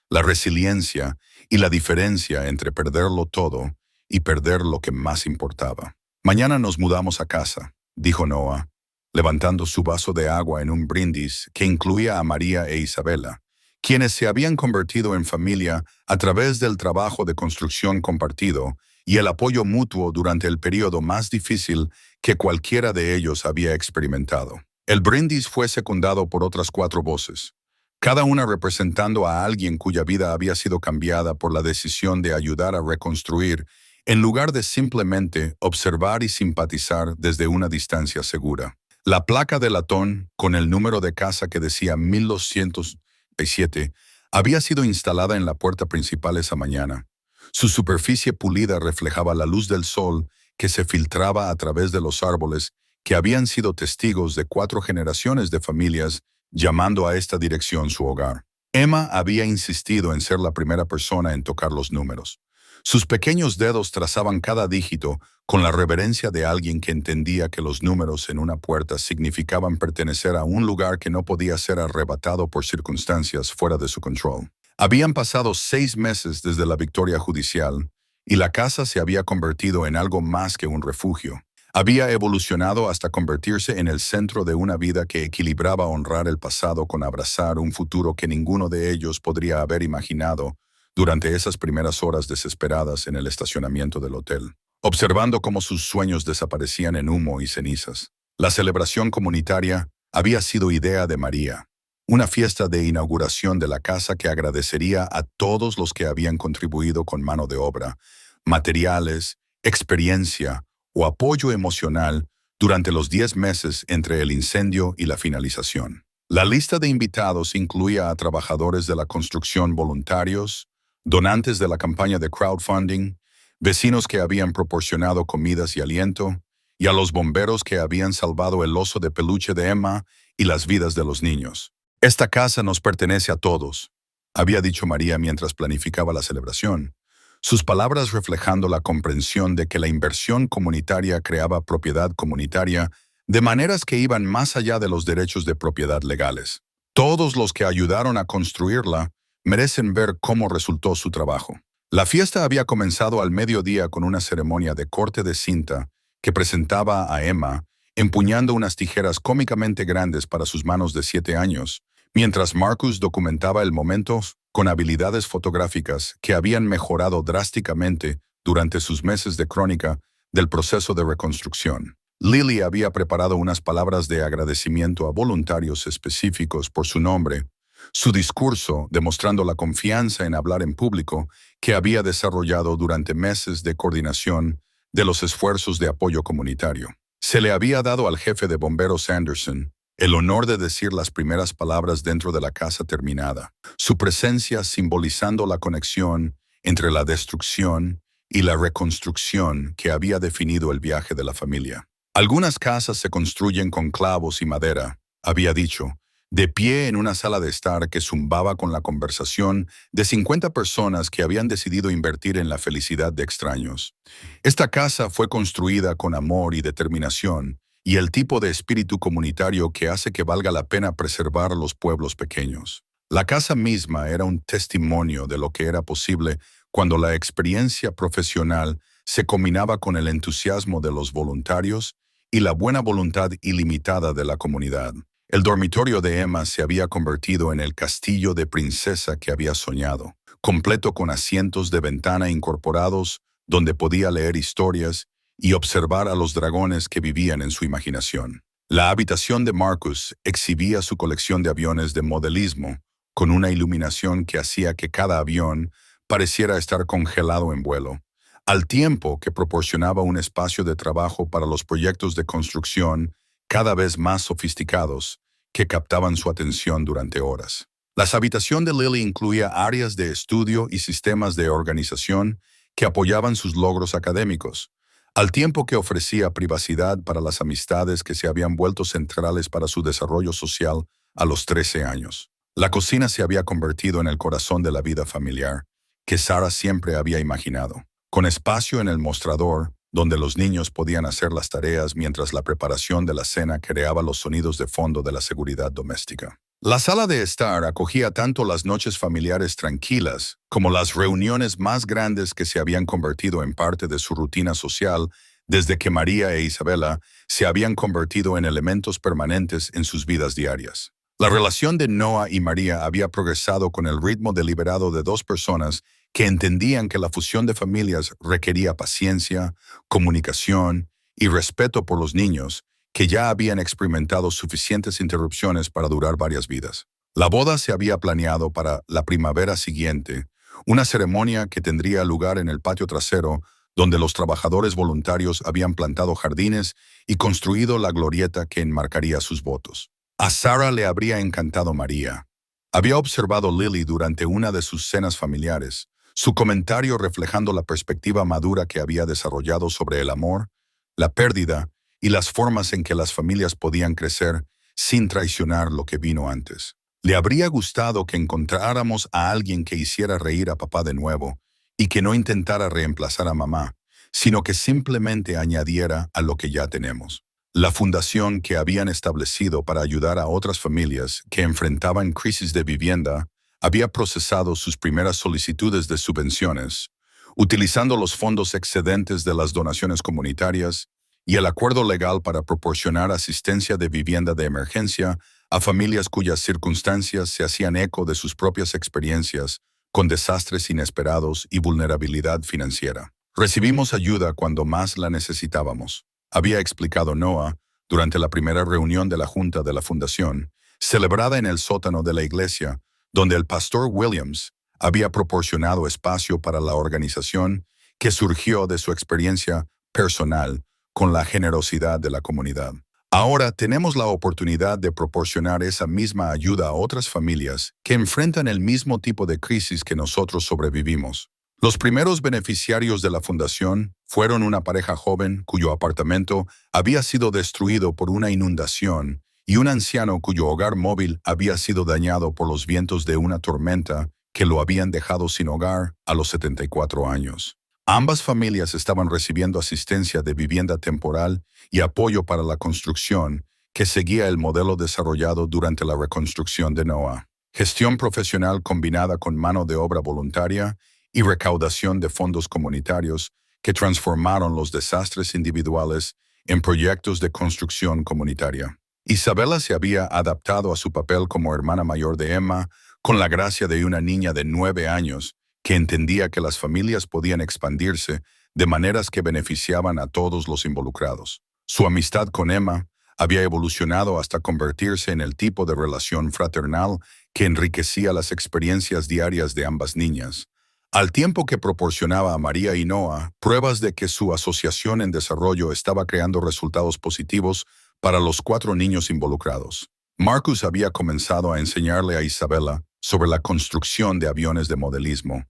la resiliencia y la diferencia entre perderlo todo y perder lo que más importaba. Mañana nos mudamos a casa, dijo Noah, levantando su vaso de agua en un brindis que incluía a María e Isabela, quienes se habían convertido en familia a través del trabajo de construcción compartido y el apoyo mutuo durante el periodo más difícil que cualquiera de ellos había experimentado. El brindis fue secundado por otras 4 voces, cada una representando a alguien cuya vida había sido cambiada por la decisión de ayudar a reconstruir, en lugar de simplemente observar y simpatizar desde una distancia segura. La placa de latón, con el número de casa que decía 1207, había sido instalada en la puerta principal esa mañana. Su superficie pulida reflejaba la luz del sol que se filtraba a través de los árboles que habían sido testigos de 4 generaciones de familias llamando a esta dirección su hogar. Emma había insistido en ser la primera persona en tocar los números. Sus pequeños dedos trazaban cada dígito con la reverencia de alguien que entendía que los números en una puerta significaban pertenecer a un lugar que no podía ser arrebatado por circunstancias fuera de su control. Habían pasado 6 meses desde la victoria judicial y la casa se había convertido en algo más que un refugio. Había evolucionado hasta convertirse en el centro de una vida que equilibraba honrar el pasado con abrazar un futuro que ninguno de ellos podría haber imaginado durante esas primeras horas desesperadas en el estacionamiento del hotel, observando cómo sus sueños desaparecían en humo y cenizas. La celebración comunitaria había sido idea de María, una fiesta de inauguración de la casa que agradecería a todos los que habían contribuido con mano de obra, materiales, experiencia o apoyo emocional durante los 10 meses entre el incendio y la finalización. La lista de invitados incluía a trabajadores de la construcción voluntarios, donantes de la campaña de crowdfunding, vecinos que habían proporcionado comidas y aliento, y a los bomberos que habían salvado el oso de peluche de Emma y las vidas de los niños. «Esta casa nos pertenece a todos», había dicho María mientras planificaba la celebración, sus palabras reflejando la comprensión de que la inversión comunitaria creaba propiedad comunitaria de maneras que iban más allá de los derechos de propiedad legales. Todos los que ayudaron a construirla merecen ver cómo resultó su trabajo. La fiesta había comenzado al mediodía con una ceremonia de corte de cinta que presentaba a Emma empuñando unas tijeras cómicamente grandes para sus manos de 7 años, mientras Marcus documentaba el momento con habilidades fotográficas que habían mejorado drásticamente durante sus meses de crónica del proceso de reconstrucción. Lily había preparado unas palabras de agradecimiento a voluntarios específicos por su nombre, su discurso demostrando la confianza en hablar en público que había desarrollado durante meses de coordinación de los esfuerzos de apoyo comunitario. Se le había dado al jefe de bomberos Anderson el honor de decir las primeras palabras dentro de la casa terminada, su presencia simbolizando la conexión entre la destrucción y la reconstrucción que había definido el viaje de la familia. Algunas casas se construyen con clavos y madera, había dicho, de pie en una sala de estar que zumbaba con la conversación de 50 personas que habían decidido invertir en la felicidad de extraños. Esta casa fue construida con amor y determinación, y el tipo de espíritu comunitario que hace que valga la pena preservar los pueblos pequeños. La casa misma era un testimonio de lo que era posible cuando la experiencia profesional se combinaba con el entusiasmo de los voluntarios y la buena voluntad ilimitada de la comunidad. El dormitorio de Emma se había convertido en el castillo de princesa que había soñado, completo con asientos de ventana incorporados donde podía leer historias y observar a los dragones que vivían en su imaginación. La habitación de Marcus exhibía su colección de aviones de modelismo, con una iluminación que hacía que cada avión pareciera estar congelado en vuelo, al tiempo que proporcionaba un espacio de trabajo para los proyectos de construcción cada vez más sofisticados que captaban su atención durante horas. La habitación de Lily incluía áreas de estudio y sistemas de organización que apoyaban sus logros académicos, al tiempo que ofrecía privacidad para las amistades que se habían vuelto centrales para su desarrollo social a los 13 años. La cocina se había convertido en el corazón de la vida familiar, que Sarah siempre había imaginado, con espacio en el mostrador, donde los niños podían hacer las tareas mientras la preparación de la cena creaba los sonidos de fondo de la seguridad doméstica. La sala de estar acogía tanto las noches familiares tranquilas como las reuniones más grandes que se habían convertido en parte de su rutina social desde que María e Isabela se habían convertido en elementos permanentes en sus vidas diarias. La relación de Noah y María había progresado con el ritmo deliberado de dos personas que entendían que la fusión de familias requería paciencia, comunicación y respeto por los niños, que ya habían experimentado suficientes interrupciones para durar varias vidas. La boda se había planeado para la primavera siguiente, una ceremonia que tendría lugar en el patio trasero, donde los trabajadores voluntarios habían plantado jardines y construido la glorieta que enmarcaría sus votos. A Sarah le habría encantado María. Había observado Lily durante una de sus cenas familiares, su comentario reflejando la perspectiva madura que había desarrollado sobre el amor, la pérdida y las formas en que las familias podían crecer sin traicionar lo que vino antes. Le habría gustado que encontráramos a alguien que hiciera reír a papá de nuevo y que no intentara reemplazar a mamá, sino que simplemente añadiera a lo que ya tenemos. La fundación que habían establecido para ayudar a otras familias que enfrentaban crisis de vivienda había procesado sus primeras solicitudes de subvenciones, utilizando los fondos excedentes de las donaciones comunitarias y el acuerdo legal para proporcionar asistencia de vivienda de emergencia a familias cuyas circunstancias se hacían eco de sus propias experiencias con desastres inesperados y vulnerabilidad financiera. Recibimos ayuda cuando más la necesitábamos, había explicado Noah durante la primera reunión de la Junta de la Fundación, celebrada en el sótano de la iglesia, donde el pastor Williams había proporcionado espacio para la organización que surgió de su experiencia personal con la generosidad de la comunidad. Ahora tenemos la oportunidad de proporcionar esa misma ayuda a otras familias que enfrentan el mismo tipo de crisis que nosotros sobrevivimos. Los primeros beneficiarios de la fundación fueron una pareja joven cuyo apartamento había sido destruido por una inundación y un anciano cuyo hogar móvil había sido dañado por los vientos de una tormenta que lo habían dejado sin hogar a los 74 años. Ambas familias estaban recibiendo asistencia de vivienda temporal y apoyo para la construcción, que seguía el modelo desarrollado durante la reconstrucción de Noah. Gestión profesional combinada con mano de obra voluntaria y recaudación de fondos comunitarios que transformaron los desastres individuales en proyectos de construcción comunitaria. Isabela se había adaptado a su papel como hermana mayor de Emma con la gracia de una niña de 9 años que entendía que las familias podían expandirse de maneras que beneficiaban a todos los involucrados. Su amistad con Emma había evolucionado hasta convertirse en el tipo de relación fraternal que enriquecía las experiencias diarias de ambas niñas, al tiempo que proporcionaba a María y Noah pruebas de que su asociación en desarrollo estaba creando resultados positivos para los 4 niños involucrados. Marcus había comenzado a enseñarle a Isabela sobre la construcción de aviones de modelismo,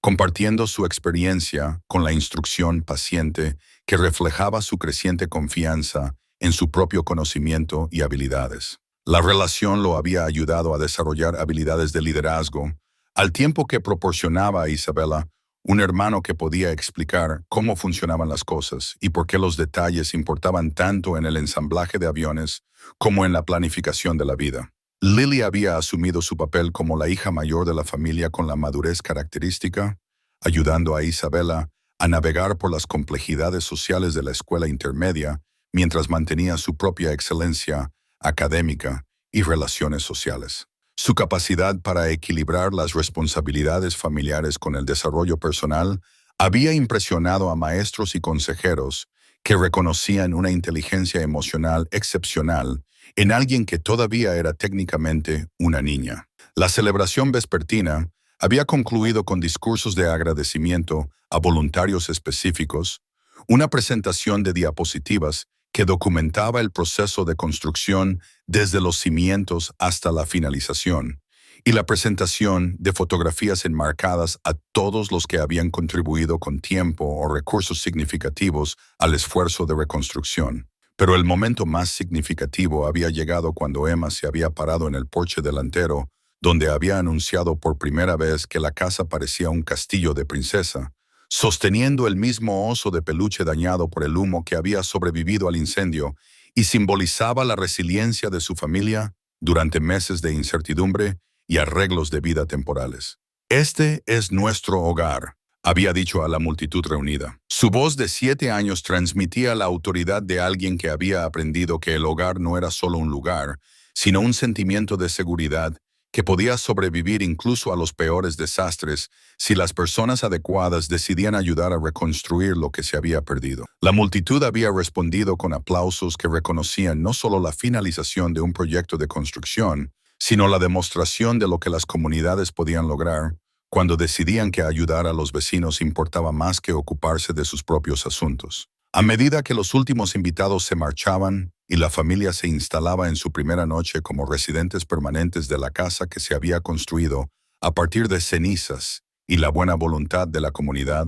compartiendo su experiencia con la instrucción paciente que reflejaba su creciente confianza en su propio conocimiento y habilidades. La relación lo había ayudado a desarrollar habilidades de liderazgo, al tiempo que proporcionaba a Isabela un hermano que podía explicar cómo funcionaban las cosas y por qué los detalles importaban tanto en el ensamblaje de aviones como en la planificación de la vida. Lily había asumido su papel como la hija mayor de la familia con la madurez característica, ayudando a Isabela a navegar por las complejidades sociales de la escuela intermedia mientras mantenía su propia excelencia académica y relaciones sociales. Su capacidad para equilibrar las responsabilidades familiares con el desarrollo personal había impresionado a maestros y consejeros que reconocían una inteligencia emocional excepcional en alguien que todavía era técnicamente una niña. La celebración vespertina había concluido con discursos de agradecimiento a voluntarios específicos, una presentación de diapositivas que documentaba el proceso de construcción desde los cimientos hasta la finalización, y la presentación de fotografías enmarcadas a todos los que habían contribuido con tiempo o recursos significativos al esfuerzo de reconstrucción. Pero el momento más significativo había llegado cuando Emma se había parado en el porche delantero, donde había anunciado por primera vez que la casa parecía un castillo de princesa, sosteniendo el mismo oso de peluche dañado por el humo que había sobrevivido al incendio y simbolizaba la resiliencia de su familia durante meses de incertidumbre y arreglos de vida temporales. Este es nuestro hogar, había dicho a la multitud reunida. Su voz de 7 años transmitía la autoridad de alguien que había aprendido que el hogar no era solo un lugar, sino un sentimiento de seguridad que podía sobrevivir incluso a los peores desastres si las personas adecuadas decidían ayudar a reconstruir lo que se había perdido. La multitud había respondido con aplausos que reconocían no solo la finalización de un proyecto de construcción, sino la demostración de lo que las comunidades podían lograr cuando decidían que ayudar a los vecinos importaba más que ocuparse de sus propios asuntos. A medida que los últimos invitados se marchaban y la familia se instalaba en su primera noche como residentes permanentes de la casa que se había construido a partir de cenizas y la buena voluntad de la comunidad,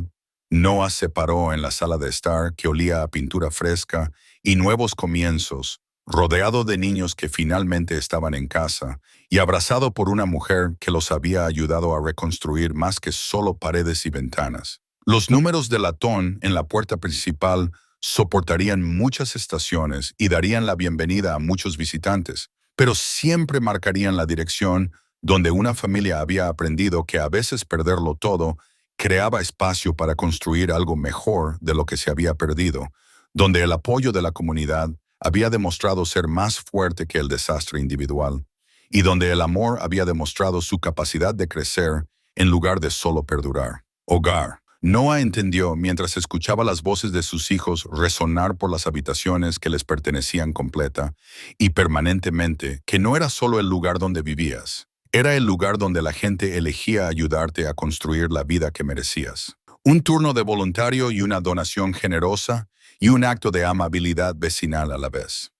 Noah se paró en la sala de estar que olía a pintura fresca y nuevos comienzos, rodeado de niños que finalmente estaban en casa y abrazado por una mujer que los había ayudado a reconstruir más que solo paredes y ventanas. Los números de latón en la puerta principal soportarían muchas estaciones y darían la bienvenida a muchos visitantes, pero siempre marcarían la dirección donde una familia había aprendido que a veces perderlo todo creaba espacio para construir algo mejor de lo que se había perdido, donde el apoyo de la comunidad había demostrado ser más fuerte que el desastre individual, y donde el amor había demostrado su capacidad de crecer en lugar de solo perdurar. Hogar. Noah entendió mientras escuchaba las voces de sus hijos resonar por las habitaciones que les pertenecían completa y permanentemente que no era solo el lugar donde vivías, era el lugar donde la gente elegía ayudarte a construir la vida que merecías. Un turno de voluntario y una donación generosa y un acto de amabilidad vecinal a la vez.